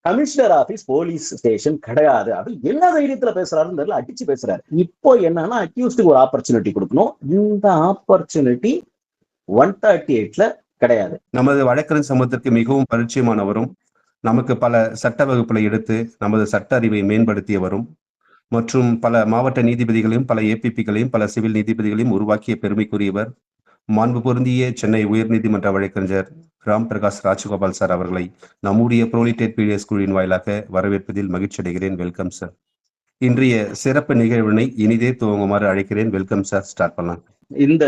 Commissioner office police station கிடையாது. அது என்ன தைரியத்துல பேசுறாருன்னு தெரியல, அடிச்சு பேசுறாரு. இப்போ என்னன்னா அக்யூஸ்டுக்கு ஒரு ஆப்பர்ச்சுனிட்டி கொடுக்கணும். இந்த ஆப்பர்ச்சுனிட்டி 138ல கிடையாது. நமது வழக்கறிஞர் சமூகத்திற்கு மிகவும் பரிச்சயமானவரும், நமக்கு பல சட்ட வகுப்புகளை எடுத்து நமது சட்ட அறிவை மேம்படுத்தியவரும் மற்றும் பல மாவட்ட நீதிபதிகளையும் பல ஏபிபிகளையும் பல சிவில் நீதிபதிகளையும் உருவாக்கிய பெருமைக்குரியவர், மாண்பு பொருந்திய சென்னை உயர்நீதிமன்ற வழக்கறிஞர் ராம் பிரகாஷ் ராஜகோபால் சார் அவர்களை நம்முடைய ப்ரோலிடேட் பிடிஎஸ் குழுவின் வாயிலாக வரவேற்பதில் மகிழ்ச்சி அடைகிறேன். Welcome sir. இன்றைய சிறப்பு நிகழ்வினை இனிதே துவங்குமாறு அழைக்கிறேன். Welcome sir. ஸ்டார்ட் பண்ணலாம். இந்த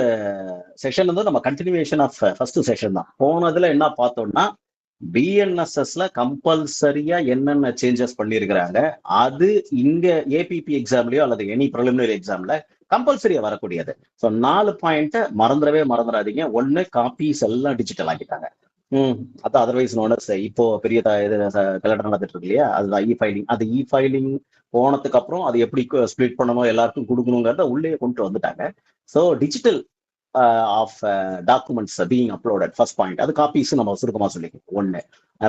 செஷன் வந்து நம்ம கண்டினியூவேஷன் ஆஃப் ஃபர்ஸ்ட் செஷன் தான். போனதுல என்ன பார்த்தோம்னா, பிஎன்எஸ்எஸ்ல கம்பல்சரியா என்னென்ன சேஞ்சஸ் பண்ணிருக்கிறாங்க, அது இங்க ஏபிபி எக்ஸாம்லயோ அல்லது எனி ப்ரிலிமினரி எக்ஸாம்ல கம்பல்சரியா வரக்கூடியது. ஸோ 4 பாயிண்ட் மறந்துடாதீங்க. ஒன்னு, காப்பீஸ் எல்லாம் டிஜிட்டல் ஆக்கிட்டாங்க. அதான் அதர்வைஸ் நோனஸ் இப்போ பெரிய கலெக்டர் நடந்துட்டு இருக்கு இல்லையா, அதுதான் இ ஃபைலிங். அது இ ஃபைலிங் போனதுக்கு அப்புறம் அது எப்படி ஸ்பிளிட் பண்ணணும், எல்லாருக்கும் கொடுக்கணுங்கிறத உள்ளே கொண்டு வந்துட்டாங்க. So digital of documents being uploaded, first point. அது காப்பீஸ் நம்ம சுருக்கமா சொல்லிக்கணும். ஒண்ணு.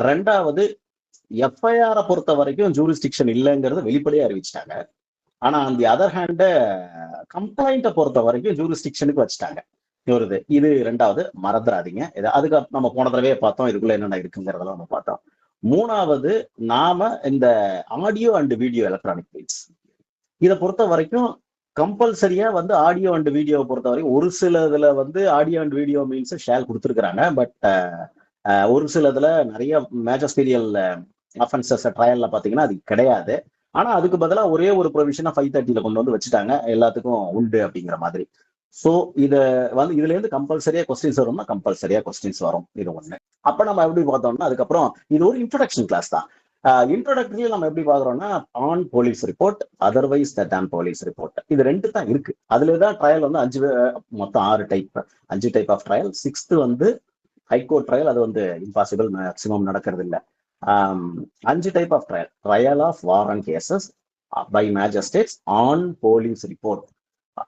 ரெண்டாவது, எஃப்ஐஆரை பொறுத்த வரைக்கும் ஜூரிஸ்டிக்ஷன் இல்லைங்கிறத வெளிப்படையா அறிவிச்சிட்டாங்க. ஆனா அந்த அதர் ஹேண்ட கம்ப்ளைண்ட்டை பொறுத்த வரைக்கும் ஜூரிஸ்டிக்ஷனுக்கு வச்சுட்டாங்க. இது ரெண்டாவது, மறந்துடாதீங்க. அதுக்கு நம்ம போன தடவையே பார்த்தோம், இதுக்குள்ள என்னென்ன இருக்குங்கிறதெல்லாம் நம்ம பார்த்தோம். மூணாவது, நாம இந்த audio and video electronic means இதை பொறுத்த வரைக்கும் கம்பல்சரியா வந்து ஆடியோ அண்ட் வீடியோவை பொறுத்த வரைக்கும் ஒரு சில இதுல வந்து ஆடியோ அண்ட் வீடியோ மீன்ஸ் ஷேல் கொடுத்துருக்குறாங்க. பட் ஒரு சில இதுல நிறைய மேஜஸ்டீரியல் அஃபென்சஸ் ட்ரையல்ல பாத்தீங்கன்னா அது கிடையாது. ஆனா அதுக்கு பதிலாக ஒரே ஒரு ப்ரொவிஷனை 530ல கொண்டு வந்து வச்சுட்டாங்க, எல்லாத்துக்கும் உண்டு அப்படிங்கிற மாதிரி. ஸோ இதுல இருந்து கம்பல்சரியா கொஸ்டின்ஸ் வரும்னா கம்பல்சரியா கொஸ்டின்ஸ் வரும். இது ஒண்ணு. அப்ப நம்ம எப்படி பார்த்தோம்னா, அதுக்கப்புறம் இது ஒரு இன்ட்ரோடக்ஷன் கிளாஸ் தான். இன்ட்ரோடக்டரியில நம்ம எப்படி பாக்குறோம்னா, on police report, otherwise that police report, இது 2 தான் இருக்கு. அதுலதான் ட்ரையல் வந்து 5 மொத்தம் 5 டைப் ஆஃப் ட்ரையல். 6th வந்து ஹைகோர்ட் ட்ரையல். அது வந்து இம்பாசிபிள், மேக்சிமம் நடக்கிறது இல்லை. 5 type of trial. Trial of warrant cases by magistrates on police report.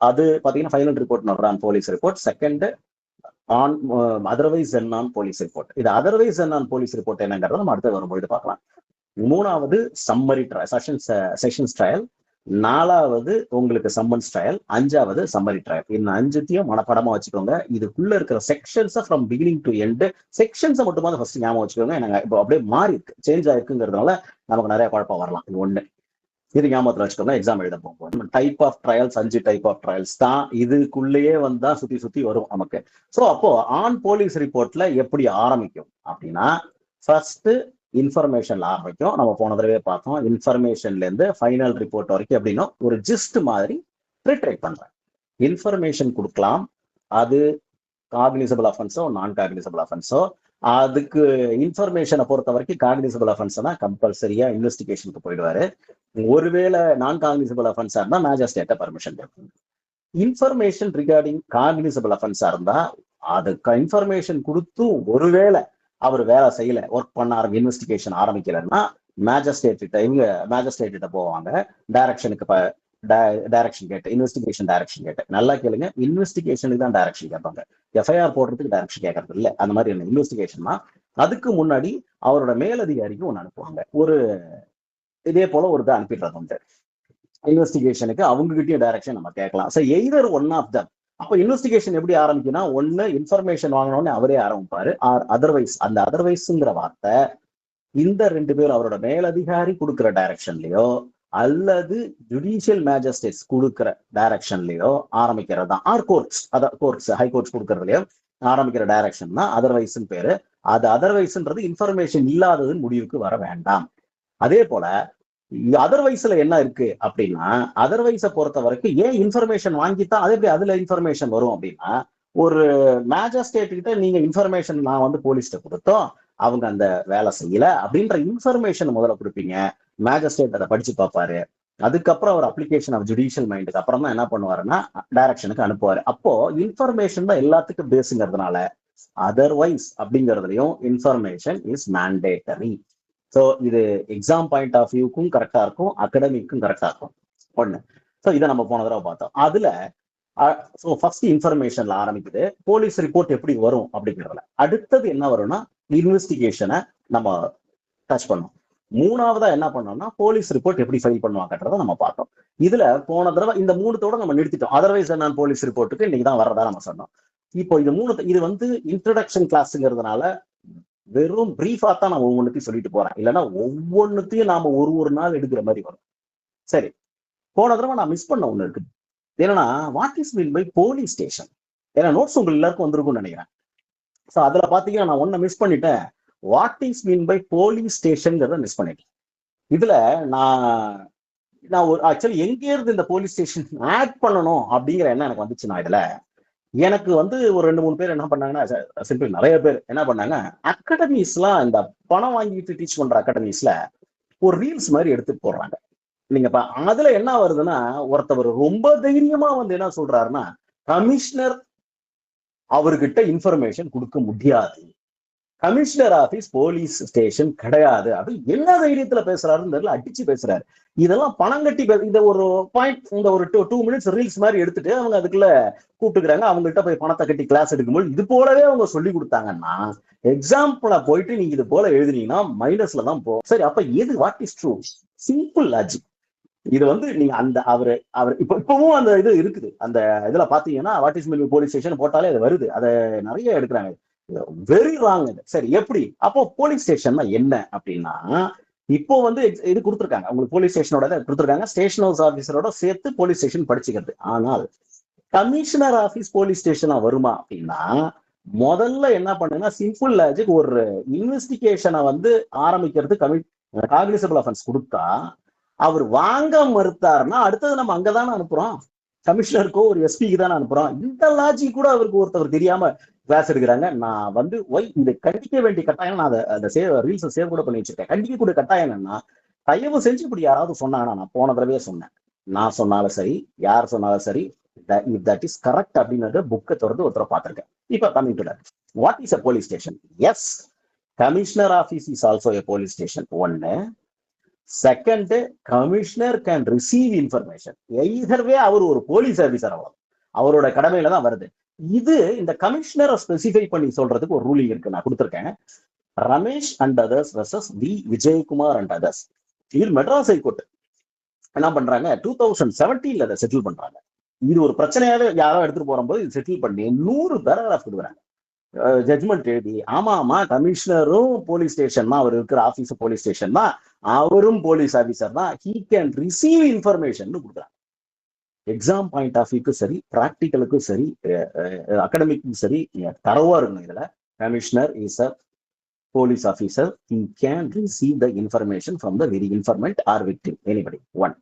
அது பாத்தீங்கன்னா final report on police report. Second, on otherwise and on police report. இது otherwise and on police report என்னங்கிறத நம்ம அடுத்து வரும்போது பார்க்கலாம். மூணாவது, சம்மரி ட்ரையல், செஷன்ஸ் ட்ரையல். 4வது உங்களுக்கு சம்மன்ஸ் ட்ரையல். 5வது சம்மரி ட்ரையல். இந்த 5த்தையும் மனப்படமா வச்சுக்கோங்க. இதுக்குள்ள இருக்கிற sections from beginning to end, செக்ஷன்ஸை மட்டுமா ஃபர்ஸ்ட் ஞாபகம் வச்சுக்கோங்க. எனக்கு இப்போ அப்படியே மாறி இருக்கு, சேஞ்ச் ஆயிருக்குங்கிறதுனால நமக்கு நிறைய குழப்பம் வரலாம். இது ஒண்ணு, இது ஞாபகத்தில் வச்சுக்கோங்க. எக்ஸாம் எழுத போகும்போது type of trials 5 type of trials தான். இதுக்குள்ளேயே வந்தா சுத்தி வரும் நமக்கு. ஸோ அப்போ ஆன் போலீஸ் ரிப்போர்ட்ல எப்படி ஆரம்பிக்கும் அப்படின்னா, ஃபர்ஸ்ட் இன்ஃபர்மேஷன்ல ஆரம்பிக்கும். நம்ம போன தடவை பார்த்தோம், இன்ஃபர்மேஷன்ல இருந்து ஃபைனல் ரிப்போர்ட் வரைக்கும் எப்படின்னா ஒரு ஜிஸ்ட் மாதிரி ரிட்ரேட் பண்றேன். இன்ஃபர்மேஷன் கொடுக்கலாம், அது காக்னிசபிள் அஃபென்ஸோ நான் காக்னிசபிள் அஃபென்ஸோ. அதுக்கு இன்ஃபர்மேஷனை பொறுத்த வரைக்கும் காக்னிசபிள் அஃபென்ஸ் தான் கம்பல்சரியா இன்வெஸ்டிகேஷனுக்கு போயிடுவாரு. ஒருவேளை நான் காக்னிசபிள் அஃபென்ஸா இருந்தா மேஜிஸ்ட்ரேட்ட பர்மிஷன் கேட்கும். இன்ஃபர்மேஷன் ரிகார்டிங் காக்னிசபிள் அஃபென்ஸா இருந்தா அதுக்கு இன்ஃபர்மேஷன் கொடுத்து ஒருவேளை அவர் வேலை செய்யல, ஒர்க் பண்ண இன்வெஸ்டிகேஷன் ஆரம்பிக்கலன்னா மேஜிஸ்ட்ரேட் கிட்ட போவாங்க. டைரக்ஷன் கேட்டு, இன்வெஸ்டிகேஷன் டைரக்ஷன் கேட்டு. நல்லா கேளுங்க, இன்வெஸ்டிகேஷனுக்கு தான் டைரக்ஷன் கேட்பாங்க, எஃப்ஐஆர் போடுறதுக்கு டைரக்ஷன் கேட்கறது இல்லை. அந்த மாதிரி என்ன இன்வெஸ்டிகேஷன் தான். அதுக்கு முன்னாடி அவரோட மேலதிகாரிக்கு ஒன்று அனுப்புவாங்க. ஒரு இதே போல ஒரு இதை அனுப்பிடுறது உண்டு. இன்வெஸ்டிகேஷனுக்கு அவங்க கிட்டயும் டைரக்ஷன் நம்ம கேட்கலாம். So either one of them. அப்போ இன்வெஸ்டிகேஷன் எப்படி ஆரம்பிக்கும்னா, ஒன்னு இன்ஃபர்மேஷன் வாங்கினோடனே அவரே ஆரம்பிப்பாரு. ஆர் அதர்வைஸ், அந்த அதர்வைஸ்ங்கிற வார்த்தை இந்த 2 பேரும் அவரோட மேலதிகாரி கொடுக்குற டைரக்ஷன்லயோ அல்லது ஜுடிஷியல் மேஜிஸ்ட்ரேட்ஸ் கொடுக்குற டைரக்ஷன்லயோ ஆரம்பிக்கிறது தான். Or courts, courts high courts கொடுக்கறதுலயோ ஆரம்பிக்கிற டைரக்ஷன் தான் அதர்வைஸ் பேரு. அது அதர்வைஸ்ன்றது இன்ஃபர்மேஷன் இல்லாததுன்னு முடிவுக்கு வர வேண்டாம். அதே போல அதர்வைஸ்ல என்ன இருக்கு அப்படின்னா, அதர்வைஸை பொறுத்த வரைக்கும் ஏன் இன்ஃபர்மேஷன் வாங்கித்தான் அது எப்படி அதுல இன்ஃபர்மேஷன் வரும் அப்படின்னா, ஒரு மேஜிஸ்ட்ரேட் கிட்ட நீங்க இன்ஃபர்மேஷன் நான் வந்து போலீஸ்ட கொடுத்தோம், அவங்க அந்த வேலை செய்யல அப்படின்ற இன்ஃபர்மேஷன் முதல்ல கொடுப்பீங்க. மேஜிஸ்ட்ரேட் அதை படிச்சு பார்ப்பாரு. அதுக்கப்புறம் அவர் அப்ளிகேஷன் ஆஃப் ஜுடிஷியல் மைண்டுக்கு அப்புறம் தான் என்ன பண்ணுவாருன்னா டைரக்ஷனுக்கு அனுப்புவாரு. அப்போ இன்ஃபர்மேஷன் தான் எல்லாத்துக்கும் பேசுங்கிறதுனால அதர்வைஸ் அப்படிங்கிறதுலயும் இன்ஃபர்மேஷன் இஸ் மேண்டேட்டரி. ஸோ இது எக்ஸாம் பாயிண்ட் ஆஃப் வியூக்கும் கரெக்டா இருக்கும், அகடமிக்கும் கரெக்டா இருக்கும். ஒண்ணு. ஸோ இதை நம்ம போன தடவை பார்த்தோம். அதுல ஃபர்ஸ்ட் இன்ஃபர்மேஷன்ல ஆரம்பிக்குது. போலீஸ் ரிப்போர்ட் எப்படி வரும் அப்படிங்கிறதுல அடுத்தது என்ன வரும்னா இன்வெஸ்டிகேஷனை நம்ம டச் பண்ணோம். மூணாவதா என்ன பண்ணோம்னா போலீஸ் ரிப்போர்ட் எப்படி ஃபைல் பண்ணுவாங்கன்றத நம்ம பார்த்தோம். இதுல போன தடவை இந்த 3 நம்ம நிறுத்திட்டோம். அதர்வைஸ் நான் போலீஸ் ரிப்போர்ட்டுக்கு இன்னைக்கு தான் வர்றதா நம்ம சொன்னோம். இப்போ இது வந்து இன்ட்ரடக்ஷன் கிளாஸ்ங்கிறதுனால வெறும் பிரீஃபா தான் நான் ஒவ்வொன்றுத்தையும் சொல்லிட்டு போறேன். இல்லைன்னா ஒவ்வொன்றுத்தையும் நாம ஒரு நாள் எடுக்கிற மாதிரி வரும். சரி, போன தடவை நான் மிஸ் பண்ண ஒண்ணு இருக்கு. என்னன்னா what is mean by police station? ஏன்னா நோட்ஸ் உங்களுக்கு எல்லாருக்கும் வந்திருக்கும்னு நினைக்கிறேன். ஸோ அதுல பாத்தீங்கன்னா நான் ஒன்ன மிஸ் பண்ணிட்டேன். What is mean by police ஸ்டேஷன்ங்கிறத மிஸ் பண்ணிட்டேன். இதுல நான் ஒரு ஆக்சுவலி எங்க இருந்து இந்த போலீஸ் ஸ்டேஷன் ஆட் பண்ணணும் அப்படிங்கிற எண்ணம் எனக்கு வந்துச்சு. நான் இதுல எனக்கு வந்து ஒரு 2-3 பேர் என்ன பண்ணாங்கன்னா, சிம்பிள் நிறைய பேர் என்ன பண்ணாங்க, அகாடமிஸ்லாம் இந்த பணம் வாங்கிட்டு டீச் பண்ற அகாடமிஸ்ல ஒரு ரீல்ஸ் மாதிரி எடுத்துட்டு போடுறாங்க. நீங்க அதுல என்ன வருதுன்னா, ஒருத்தவர் ரொம்ப தைரியமா வந்து என்ன சொல்றாருன்னா, கமிஷனர் அவர்கிட்ட இன்ஃபர்மேஷன் கொடுக்க முடியாது, கமிஷனர் ஆபீஸ் போலீஸ் ஸ்டேஷன் கிடையாது, அப்படி என்ன தைரியத்துல பேசுறாருன்னு தெரியல, அடிச்சு பேசுறாரு. இதெல்லாம் பணம் கட்டி இந்த ஒரு பாயிண்ட், இந்த ஒரு 2 மினிட்ஸ் ரீல்ஸ் மாதிரி எடுத்துட்டு அவங்க அதுக்குள்ள கூப்பிட்டுக்கிறாங்க. அவங்கள்ட்ட போய் பணத்தை கட்டி கிளாஸ் எடுக்கும்போது இது போலவே அவங்க சொல்லி கொடுத்தாங்கன்னா, எக்ஸாம்பிளா போயிட்டு நீங்க இது போல எழுதுனீங்கன்னா மைனஸ்ல தான் போ. சரி, அப்ப எது what is true? Simple logic. இது வந்து நீங்க அந்த அவர் இப்பவும் அந்த இது இருக்குது. அந்த இதுல பாத்தீங்கன்னா what is mean police station போட்டாலே அது வருது. அதை நிறைய எடுக்கிறாங்க. வெரி ராங் இது. சரி, எப்படி அப்போ போலீஸ் ஸ்டேஷன் என்ன அப்படின்னா, இப்போ வந்து இது கொடுத்துருக்காங்க உங்களுக்கு, போலீஸ் ஸ்டேஷனோட கொடுத்துருக்காங்க, ஸ்டேஷன் ஹவுஸ் ஆபீசரோட சேர்த்து போலீஸ் ஸ்டேஷன் படிச்சுக்கிறது. ஆனால் கமிஷனர் ஆபீஸ் போலீஸ் ஸ்டேஷனா வருமா அப்படின்னா, முதல்ல என்ன பண்ணுங்கன்னா சிம்பிள் லாஜிக், ஒரு இன்வெஸ்டிகேஷனை வந்து ஆரம்பிக்கிறது காக்னிசபிள் அஃபென்ஸ் கொடுத்தா அவர் வாங்க மறுத்தாருன்னா அடுத்தது நம்ம அங்கதானே அனுப்புறோம், கமிஷனருக்கோ ஒரு எஸ்பிக்கு தானே அனுப்புறோம். இந்த லாஜிக் கூட அவருக்கு ஒருத்தவர் தெரியாம கிளாஸ் எடுக்கிறாங்க. நான் வந்து இதை கண்டிக்க வேண்டிய கட்டாயம், நான் அதை ரீல்ஸ் சேவ் கூட பண்ணி வச்சிருக்கேன். கண்டிக்கக்கூடிய கட்டாயம் என்னன்னா, தயவு செஞ்சு இப்படி யாராவது சொன்னாங்கன்னா, நான் போன தடவையே சொன்னேன், நான் சொன்னாலும் சரி யார் சொன்னாலும் சரி, if that is correct அப்படின்றது புக்கை திறந்து ஒருத்தரை பார்த்திருக்கேன். இப்ப coming to that, what is a police station? Yes, commissioner office is also a police station. ஒன்னு. Second, commissioner can receive information. Either way அவர் ஒரு போலீஸ் ஆபீசர், அவரோட கடமையில தான் வருது. இது இந்த கமிஷனரை ஸ்பெசிஃபை பண்ணி சொல்றதுக்கு ஒரு ரூலிங் இருக்கு, நான் கொடுத்துருக்கேன். Ramesh and others versus V Vijayakumar and others. இது மெட்ராஸ் ஹைகோர்ட் என்ன பண்றாங்க, 2017 அதை செட்டில் பண்றாங்க. இது ஒரு பிரச்சனையாவே யாரோ எடுத்துட்டு போகும்போது இது செட்டில் பண்ணி 100 பேராகிராஃப் கொடுக்குறாங்க, ஜட்மெண்ட் எழுதி. ஆமா கமிஷனரும் போலீஸ் ஸ்டேஷன் தான், அவர் இருக்கிற ஆபீஸ் போலீஸ் ஸ்டேஷன் தான், அவரும் போலீஸ் ஆபீசர் தான், ஹீ கேன் ரிசீவ் இன்ஃபர்மேஷன் கொடுக்குறாங்க. எக்ஸாம் பாயிண்ட் ஆஃப் வியூக்கும் சரி, பிராக்டிக்கலுக்கும் சரி, அகாடமிக்கும் சரி, தரவா இருக்கணும். இதுல commissioner is a police officer, he can receive the information from the very informant or victim anybody. One.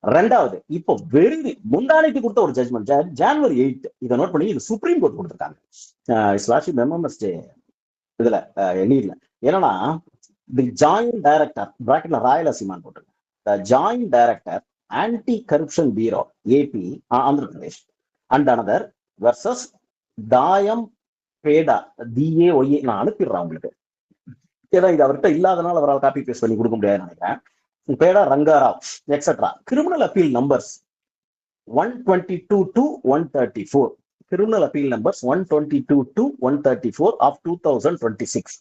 ரெண்டாவது, இப்போ முந்தானைக்கு கொடுத்த ஒரு ஜட்மெண்ட் ஜனவரி 8, இதை நோட் பண்ணி, இது சுப்ரீம் கோர்ட் கொடுத்துருக்காங்க. இதுல எண்ணிடல. என்னன்னா, தி ஜாயிண்ட் டைரக்டர் பிராக்கெட்ல ராயலசீமான் போட்டிருக்கேன், the joint director anti corruption bureau AP Andhra Pradesh and another versus Dayam Peda DAOA. நான் அனுப்பிடுறேன் உங்களுக்கு, ஏன்னா இது அவர்கிட்ட இல்லாதனால அவரால் காப்பி பேஸ்ட் பண்ணி கொடுக்க முடியாதுன்னு நினைக்கிறேன். Peda Rangarao etcetera. Criminal appeal numbers 122 to 134, criminal appeal numbers 122 to 134 of 2026.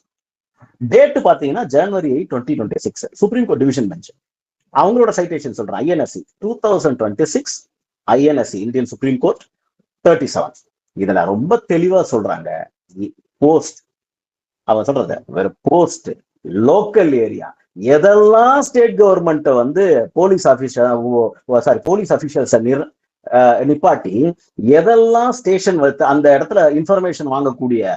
Date பாத்தீங்கன்னா ஜனவரி 8, 2026. சுப்ரீம் கோர்ட் டிவிஷன் பெஞ்ச் அவங்களோட சைட்டேஷன் சொல்றேன், INSC 2026, INSC Indian supreme court 37. இதுல ரொம்ப தெளிவா சொல்றாங்க, போஸ்ட் அவன் சொல்றது வேற போஸ்ட், லோக்கல் ஏரியா, எதெல்லாம் ஸ்டேட் கவர்மெண்ட் வந்து போலீஸ் அபிஷியல்ஸ் நிப்பாட்டி எதெல்லாம் ஸ்டேஷன் வைத்து அந்த இடத்துல இன்ஃபர்மேஷன் வாங்கக்கூடிய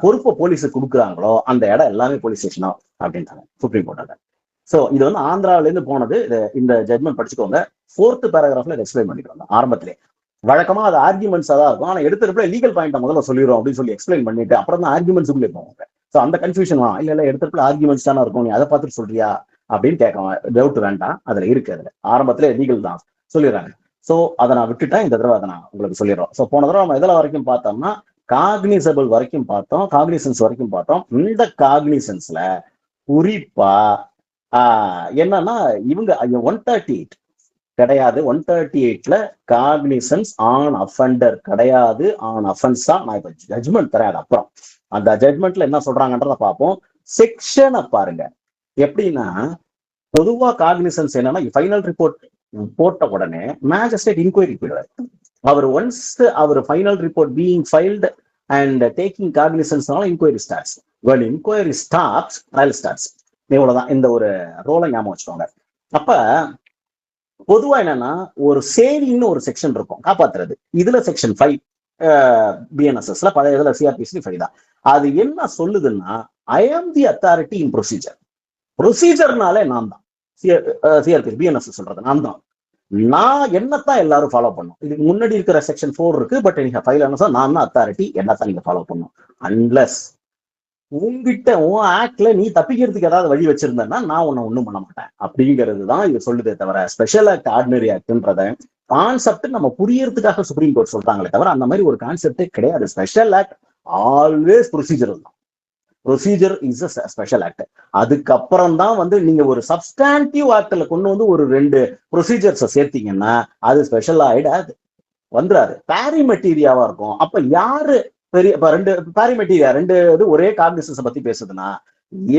பொறுப்பை போலீஸுக்கு கொடுக்குறாங்களோ அந்த இடம் எல்லாமே போலீஸ் ஸ்டேஷனா அப்படின்றாங்க சுப்ரீம் கோர்ட்டால. சோ இது வந்து ஆந்திராவில இருந்து போனது. இந்த ஜட்மெண்ட் படிச்சுக்கோங்க. 4th பேராகிராஃப்ல எக்ஸ்பிளைன் பண்ணிக்கிறோம். ஆரம்பத்திலே வழக்கமா அது ஆர்குமெண்ட்ஸா தான் இருக்கும், ஆனா எடுத்துட்டு லீகல் பாயிண்ட் முதல்ல சொல்லிடுறோம் அப்படின்னு சொல்லி எக்ஸ்பிளைன் பண்ணிட்டு அப்புறம் தான் ஆர்குமெண்ட்ஸுக்குள்ளே போவாங்க. ஸோ அந்த கன்ஃபியூஷன் இல்ல எடுத்துட்டு ஆர்குமெண்ட்ஸ் தானே இருக்கும், நீ அதை பார்த்துட்டு சொல்றியா அப்படின்னு கேட்க டவுட் வேண்டாம். அதுல இருக்கு, அதுல ஆரம்பத்திலே லீகல் தான் சொல்லிடுறாங்க. ஸோ அதை நான் விட்டுட்டேன், இந்த தடவை அதை நான் உங்களுக்கு சொல்லிடுறோம். ஸோ போன தடவை நம்ம எதில் வரைக்கும் பார்த்தோம்னா காக்னிசபிள் வரைக்கும் பார்த்தோம், காக்னிசன்ஸ் வரைக்கும் பார்த்தோம். இந்த காக்னிசன்ஸ்ல குறிப்பா என்னன்னா இவங்க 138 கிடையாது, 138ல காக்னிசன்ஸ் ஆன் அஃபெண்டர் கிடையாது, ஆன் அஃபென்ஸ் தான். நான் இப்ப ஜட்மெண்ட் தரேன், அப்புறம் அந்த ஜட்மெண்ட்ல என்ன சொல்றாங்கன்றத பார்ப்போம். செக்ஷனை பாருங்க எப்படின்னா, பொதுவா காக்னிசன்ஸ் என்னன்னா ஃபைனல் ரிப்போர்ட் போட்ட உடனே மேஜிஸ்ட்ரேட் இன்கொயரி போயிடுவார். அவர் ஒன்ஸ் அவர் final report being filed and taking காக்னிசன்ஸ்னால inquiry starts. when inquiry stops trial starts. இவ்வளவுதான். இந்த ஒரு ரோலை ஞாபகம் வச்சுக்கோங்க. அப்ப பொதுவா என்னன்னா ஒரு சேவிங்னு ஒரு செக்ஷன் இருக்கும் காப்பாத்துறது. இதுல செக்ஷன் 5 பிஎன்எஸ்எஸ்ல பழைய இதுல சிஆர்பிசி 5 தான். அது என்ன சொல்லுதுன்னா ஐ ஆம் தி அத்தாரிட்டி இன் ப்ரொசீஜர். ப்ரொசீஜர்னாலே நான் தான். சிஆர்பிசி பிஎன்எஸ்எஸ் சொல்றது நான் தான். நான் என்னத்தான் எல்லாரும் ஃபாலோ பண்ணும். இதுக்கு முன்னாடி இருக்கிற செக்ஷன் 4 இருக்கு. பட் நீங்க ஃபைல் என்ன நான் தான் அத்தாரிட்டி, என்னத்தான் நீங்க ஃபாலோ பண்ணும். அன்லஸ் உங்ககிட்ட உன் ஆக்ட்ல நீ தப்பிக்கிறதுக்கு ஏதாவது வழி வச்சிருந்தேன்னா நான் உன்னை ஒண்ணும் பண்ண மாட்டேன் அப்படிங்கிறது தான் இது சொல்லுதே தவிர ஸ்பெஷல் ஆக்ட் ஆர்டினரி ஆக்ட்ன்றத கான்செப்ட் நம்ம புரியறதுக்காக சுப்ரீம் கோர்ட் சொல்றாங்களே தவிர அந்த மாதிரி ஒரு கான்செப்டே கிடையாது. ஸ்பெஷல் ஆக்ட் ஆல்வேஸ் ப்ரொசீஜர் தான். Procedure is a special act. அதுக்கப்புறம் தான் வந்து நீங்க ஒரு சப்ஸ்டான்டிவ் ஆக்ட்ல கொண்டு வந்து ஒரு 2 ப்ரொசீஜர்ஸை சேர்த்தீங்கன்னா அது ஸ்பெஷல் ஆயிடாது, வந்துடாது, பேரிமெட்டீரியாவா இருக்கும். அப்ப யாரு பெரிய 2 பேரிமெட்டீரியா 2 இது ஒரே காக்னிசன்ஸ் பத்தி பேசுதுன்னா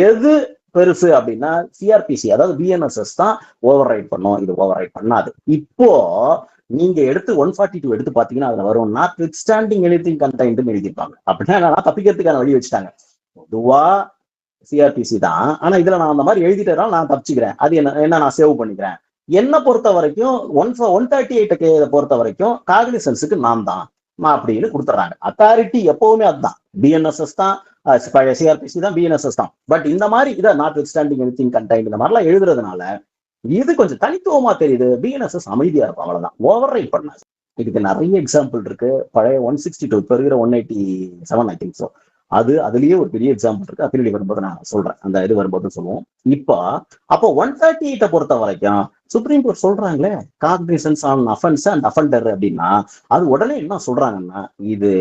எது பெருசு அப்படின்னா சிஆர்பிசி அதாவது பிஎன்எஸ்எஸ் தான் ஓவர் ரைட் பண்ணும், இது ஓவர் ரைட் பண்ணாது. இப்போ நீங்க எடுத்து 142 எடுத்து பாத்தீங்கன்னா அதுல வரும் நாட் வித் ஸ்டாண்டிங் எனிதிங் கண்டெய்ன்ட்னு எழுதிருப்பாங்க. அப்படின்னா என்னன்னா தப்பிக்கிறதுக்கான வழி வச்சுட்டாங்க. பொதுவா சிஆர்பிசி தான், ஆனா இதுல நான் அந்த மாதிரி எழுதிட்டேன், நான் தப்பிச்சுக்கிறேன், அது என்ன நான் சேவ் பண்ணிக்கிறேன். என்ன பொறுத்த வரைக்கும் 138 பொறுத்த வரைக்கும் காக்னிசன்ஸுக்கு நான் தான் அப்படின்னு கொடுத்துறாங்க. அத்தாரிட்டி எப்பவுமே அதுதான், பிஎன்எஸ்எஸ் தான், சிஆர்பிசி தான், பிஎன்எஸ்எஸ் தான். பட் இந்த மாதிரி இதை not with standing anything contained இந்த மாதிரிலாம் எழுதுறதுனால இது கொஞ்சம் தனித்துவமா தெரியுது. பிஎன்எஸ்எஸ் அமைதியா இருக்கும், அவ்வளவுதான், ஓவர் ரைட் பண்ணாது. இதுக்கு நிறைய எக்ஸாம்பிள் இருக்கு. பழைய 162 இப்போ இருக்கிற 187 ஐ திங்க் ஸோ அதுலயே ஒரு பெரிய எக்ஸாம்பிள் இருக்கு. அப்படி வரும்போது நான் சொல்றேன், அந்த இது வரும்போது சொல்லுவோம். அப்போ 138 பொறுத்த வரைக்கும் சுப்ரீம் கோர்ட் சொல்றாங்களே cognisance on offence and offender அப்படின்னா அது உடனே என்ன சொல்றாங்கன்னா இது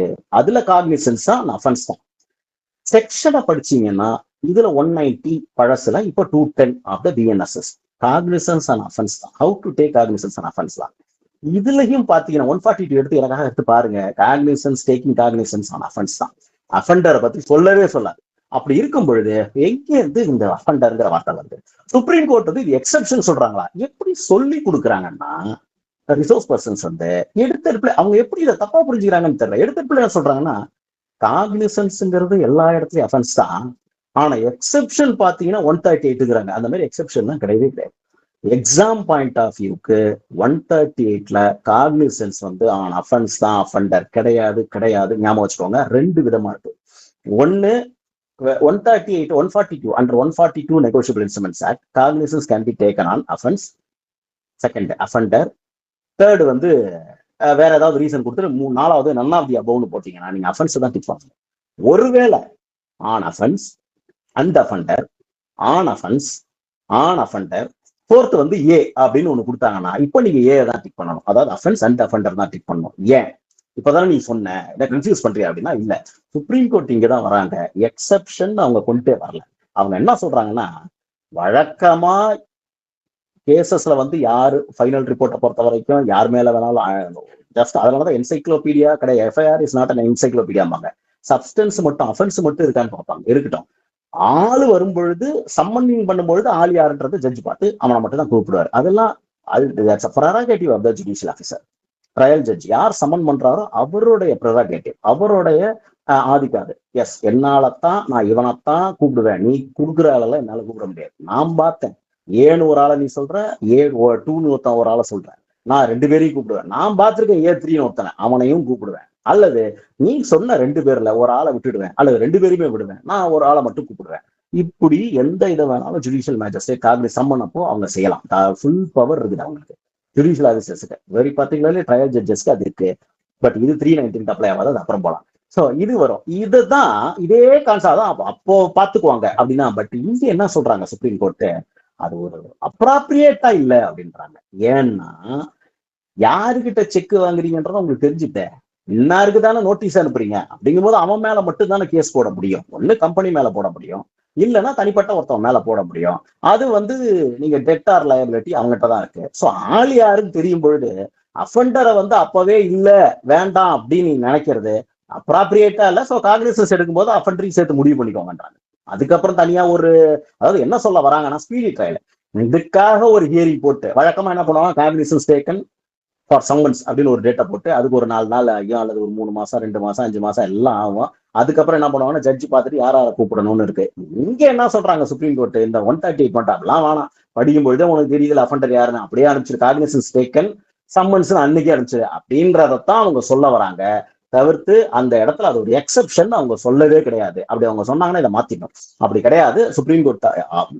அதுல காக்னிசன்ஸ் ஆன் அஃபென்ஸ் தான். செக்ஷனை படிச்சீங்கன்னா இதுல 190 பழசுல இப்போ 210 of the BNSS cognizance on offence தான். How to take cognizance on offence தான். இதுலயும் பாத்தீங்கன்னா 142 எடுத்து எனக்காக எடுத்து பாருங்க, cognizance taking cognizance on offence தான். அஃபெண்டரை பத்தி சொல்லவே சொல்லாது. அப்படி இருக்கும் பொழுது எங்க இருந்து இந்த அஃபெண்டர்ங்கிற வார்த்தை வருது? சுப்ரீம் கோர்ட் வந்து இது எக்ஸெப்ஷன் சொல்றாங்களா? எப்படி சொல்லி கொடுக்குறாங்கன்னா ரிசோர்ஸ் பர்சன்ஸ் வந்து எடுத்தெடுப்புல அவங்க எப்படி இதை தப்பா புரிஞ்சுக்கிறாங்கன்னு தெரியல. எடுத்தெடுப்புல என்ன சொல்றாங்கன்னா காக்னிசன்ஸ்ங்கிறது எல்லா இடத்துலயும் அஃபென்ஸ் தான், ஆனா எக்ஸெப்ஷன் பாத்தீங்கன்னா 138ங்கிறாங்க. அந்த மாதிரி எக்ஸெப்ஷன் தான் கிடையவே கிடையாது. எக்ஸாம் பாயிண்ட் ஆஃப் வியூக்கு 138ல காக்னிசன்ஸ் வந்து ஆன் அஃபென்ஸ் தான், அஃபெண்டர் கிடையாது. ஞாபகம் வச்சுக்கோங்க. 2 விதமா இருக்கு. ஒன்னு 138 142 under 142 negotiable instruments act cognisance can be taken on offence. Second offender. Third வந்து வேற ஏதாவது ரீசன் கொடுத்துட்டு 4வது நன் ஆஃப் தி அபவ்னு போட்டீங்கன்னா நீங்க அஃபென்ஸ் தான் டிக் பண்ணணும். ஒருவேளை on offence, and offender, on offence, on offender, fourth வந்து ஏ அப்படின்னு ஒண்ணு கொடுத்தாங்கன்னா இப்போ நீங்க ஏ தான் டிக் பண்ணணும். அதாவது அஃபென்ஸ் அண்ட் அஃபெண்டர் தான் டிக் பண்ணணும். ஏன் இப்பதானே நீ சொன்ன இதை கன்ஃபியூஸ் பண்றியா அப்படின்னா இல்ல, சுப்ரீம் கோர்ட் இங்கதான் வராங்க. எக்ஸெப்ஷன் அவங்க கொண்டே வரல. அவங்க என்ன சொல்றாங்கன்னா வழக்கமா கேசஸ்ல வந்து யாரு ஃபைனல் ரிப்போர்ட்டை பொறுத்த வரைக்கும் யார் மேல வேணாலும் ஜஸ்ட் அதனாலதான் என்சைக்ளோபீடியா கிடையாது. எஃப்ஐஆர் இஸ் நாட் அன் என்சைக்ளோபீடியாம்பாங்க. சப்ஸ்டன்ஸ் மட்டும் அஃபென்ஸ் மட்டும் இருக்கான்னு பார்ப்பாங்க. இருக்கட்டும், ஆளு வரும்பொழுது சம்மனிங் பண்ணும்பொழுது ஆள் யாருன்றது ஜட்ஜ் பார்த்து அவனை மட்டும் தான் கூப்பிடுவார். அதெல்லாம் prerogative of the judicial officer. Trial judge யார் சம்மன் பண்றாரோ அவருடைய ப்ரெரோகேட்டிவ், அவருடைய ஆதிக்காது. எஸ், என்னாலத்தான் நான் இவனைத்தான் கூப்பிடுவேன், நீ கொடுக்குற ஆளெல்லாம் என்னால கூப்பிட முடியாது. நான் பார்த்தேன் 7 ஒரு ஆளை நீ சொல்ற, 2 ஒருத்தன் ஒரு ஆளை சொல்றேன், நான் 2 பேரையும் கூப்பிடுவேன். நான் பார்த்திருக்கேன் 3 ஒருத்தனை, அவனையும் கூப்பிடுவேன். அல்லது நீ சொன்ன 2 பேர்ல ஒரு ஆளை விட்டுடுவேன், அல்லது 2 பேருமே விடுவேன், நான் ஒரு ஆளை மட்டும் கூப்பிடுவேன். இப்படி எந்த இதை வேணாலும் ஜுடிஷியல் மேஜிஸ்ட்ரேட் காக்னிஸ் சம்மன் அப்போ அவங்க செய்யலாம். ஃபுல் பவர் இருக்குது அவங்களுக்கு, ஜுடிஷியல் ஆஃபீஸர்ஸுக்கு. வெரி பர்டிகுலர்லி ட்ரையல் ஜட்ஜஸ்க்கு அது இருக்கு. பட் இது 319 அப்ளை ஆகாது, அது அப்புறம் போலாம். சோ இது வரும். இதுதான் இதே கான்செப்ட் தான் அப்போ பாத்துக்குவாங்க அப்படின்னா. பட் இங்க என்ன சொல்றாங்க சுப்ரீம் கோர்ட்டு, அது ஒரு அப்ராப்ரியேட்டா இல்ல அப்படின்றாங்க. ஏன்னா யாருக்கிட்ட செக் வாங்குறீங்கன்றத உங்களுக்கு தெரிஞ்சுட்டேன், இன்னாருக்கு தானே நோட்டீஸ் அனுப்புறீங்க அப்படிங்கும் போது அவன் மேல மட்டும் தானே கேஸ் போட முடியும். ஒண்ணு கம்பெனி மேல போட முடியும், இல்லைன்னா தனிப்பட்ட ஒருத்தவன் மேல போட முடியும். அது வந்து நீங்க டெட் ஆர் லயபிலிட்டி அவங்ககிட்ட தான் இருக்கு. ஸோ ஆள் யாருன்னு தெரியும் பொழுது அஃபெண்டரை வந்து அப்பவே இல்ல வேண்டாம் அப்படின்னு நீங்க நினைக்கிறது அப்ராப்ரியேட்டா இல்ல. ஸோ காக்னிசன்ஸ் எடுக்கும்போது அஃபெண்டரையும் சேர்த்து முடிவு பண்ணிக்கோங்கன்றாங்க. அதுக்கப்புறம் தனியா ஒரு, அதாவது என்ன சொல்ல வராங்கன்னா ஸ்பீடி ட்ரையல், இதுக்காக ஒரு ஹியரிங் போட்டு வழக்கமா என்ன பண்ணுவாங்க, காக்னிசன்ஸ் டேக்கன் ஃபார் சம்மன்ஸ் அப்படின்னு ஒரு டேட்டா போட்டு அதுக்கு ஒரு 4 நாள் ஆகும், அல்லது ஒரு 3 மாசம் 2 மாசம் 5 மாசம் எல்லாம் ஆகும். அதுக்கப்புறம் என்ன பண்ணுவாங்கன்னா ஜட்ஜி பார்த்துட்டு யார கூப்பிடணும்னு இருக்கு. இங்க என்ன சொல்றாங்க சுப்ரீம் கோர்ட், இந்த 138 மட்டும் வேணாம், படிக்கும் பொழுதே உனக்கு தெரியல அஃபண்டர் யாருன்னு, அப்படியே அனுப்பிச்சிரு, காக்னிசன்ஸ் டேக்கன் சம்மன்ஸ் அன்னைக்கே அனுப்பிச்சிரு அப்படின்றதான் அவங்க சொல்ல வராங்க. தவிர்த்து அந்த இடத்துல அது ஒரு எக்ஸப்ஷன் அவங்க சொல்லவே கிடையாது. அப்படி அவங்க சொன்னாங்கன்னா இதை மாத்திக்கணும். அப்படி கிடையாது. சுப்ரீம் கோர்ட்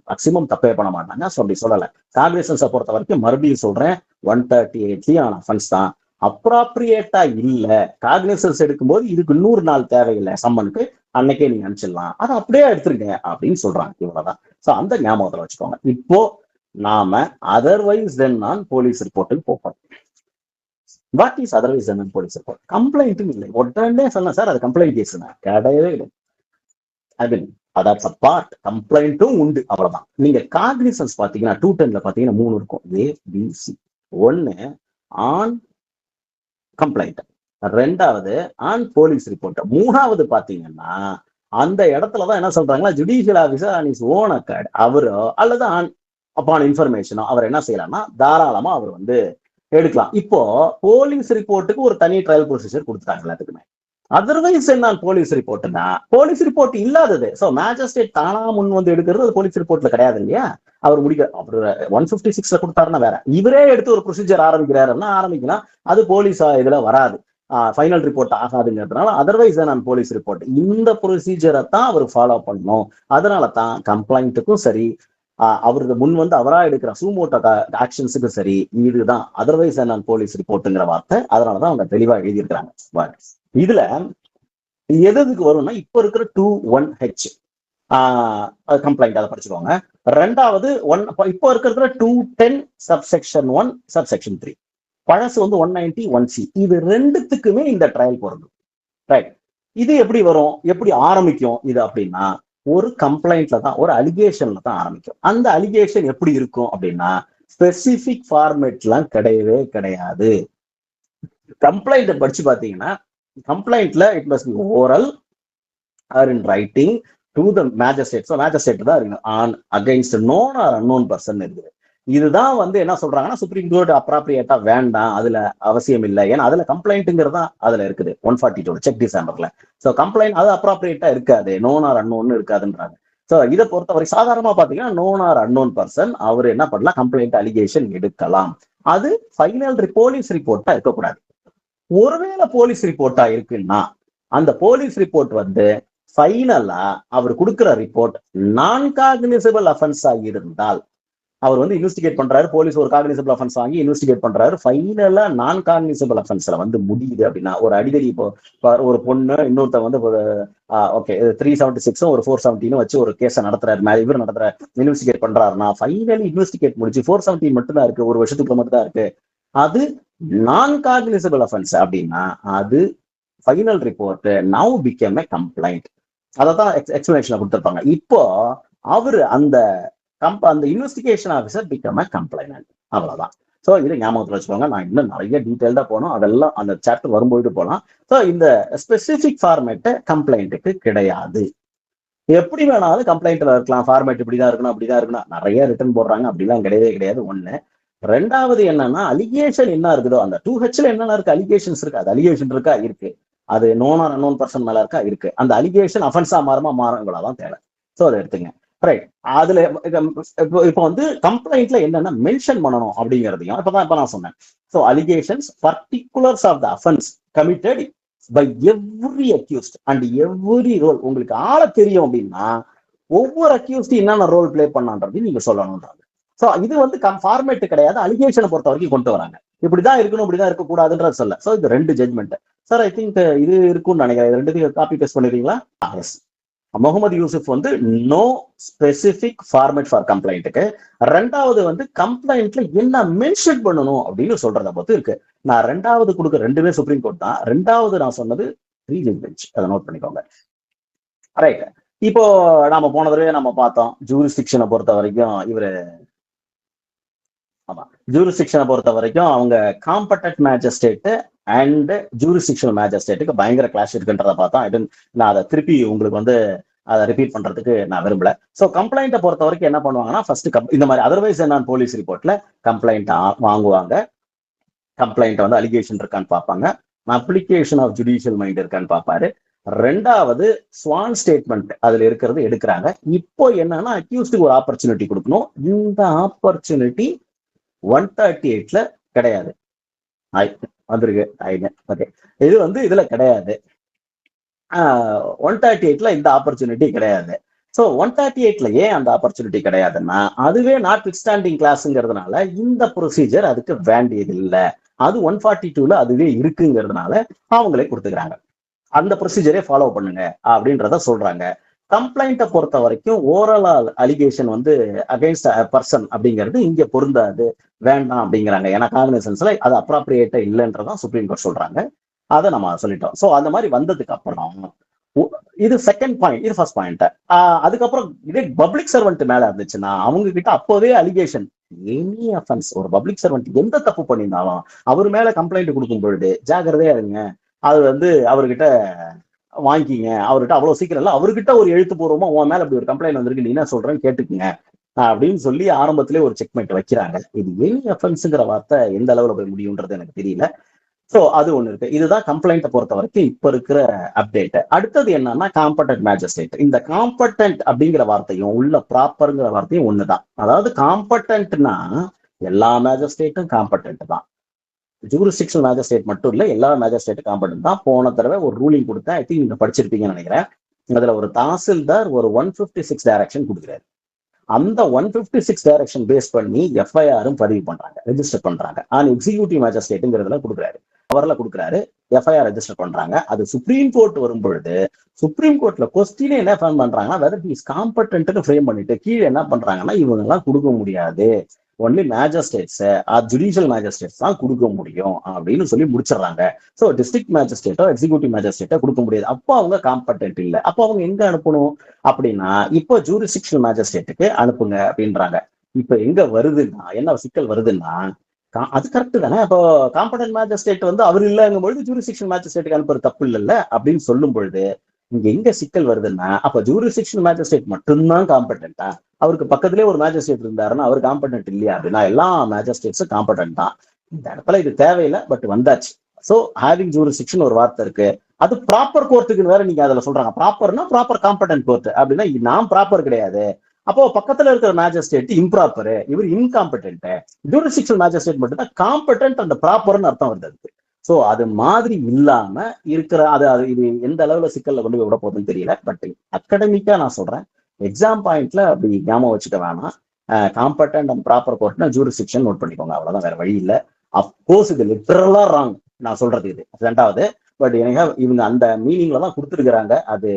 மேக்சிமம் தப்பே பண்ண மாட்டாங்க. ஸோ அப்படி சொல்லலை. காக்னிசன்ஸை பொறுத்த வரைக்கும் மறுபடியும் சொல்றேன், 138 அஃபென்ஸ் தான். அப்ராப்ரியேட்டா இல்ல, காக்னிசன்ஸ் எடுக்கும்போது இதுக்கு 100 நாள் தேவையில்லை சம்மனுக்கு, அன்னைக்கே நீங்க அனுப்பிச்சிடலாம், அதை அப்படியே எடுத்துருங்க அப்படின்னு சொல்றாங்க. இவ்வளவுதான். ஸோ அந்த ஞாபகத்துல வச்சுக்கோங்க. இப்போ நாம அதர்வைஸ் தென் நான் போலீஸ் ரிப்போர்ட்டுக்கு போறோம். What is otherwise then police report? கம்ப்ளைண்ட்டும் இல்லை. உடனே சொன்ன சார் அது கம்ப்ளைண்ட் கேஸ் கிடையவே இல்லை. அதான் பார்ட் கம்ப்ளைண்ட்டும் உண்டு, அவ்வளவுதான். நீங்க காக்னிசன்ஸ் பாத்தீங்கன்னா 210ல பாத்தீங்கன்னா 3 இருக்கும், ABC. 1 ஆன் கம்ப்ளைண்ட், 2வது ஆன் போலீஸ் ரிப்போர்ட், 3வது பாத்தீங்கன்னா அந்த இடத்துலதான் என்ன சொல்றாங்களா, judicial officer on is own accord அவரோ அல்லது ஆன் அப்பான் இன்ஃபர்மேஷனோ அவர் என்ன செய்யலாம்னா தாராளமா அவர் வந்து எடுக்கலாம். இப்போ போலீஸ் ரிப்போர்ட்டுக்கு ஒரு தனி ட்ரையல் ப்ரொசீஜர் கொடுத்துட்டாங்க எல்லாத்துக்குமே. அதர்வைஸ் என்ன போலீஸ் ரிப்போர்ட்னா போலீஸ் ரிப்போர்ட் இல்லாதது. சோ மேஜிஸ்ட்ரேட் தானா முன் வந்து எடுக்கிறது அது போலீஸ் ரிப்போர்ட்ல கிடையாது இல்லையா. அவர் முடிக்க அப்புறம் 156ல கொடுத்தாருன்னா வேற, இவரே எடுத்து ஒரு ப்ரொசீஜர் ஆரம்பிக்கிறாருன்னா ஆரம்பிக்கலாம், அது போலீஸ் இதுல வராது, ஃபைனல் ரிப்போர்ட் ஆகாதுங்கிறதுனால அதர்வைஸ் நான் போலீஸ் ரிப்போர்ட் இந்த ப்ரொசீஜரை தான் அவர் ஃபாலோ பண்ணணும். அதனால தான் கம்ப்ளைண்ட்டுக்கும் சரி, அவருக்கு முன் வந்து அவரா எடுக்கிற சூமோட்டோ ஆக்ஷன்ஸுக்கு சரி, இதுதான் அதர்வைஸ் நான் போலீஸ் ரிப்போர்ட்டுங்கிற வார்த்தை. அதனாலதான் அவங்க தெளிவா எழுதியிருக்கிறாங்க. இதுல எதுக்கு வரும்னா இப்ப இருக்கிற 21H கம்ப்ளைண்ட், அதை படிச்சுக்கோங்க. 2வது இப்போ இருக்கிற 210 சப்செக்ஷன் 1 சப்செக்ஷன் 3, பழசு வந்து 190 1C. இது ரெண்டுத்துக்குமே இந்த ட்ரையல் போறது. ரைட். இது எப்படி வரும், எப்படி ஆரம்பிக்கும் இது அப்படின்னா ஒரு கம்ப்ளைண்ட்ல தான், ஒரு அலிகேஷன்ல தான் ஆரம்பிக்கும். அந்த அலிகேஷன் எப்படி இருக்கும் அப்படின்னா ஸ்பெசிபிக் ஃபார்மேட்லாம் கிடையவே கிடையாது. கம்ப்ளைண்ட் படிச்சு பாத்தீங்கன்னா கம்ப்ளைண்ட்ல it must be oral or in writing to the magistrate. So magistrate தான் இருக்கு. On against known or unknown person இருக்குது. இதுதான் வந்து என்ன சொல்றாங்கன்னா சுப்ரீம் கோர்ட் அப்ராப்ரியேட்டா வேண்டாம், அதுல அவசியம் இல்லை. ஏன்னா அதுல கம்ப்ளைண்ட்டுங்கிறது தான் அதுல இருக்குது 142 செக் டிசம்பர்ல. ஸோ கம்ப்ளைண்ட் அது அப்ராப்ரியேட்டா இருக்காது, நோன் ஆர் அன்னோன் இருக்காதுன்றாங்க. ஸோ இதை பொறுத்தவரை சாதாரணமா பாத்தீங்கன்னா நோன் ஆர் அன்னோன் பர்சன் அவர் என்ன பண்ணலாம், கம்ப்ளைண்ட் அலிகேஷன் எடுக்கலாம். அது ஃபைனல் போலீஸ் ரிப்போர்ட்டா இருக்கக்கூடாது. ஒருவேளை போலீஸ் ரிப்போர்ட்டா இருக்குன்னா அந்த போலீஸ் ரிப்போர்ட் வந்து ஃபைனலா அவர் கொடுக்கிற ரிப்போர்ட் நான் காக்னிசபிள் அஃபென்ஸா இருந்தால், அவர் வந்து இன்வெஸ்டிகேட் பண்றாரு, போலீஸ் ஒரு காக்னிசபிள் அஃபென்ஸ் வாங்கி இன்வெஸ்டிகேட் பண்றாரு, ஃபைனலா நான் காக்னிசபிள் அஃபென்ஸ்ல வந்து முடியுது அப்படின்னா, ஒரு அடிதடி இப்போ ஒரு பொண்ணு இன்னொருத்த வந்து ஓகே 376 ஒரு 417 வச்சு ஒரு கேஸை நடத்துறாரு, இவர் நடத்துற இன்வெஸ்டிகேட் பண்றாருன்னா ஃபைனலி இன்வெஸ்டிகேட் முடிச்சு 417 மட்டும் தான் இருக்கு, ஒரு வருஷத்துக்குள்ள மட்டும் தான் இருக்கு, அது நான் காக்னிசபிள் அஃபென்ஸ் அப்படின்னா அது ஃபைனல் ரிப்போர்ட் நவ் பிகம் எ கம்ப்ளைண்ட். அதான் எக்ஸ்பிளனேஷன்ல கொடுத்திருப்பாங்க. இப்போ அவரு அந்த இன்வெஸ்டிகேஷன் ஆஃபீஸர் பிகம் எ கம்ப்ளைனன்ட், அவ்வளவுதான். ஸோ இதை ஞாபகத்தில் வச்சுக்கோங்க. நான் இன்னும் நிறைய டீட்டெயில்டா போனோம், அதெல்லாம் அந்த சாப்டர் வரும்போது போகலாம். ஸோ இந்த ஸ்பெசிபிக் ஃபார்மேட் கம்ப்ளைண்ட்டுக்கு கிடையாது. எப்படி வேணாலும் கம்ப்ளைண்ட்ல இருக்கலாம், ஃபார்மேட் இப்படிதான் இருக்கணும் அப்படிதான் இருக்கணும், நிறைய ரிட்டர்ன் போடுறாங்க, அப்படிலாம் கிடையவே கிடையாது. 1. 2வது என்னன்னா அலிகேஷன் என்ன இருக்குதோ அந்த 2Hல என்னென்ன இருக்கு, அலிகேஷன்ஸ் இருக்கு, அது அலிகேஷன் இருக்கா இருக்கு, அது நோன் ஆர் அன்னோன் பர்சன் மேல இருக்கா இருக்கு, அந்த அலிகேஷன் அஃபென்ஸா மாறும், இவ்வளவுதான் தேவை. ஸோ அதை எடுத்துங்க. ரைட். அதுல இப்போ வந்து கம்ப்ளைண்ட்ல என்னென்ன மென்ஷன் பண்ணணும் அப்படிங்கிறதையும் இப்ப நான் சொன்னேன். So allegations particulars of the offence committed by every accused and every role. உங்களுக்கு ஆள தெரியும் அப்படின்னா ஒவ்வொரு அக்யூஸ்ட் என்னென்ன ரோல் பிளே பண்ணான்றது நீங்க சொல்லணும்ன்றாங்க. ஸோ இது வந்து ஃபார்மேட் கிடையாது, அலிகேஷனை பொறுத்த வரைக்கும் கொண்டு வராங்க. இப்படிதான் இருக்கணும், இப்படிதான் இருக்கக்கூடாதுன்றது சொல்ல. ஸோ இது 2 ஜட்மெண்ட். சார் ஐ திங்க் இது இருக்கும்னு நினைக்கிறேன். 2த்தையும் காப்பி பேஸ்ட் பண்ணிடுறீங்களா? எஸ். முகமது யூசுப் வந்து நோ ஸ்பெசிபிக் ஃபார்மேட் ஃபார் கம்ப்ளைண்ட்டுக்கு. 2வது வந்து கம்ப்ளைண்ட்ல என்ன மென்ஷன் பண்ணணும் அப்படின்னு சொல்றத பொறுத்து இருக்கு. நான் 2வது கொடுக்க 2மே சுப்ரீம் கோர்ட் தான். 2வது நான் சொன்னது 3 ஜட்ஜ் பெஞ்ச், அதை நோட் பண்ணிக்கோங்க. ரைட். இப்போ நாம போன தடவை நம்ம பார்த்தோம் ஜூரிஸ்டிக்ஷனை பொறுத்த வரைக்கும் அவங்க காம்படன்ட் மேஜிஸ்ட்ரேட் அண்ட் ஜூரிஸ்டிக்ஷனல் மேஜிஸ்ட்ரேட்டுக்கு பயங்கர கிளாஷ் இருக்குன்றத பார்த்தோம். நான் அதை திருப்பி உங்களுக்கு வந்து அதை ரிப்பீட் பண்றதுக்கு நான் விரும்பல. ஸோ கம்ப்ளைண்ட்டை பொறுத்த வரைக்கும் என்ன பண்ணுவாங்கன்னா ஃபர்ஸ்ட் இந்த மாதிரி அதர்வைஸ் என்ன போலீஸ் ரிப்போர்ட்ல கம்ப்ளைண்ட் வாங்குவாங்க. கம்ப்ளைண்ட் வந்து அலிகேஷன் இருக்கான்னு பார்ப்பாங்க. அப்ளிகேஷன் ஆஃப் ஜுடிஷியல் மைண்ட் இருக்கான்னு பார்ப்பாரு. ரெண்டாவது ஸ்வான் ஸ்டேட்மெண்ட் அதுல இருக்கிறது எடுக்கிறாங்க. இப்போ என்னன்னா அக்யூஸ்டுக்கு ஒரு ஆப்பர்ச்சுனிட்டி கொடுக்கணும். இந்த ஆப்பர்ச்சுனிட்டி 138ல கிடையாது. வந்திருக்கு. ஓகே, இது வந்து இதுல கிடையாது. 138ல இந்த ஆப்பர்ச்சுனிட்டி கிடையாது. ஸோ 138ல ஏன் அந்த ஆப்பர்ச்சுனிட்டி கிடையாதுன்னா அதுவே நாட் வித்ஸ்டாண்டிங் கிளாஸ்ங்கிறதுனால இந்த ப்ரொசீஜர் அதுக்கு வேண்டியது இல்லை. அது 142ல அதுவே இருக்குங்கிறதுனால அவங்களே கொடுத்துக்கிறாங்க. அந்த ப்ரொசீஜரே ஃபாலோ பண்ணுங்க அப்படின்றத சொல்றாங்க. கம்ப்ளைண்ட்டை பொறுத்த வரைக்கும் ஓவரால் அலிகேஷன் வந்து அகைன்ஸ்ட் பர்சன் அப்படிங்கிறது இங்க பொருந்தாது, வேண்டாம் அப்படிங்கிறாங்க. ஏன்னா காக்னிசன்ஸ்ல அது அப்ராப்ரியேட்டா இல்லைன்றதான் சுப்ரீம் கோர்ட் சொல்றாங்க. அதை நம்ம சொல்லிட்டோம். ஸோ அந்த மாதிரி வந்ததுக்கு அப்புறம் இது செகண்ட் பாயிண்ட், இது ஃபர்ஸ்ட் பாயிண்ட். அதுக்கப்புறம் இதே பப்ளிக் சர்வெண்ட் மேல இருந்துச்சுன்னா அவங்க கிட்ட அப்போவே அலிகேஷன் எனி அஃபென்ஸ், ஒரு பப்ளிக் சர்வெண்ட் எந்த தப்பு பண்ணியிருந்தாலும் அவர் மேல கம்ப்ளைண்ட் கொடுக்கும் பொழுது ஜாகிரதையா இருங்க. அது வந்து அவர்கிட்ட வாங்கிக்கிங்க. அவர்கிட்ட அவ்வளவு சீக்கிரம் இல்லை, அவர்கிட்ட ஒரு எழுத்துப்பூர்வமா உன் மேல அப்படி ஒரு கம்ப்ளைண்ட் வந்திருக்கு, நீ என்ன சொல்றேன்னு கேட்டுக்குங்க அப்படின்னு சொல்லி ஆரம்பத்திலே ஒரு செக்மெண்ட் வைக்கிறாங்க. இது எனி அஃபென்ஸ்ங்கிற வார்த்தை எந்த அளவுல போய் முடியும்ன்றது எனக்கு தெரியல. சோ அது ஒண்ணு இருக்கு. இதுதான் கம்ப்ளைண்ட்டை பொறுத்த வரைக்கும் இப்ப இருக்கிற அப்டேட். அடுத்தது என்னன்னா காம்படன்ட் மேஜிஸ்ட்ரேட். இந்த காம்படன்ட் அப்படிங்கிற வார்த்தையும் உள்ள ப்ராப்பர்ங்கிற வார்த்தையும் ஒண்ணுதான். அதாவது காம்படன்ட்னா எல்லா மேஜிஸ்ட்ரேட்டும் காம்படன்ட் தான். ஜூரிஸ்டிக்ஷனல் மேஜிஸ்ட்ரேட் மட்டும் இல்ல, எல்லா மேஜிஸ்ட்ரேட்டும் காம்படன்ட் தான். போன தடவை ஒரு ரூலிங் கொடுத்தேன், ஐ திங்க் நீங்க படிச்சிருப்பீங்கன்னு நினைக்கிறேன். அதுல ஒரு தாசில்தார் ஒரு 156 டைரக்ஷன் கொடுக்குறாரு. அந்த 156 டைரக்ஷன் பேஸ் பண்ணி எஃப்ஐஆரும் பதிவு பண்றாங்க, ரெஜிஸ்டர் பண்றாங்க. ஆனா எக்ஸிக்யூட்டிவ் மேஜிஸ்ட்ரேட்டுங்கிறதுல கொடுக்குறாரு, அவர்ல கொடுக்குறாரு, எஃப்ஐஆர் ரெஜிஸ்டர் பண்றாங்க. அது சுப்ரீம் கோர்ட் வரும் பொழுது சுப்ரீம் கோர்ட்ல கொஸ்டினே என்ன ஃப்ரேம் பண்றாங்கன்னா வெதர் ஹி இஸ் காம்படன்ட்னு ஃப்ரேம் பண்ணிட்டு கீழே என்ன பண்றாங்கன்னா இவங்க எல்லாம் கொடுக்க முடியாது, ஒன்லி மேஜிஸ்ட்ரேட்ஸ் ஜுடிஷியல் மேஜிஸ்ட்ரேட்ஸ் தான் கொடுக்க முடியும் அப்படின்னு சொல்லி முடிச்சிடறாங்க. ஸோ டிஸ்ட்ரிக்ட் மேஜிஸ்ட்ரேட்டோ எக்ஸிக்யூட்டிவ் மேஜிஸ்ட்ரேட்டோ கொடுக்க முடியாது. அப்போ அவங்க காம்படன்ட் இல்லை. அப்போ அவங்க எங்க அனுப்பணும் அப்படின்னா இப்போ ஜூரிஸ்டிக்ஷனல் மேஜிஸ்ட்ரேட்டுக்கு அனுப்புங்க அப்படின்றாங்க. இப்ப எங்க வருதுன்னா என்ன சிக்கல் வருதுன்னா அது கரெக்ட் தானே. இப்போ காம்படன்ட் மேஜிஸ்ட்ரேட் வந்து அவர் இல்லைங்கும் பொழுது ஜூரிஸ்டிக்ஷனல் மேஜிஸ்ட்ரேட்டுக்கு அனுப்புறது தப்பு இல்லைல்ல அப்படின்னு சொல்லும் பொழுது இங்க எங்க சிக்கல் வருதுன்னா அப்ப ஜூரிஸ்டிக்ஷனல் மேஜிஸ்ட்ரேட் மட்டும்தான் காம்படன்ட்டா, அவருக்கு பக்கத்திலே ஒரு மேஜிஸ்ட்ரேட் இருந்தாருன்னா அவர் காம்படன்ட் இல்லையா அப்படின்னா எல்லா மேஜிஸ்ட்ரேட்ஸும் காம்படன்ட் தான். இந்த இடத்துல இது தேவையில்லை, பட் வந்தாச்சு. சோ ஹேவிங் ஜூரிஸ்டிக்ஷன் ஒரு வார்த்தை இருக்கு. அது ப்ராப்பர் கோர்ட்டுக்கு வேற நீங்க அதுல சொல்றாங்க. ப்ராப்பர்னா ப்ராப்பர் காம்படன்ட் கோர்ட் அப்படின்னா நான் ப்ராப்பர் கிடையாது, அப்போ பக்கத்துல இருக்கிற மேஜிஸ்ட்ரேட் இம்ப்ராப்பர், இவர் இன்காம்படன்ட். ஜூரிஸ்டிக்ஷனல் மேஜிஸ்ட்ரேட் மட்டும் தான் காம்படன்ட் அந்த ப்ராப்பர்னு அர்த்தம் வருது. சோ அது மாதிரி இல்லாம இருக்கிற அது இது எந்த அளவுல சிக்கல்ல கொண்டு போய் விட போகுதுன்னு தெரியல. பட் அகடமிக்கா நான் சொல்றேன், எக்ஸாம் பாயிண்ட்ல அப்படி ஞாபகம் வச்சுக்க வேணாம். Competent and proper கோர்ட்னா jurisdiction note பண்ணிக்கோங்க, அவ்வளவுதான், வேற வழி இல்லை. அப்கோர்ஸ் இது லிட்டரலா ராங் நான் சொல்றது இது ரெண்டாவது. பட் எனக்கு இவங்க அந்த மீனிங்ல தான் கொடுத்துருக்காங்க. அது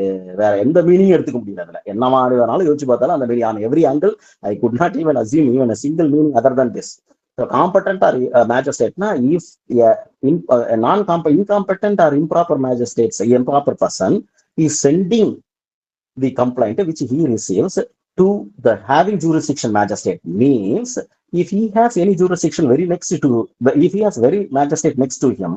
வேற எந்த மீனிங் எடுத்துக்க முடியல. அதுல என்ன மாதிரி வேணாலும் யோசிச்சு பார்த்தாலும் அந்த meaning on every angle I could not even assume even a single meaning other than this. So competent or magistrate na if incompetent or improper magistrate, improper person is sending the complaint which he receives to the having jurisdiction magistrate, means if he has any jurisdiction very next to if he has very magistrate next to him,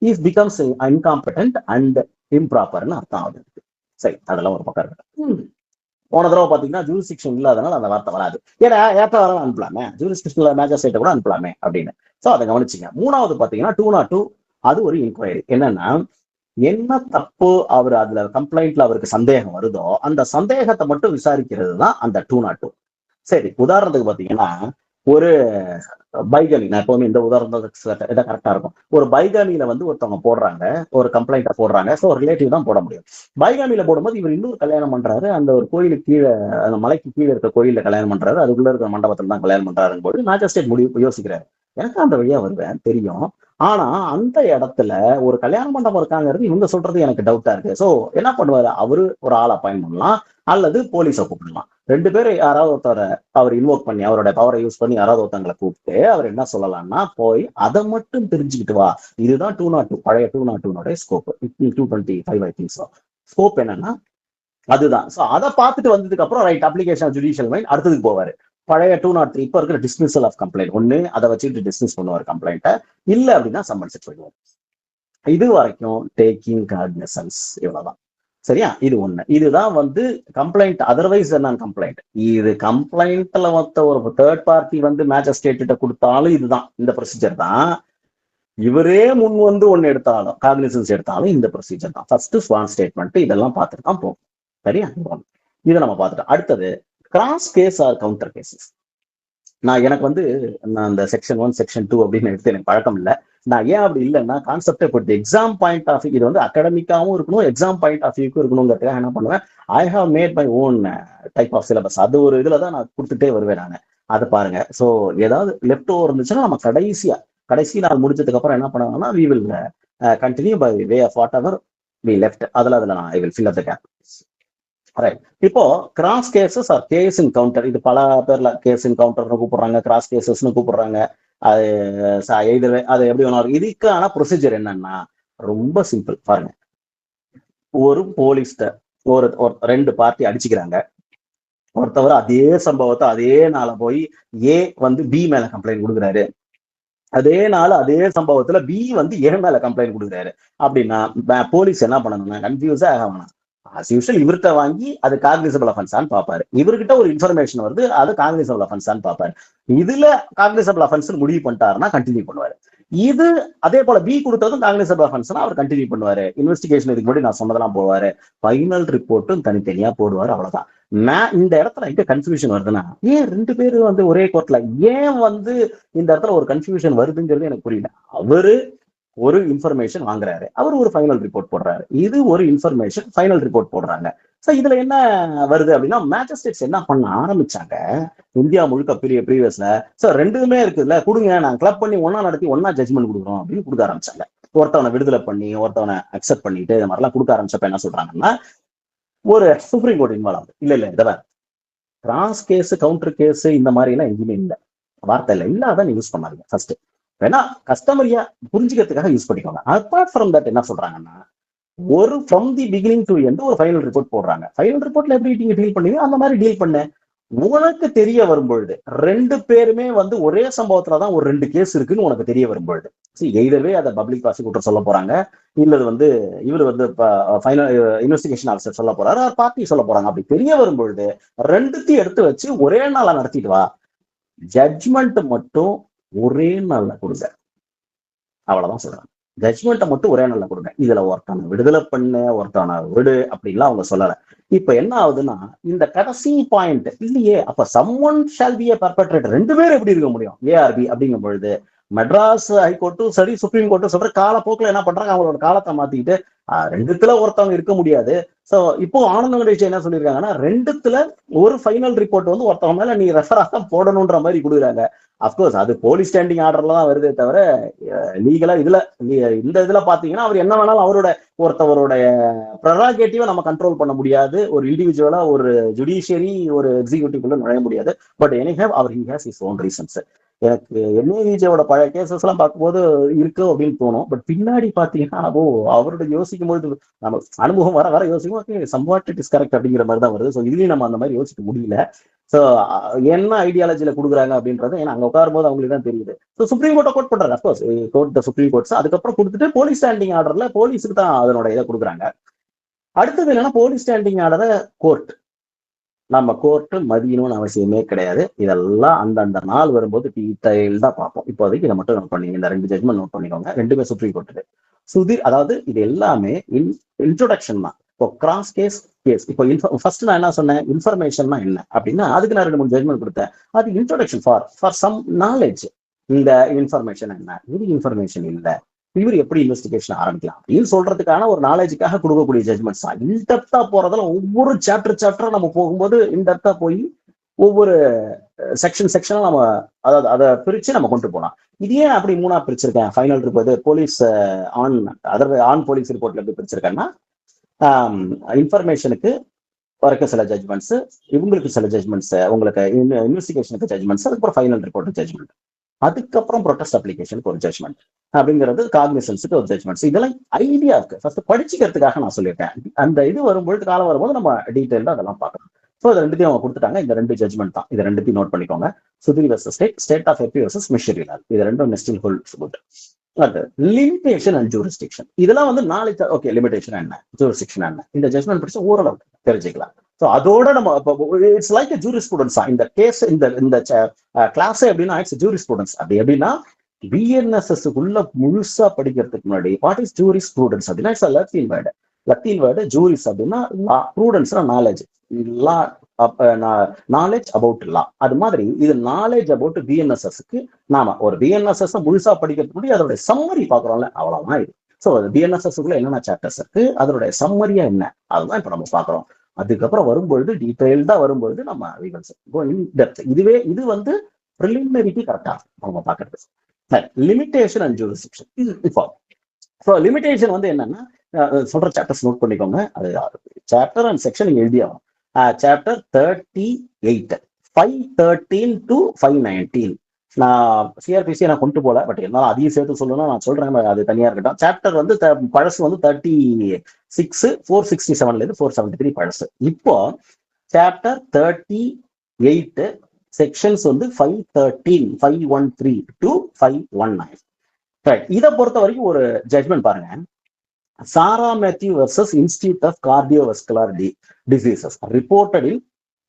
he becomes incompetent and improper ன்னு அர்த்தம் ஆகுது. சரி, அதெல்லாம் ஒரு பக்கம் இருக்கு. போன தடவை பாத்தீங்கன்னா ஜூரிஸ்டிக்ஷன் இல்லாதனால அந்த வார்த்தை வராது. ஏன்னா ஏற்ற வர அனுப்பலாமே, ஜூரிஸ்டிக்ஷன்ல மேஜிஸ்ட்ரேட்டை கூட அனுப்பலாமே அப்படின்னு. சோ அதை கவனிச்சுங்க. மூணாவது பாத்தீங்கன்னா 202, அது ஒரு இன்கொயரி. என்னன்னா என்ன தப்பு அவர் அதுல கம்ப்ளைண்ட்ல அவருக்கு சந்தேகம் வருதோ அந்த சந்தேகத்தை மட்டும் விசாரிக்கிறது தான் அந்த 202. சரி, உதாரணத்துக்கு பாத்தீங்கன்னா ஒரு பைகாமி, நான் எப்பவுமே இந்த உதாரணத்துக்கு இதான் கரெக்டா இருக்கும். ஒரு பைகாமியில வந்து ஒருத்தவங்க போடுறாங்க, ஒரு கம்ப்ளைண்ட்டை போடுறாங்க. ஸோ ரிலேட்டிவ் தான் போட முடியும். பைகாமியில போடும்போது இவர் இன்னொரு கல்யாணம் பண்றாரு, அந்த ஒரு கோயிலுக்கு கீழே, அந்த மலைக்கு கீழே இருக்க கோயில்ல கல்யாணம் பண்றாரு, அதுக்குள்ள இருக்கிற மண்டபத்துல தான் கல்யாணம் பண்றாருன்னு போது மேஜிஸ்ட்ரேட் முடிவு யோசிக்கிறாரு, எனக்கு அந்த வழியா வருவேன் தெரியும், ஆனா அந்த இடத்துல ஒரு கல்யாண மண்டபம் இருக்காங்கிறது இவங்க சொல்றது எனக்கு டவுட்டா இருக்கு. சோ என்ன பண்ணுவாரு, அவரு ஒரு ஆள் அப்பாயிண்ட் பண்ணலாம் அல்லது போலீஸை கூப்பிடலாம். ரெண்டு பேரும் யாராவது ஒருத்தரை அவர் இன்வோக் பண்ணி அவரோட பவரை யூஸ் பண்ணி யாராவது ஒருத்தங்களை கூப்பிட்டு அவர் என்ன சொல்லலாம்னா, போய் அதை மட்டும் தெரிஞ்சுக்கிட்டு வா. இதுதான் 202, பழைய 202 scope. 225 I think so. Scope என்னன்னா அதுதான். சோ அதை பார்த்துட்டு வந்ததுக்கு அப்புறம் ரைட் அப்ளிகேஷன் ஜுடிஷியல் மைண்ட் அடுத்ததுக்கு போவாரு. பழைய 203 இப்ப இருக்கிற டிஸ்மிசல் ஆஃப் கம்ப்ளைண்ட், ஒண்ணு அதை வச்சுட்டு டிஸ்மிஸ் பண்ணுவார் கம்ப்ளைண்ட்டை, இல்ல அப்படின்னா சம்மன்ஸ் போயிடுவார். இது வரைக்கும் டேக்கிங் காக்னிசன்ஸ் இவ்வளவுதான். சரியா? இது ஒண்ணு. இதுதான் வந்து கம்ப்ளைண்ட். அதர்வைஸ் நான் கம்ப்ளைண்ட். இது கம்ப்ளைண்ட்ல மொத்த ஒரு தேர்ட் பார்ட்டி வந்து மேஜிஸ்ட்ரேட் கிட்ட கொடுத்தாலும் இதுதான், இந்த ப்ரொசீஜர் தான். இவரே முன் வந்து ஒன்னு எடுத்தாலும், காக்னிசன்ஸ் எடுத்தாலும் இந்த ப்ரொசீஜர் தான். ஃபர்ஸ்ட் ஸ்வான் ஸ்டேட்மெண்ட் இதெல்லாம் பார்த்துட்டு தான் போகும். சரியா? இதை நம்ம பார்த்துட்டோம். அடுத்தது cross case or counter cases. எனக்கு வந்து நான் இந்த செக்ஷன் 1 செக்ஷன் 2 அப்படின்னு எடுத்து எனக்கு பழக்கம் இல்லை. நான் ஏன் அப்படி இல்லைன்னா கான்செப்டை போட்டு எக்ஸாம் பாயிண்ட் ஆஃப் இது வந்து அகாடமிக்காவும் இருக்கணும், எக்ஸாம் பாயிண்ட் ஆஃப் வியூக்கும் இருக்கணுங்கிறதுக்காக என்ன பண்ணுவேன், I have made my own type of syllabus. அது ஒரு இதுல தான் நான் கொடுத்துட்டே வருவேன் நான். அதை பாருங்க. ஸோ ஏதாவது லெஃப்ட் ஓவர் இருந்துச்சுன்னா நம்ம கடைசி நாள் முடிச்சதுக்கு அப்புறம் என்ன பண்ணுவாங்கன்னா we will continue by way of whatever we left. அதுல நான் I will fill up the gap. Right. இப்போ cross cases or case in counter, இது பல பேர்ல கேஸ் இன் கவுண்டர்னு கூப்பிடுறாங்க, கிராஸ் கேசஸ்னு கூப்பிடுறாங்க. அது அது எப்படி வேணும். இதுக்கான ப்ரொசீஜர் என்னன்னா ரொம்ப சிம்பிள். பாருங்க, ஒரு போலீஸ்ட ஒரு ரெண்டு பார்ட்டி அடிச்சுக்கிறாங்க. ஒருத்தவர் அதே சம்பவத்தை அதே நாள போய் ஏ வந்து பி மேல கம்ப்ளைண்ட் கொடுக்குறாரு, அதே நாள் அதே சம்பவத்துல பி வந்து ஏ மேல கம்ப்ளைண்ட் கொடுக்குறாரு. அப்படின்னா போலீஸ் என்ன பண்ணணும்னா கன்ஃபியூஸா ஆக வேணாம். as usual இவர்கிட்ட வாங்கி அது காக்னிசபிள் அஃபென்ஸான்னு பாப்பாரு. இவர்கிட்ட ஒரு இன்ஃபர்மேஷன் வருது, அது காக்னிசபிள் அஃபென்ஸான்னு பாப்பாரு. இதுல காக்னிசபிள் அஃபென்ஸ் முடிவு பண்ணிட்டாருன்னா கண்டினியூ பண்ணுவாரு. இது அதே போல பி கொடுத்ததும் காக்னிசபிள் அஃபென்ஸ்னா அவர் கண்டினியூ பண்ணுவாரு. இன்வெஸ்டிகேஷன் இதுக்கு முன்னாடி நான் சொன்னதெல்லாம் போவாரு. ஃபைனல் ரிப்போர்ட்டும் தனித்தனியா போடுவாரு. அவ்வளவுதான். இந்த இடத்துல எங்க கன்ஃபியூஷன் வருதுன்னா, ஏன் ரெண்டு பேரும் வந்து ஒரே கோர்ட்ல ஏன் வந்து இந்த இடத்துல ஒரு கன்ஃபியூஷன் வருதுங்கிறது எனக்கு புரியல. அவரு ஒரு இன்ஃபர்மேஷன் வாங்குறாரு, அவர் ஒரு ஃபைனல் ரிப்போர்ட் போடுறாரு, இது ஒரு இன்ஃபர்மேஷன் ஃபைனல் ரிப்போர்ட் போடுறாங்க. சோ இதுல என்ன வருது அப்படின்னா, மேஜிஸ்ட்ரேட்ஸ் என்ன பண்ண ஆரம்பிச்சாங்க இந்தியா முழுக்க ப்ரீவியஸ்ல, சோ ரெண்டுமே இருக்குல்ல, கொடுங்க நாங்க கிளப் பண்ணி ஒன்னா நடத்தி ஒன்னா ஜட்ஜ்மெண்ட் கொடுக்குறோம் அப்படின்னு கொடுக்க ஆரம்பிச்சாங்க. ஒருத்தவனை விடுதலை பண்ணி ஒருத்தவனை அக்செப்ட் பண்ணிட்டு இந்த மாதிரிலாம் கொடுக்க ஆரம்பிச்சப்ப என்ன சொல்றாங்கன்னா, ஒரு சுப்ரீம் கோர்ட் இன்வால்வ் ஆகுது. இல்ல இதெல்லாம் கிராஸ் கேஸ் கவுண்டர் கேஸ் இந்த மாதிரி எல்லாம் எதுவுமே இல்லை, வார்த்தை இல்லை, இல்லாதான் யூஸ் பண்ணாதீங்க. ஃபர்ஸ்ட் வேணா கஸ்டமரியா புரிஞ்சுக்கிறதுக்காக யூஸ் பண்ணிக்கோங்க. அப்பார்ட் ஃப்ரம் தட் என்ன சொல்றாங்கன்னா, ஒரு from the beginning to end ஒரு ஃபைனல் ரிப்போர்ட் போடுறாங்க. ஃபைனல் ரிப்போர்ட்ல எப்படி நீங்க டீல் பண்ணுவீங்க அந்த மாதிரி டீல் பண்ண. உனக்கு தெரிய வரும்பொழுது ரெண்டு பேருமே வந்து ஒரே சம்பவத்துலதான் ஒரு ரெண்டு கேஸ் இருக்குன்னு உனக்கு தெரிய வரும்பொழுது, எய்தர்வே அதை பப்ளிக் ப்ராசிக்யூட்டர் சொல்ல போறாங்க, இல்லது வந்து இவர் வந்து ஃபைனல் இன்வெஸ்டிகேஷன் ஆஃபீஸர் சொல்ல போறாரு, பார்ட்டி சொல்ல போறாங்க. அப்படி தெரிய வரும்பொழுது ரெண்டுத்தையும் எடுத்து வச்சு ஒரே நாளா நடத்திட்டு வா, ஜட்ஜ்மெண்ட் மட்டும் ஒரே நாள்ல கொடுங்க. அவ்வளவுதான் சொல்றாங்க. ஜட்ஜ்மெண்ட்டை மட்டும் ஒரே நாள்ல கொடுங்க. இதுல ஒருத்தனை விடுதலை பண்ண ஒருத்தனை விடு அப்படின்லாம் அவங்க சொல்லல. இப்ப என்ன ஆகுதுன்னா, இந்த கடைசி பாயிண்ட் இல்லையே, அப்ப சம்ஒன் ஷால் பி எ பெர்பெட்ரேட்டர் ரெண்டு பேரும் எப்படி இருக்க முடியும் ஏஆர்பி அப்படிங்கும் பொழுது, மெட்ராஸ் ஹைகோர்ட்டும் சரி சுப்ரீம் கோர்ட்டும் சொல்ற காலப்போக்கில் என்ன பண்றாங்க, அவங்களோட காலத்தை மாத்திக்கிட்டு ரெண்டுத்துல ஒருத்தவங்க இருக்க முடியாது. சோ இப்போ ஆனந்த கணேஷ் என்ன சொல்லியிருக்காங்கன்னா, ரெண்டுத்துல ஒரு ஃபைனல் ரிப்போர்ட் வந்து ஒருத்தவங்க மேல நீ ரெஃபரா தான் போடணுன்ற மாதிரி கொடுக்குறாங்க. அப்கோர்ஸ் அது போலீஸ் ஸ்டாண்டிங் ஆர்டர்ல தான் வருதே தவிர லீகலா இந்த இதுல பாத்தீங்கன்னா அவர் என்ன வேணாலும் அவரோட ஒருத்தவருடைய ப்ரெராகேட்டிவா நம்ம கண்ட்ரோல் பண்ண முடியாது. ஒரு இண்டிவிஜுவலா ஒரு ஜுடிஷியரி ஒரு எக்ஸிக்யூட்டிவ்ல நுழைய முடியாது. பட் எனிஹேவ் அவர் he has his own reasons. எனக்கு என்ஐவிஜியோட பழைய கேசஸ் எல்லாம் பார்க்கும்போது இருக்கு அப்படின்னு தோணும். பட் பின்னாடி பாத்தீங்கன்னா அவரோட யோசிக்கும் போது நம்ம அனுபவம் வர யோசிக்கும் சம்வாட் இட் இஸ் கரெக்ட் அப்படிங்கிற மாதிரி தான் வருது. ஸோ இதுலயும் நம்ம அந்த மாதிரி யோசிக்க முடியல. ஸோ என்ன ஐடியாலஜில கொடுக்குறாங்க அப்படின்றது ஏன்னா அங்க உட்காரும் போது அவங்களுக்கு தான் தெரியுது. ஸோ சுப்ரீம் கோர்ட்டை கோட் பண்றாரு. அப்கோர்ஸ் கோர்ட் சுப்ரீம் கோர்ட்ஸ் அதுக்கப்புறம் கொடுத்துட்டு போலீஸ் ஸ்டாண்டிங் ஆர்டர்ல போலீஸுக்கு தான் அதனோட இதை கொடுக்குறாங்க. அடுத்தது என்னன்னா, போலீஸ் ஸ்டாண்டிங் ஆர்டரை கோர்ட் நம்ம கோர்ட்டு மதியணும்னு அவசியமே கிடையாது. இதெல்லாம் அந்தந்த நாள் வரும்போது டீடைல்டா பார்ப்போம். இப்போதைக்கு இதை மட்டும் நோட் பண்ணிங்க, இந்த ரெண்டு ஜட்மெண்ட் நோட் பண்ணிக்கோங்க. ரெண்டுமே சுப்ரீம் கோர்ட்டு அதாவது இது எல்லாமே இன்ட்ரோடக்ஷன் தான். இப்போ கிராஸ் கேஸ் இப்போ ஃபர்ஸ்ட் நான் என்ன சொன்னேன், இன்ஃபர்மேஷன்னா என்ன அப்படின்னா, அதுக்கு நான் 2-3 ஜட்மெண்ட் கொடுத்தேன். அது இன்ட்ரோடக்ஷன் ஃபார் சம் நாலேஜ். இந்த இன்ஃபர்மேஷன் என்ன, இது இன்ஃபர்மேஷன் இல்லை, இவர் எப்படி இன்வெஸ்டிகேஷன் ஆரம்பிக்கலாம் அப்படின்னு சொல்றதுக்கான ஒரு நாலேஜுக்காக கொடுக்கக்கூடிய ஜட்மெண்ட்ஸ் தான். இன்டெப்தா போறதுல ஒவ்வொரு சாப்டர் நம்ம போகும்போது இன்டெப்தா போய் ஒவ்வொரு செக்ஷனா நம்ம அதாவது அதை பிரிச்சு நம்ம கொண்டு போலாம். இதே அப்படி மூணா பிரிச்சிருக்கேன். Final report police on police ரிப்போர்ட்ல எப்படி பிரிச்சிருக்கேன்னா, இன்ஃபர்மேஷனுக்கு வரைக்கும் சில ஜட்மெண்ட்ஸ், இவங்களுக்கு சில ஜட்மெண்ட்ஸ், உங்களுக்கு இன்வெஸ்டிகேஷனுக்கு ஜட்மெண்ட்ஸ், அதுக்கப்புறம் ஃபைனல் ரிப்போர்ட் ஜட்மெண்ட், அதுக்கப்புறம் ப்ரொடெஸ்ட் அப்ளிகேஷனுக்கு ஒரு ஜட்மெண்ட் அப்படிங்கிறது, காக்னிசன்ஸுக்கு ஒரு ஜட்மெண்ட்ஸ். இதெல்லாம் ஐடியா இருக்கு, ஃபர்ஸ்ட் படிச்சுக்கிறதுக்காக நான் சொல்லியிருக்கேன். அந்த இது வரும்போது காலம் வரும்போது நம்ம டீட்டெயிலா அதெல்லாம் பார்க்கணும். ஸோ இது ரெண்டுத்தையும் அவங்க கொடுத்துட்டாங்க. இந்த ரெண்டு ஜட்மெண்ட் தான், இது ரெண்டுத்தையும் நோட் பண்ணிக்கோங்க. Sudhir versus state of AP versus Mishrilal, இது ரெண்டும் நெஸ்டிங் ஹோல்ட்ஸ் குட். அது லிமிடேஷன் அண்ட் ஜூரிஸ்டிக்ஷன். இதெல்லாம் வந்து நாலேஜ். ஓகே, லிமிடேஷன் என்ன, ஜூரிஸ்டிக்ஷன் என்ன, இந்த ஜட்மெண்ட் படிச்சு ஓரளவு தெரிஞ்சுக்கலாம். ஸோ அதோட நம்ம இட்ஸ் லைக் ஜூரிஸ்ப்ரூடன்ஸ் இந்த கேஸ், இந்த கிளாஸ் எப்படின்னா இட்ஸ் ஜூரிஸ்ப்ரூடன்ஸ். அப்படி எப்படின்னா பிஎன்எஸ்எஸ்க்குள்ள முழுசா படிக்கிறதுக்கு முன்னாடி வாட் இஸ் ஜூரிஸ்ப்ரூடன்ஸ் அப்படின்னா it's Latin word. Latin word juris அப்படின்னா லா, ப்ரூடன்ஸ்னா நாலேஜ், லா, நாலேஜ் அபவுட் லா. அது மாதிரி இது நாலேஜ் அபவுட் பிஎன்எஸ்எஸ்க்கு நாம ஒரு பிஎன்எஸ்எஸ் முழுசா படிக்கிறதுக்கு முன்னாடி அதோட சம்மரி பாக்குறோம்ல, அவ்வளவுதான் இது. ஸோ பிஎன்எஸ்எஸ்க்குள்ள என்னென்ன சாப்டர்ஸ் இருக்கு, அதோட சம்மரியா என்ன, அதுதான் இப்ப நம்ம பாக்குறோம். அதுக்கப்புறம் வரும்பொழுது டீடைல்டா வரும்பொழுது நம்ம இது வந்து ப்ரிலிமினரிக்கு கரெக்டா நம்ம பாக்குறது. Limitation and jurisdiction. இப்போ லிமிடேஷன் வந்து என்னன்னா சொல்ற சாப்டர்ஸ் நோட் பண்ணிக்கோங்க. அது சாப்டர் அண்ட் செக்ஷன் நீங்க எழுதியாகும். Chapter 38 513 to 519. நான் சிஆர்பிசி நான் கொண்டு போல, பட் என்னால அதையும் சேர்த்து சொல்லணும், நான் சொல்றேன், அது தனியா இருக்கட்டும். சாப்டர் வந்து பழசு வந்து 36 467 இருந்து 473 பழசு. இப்போ சாப்டர் 38 செக்ஷன்ஸ் வந்து 513 513 to 519. இதை பொறுத்த வரைக்கும் ஒரு ஜட்மெண்ட் பாருங்க. Sara Mathew versus institute of cardiovascular diseases reported in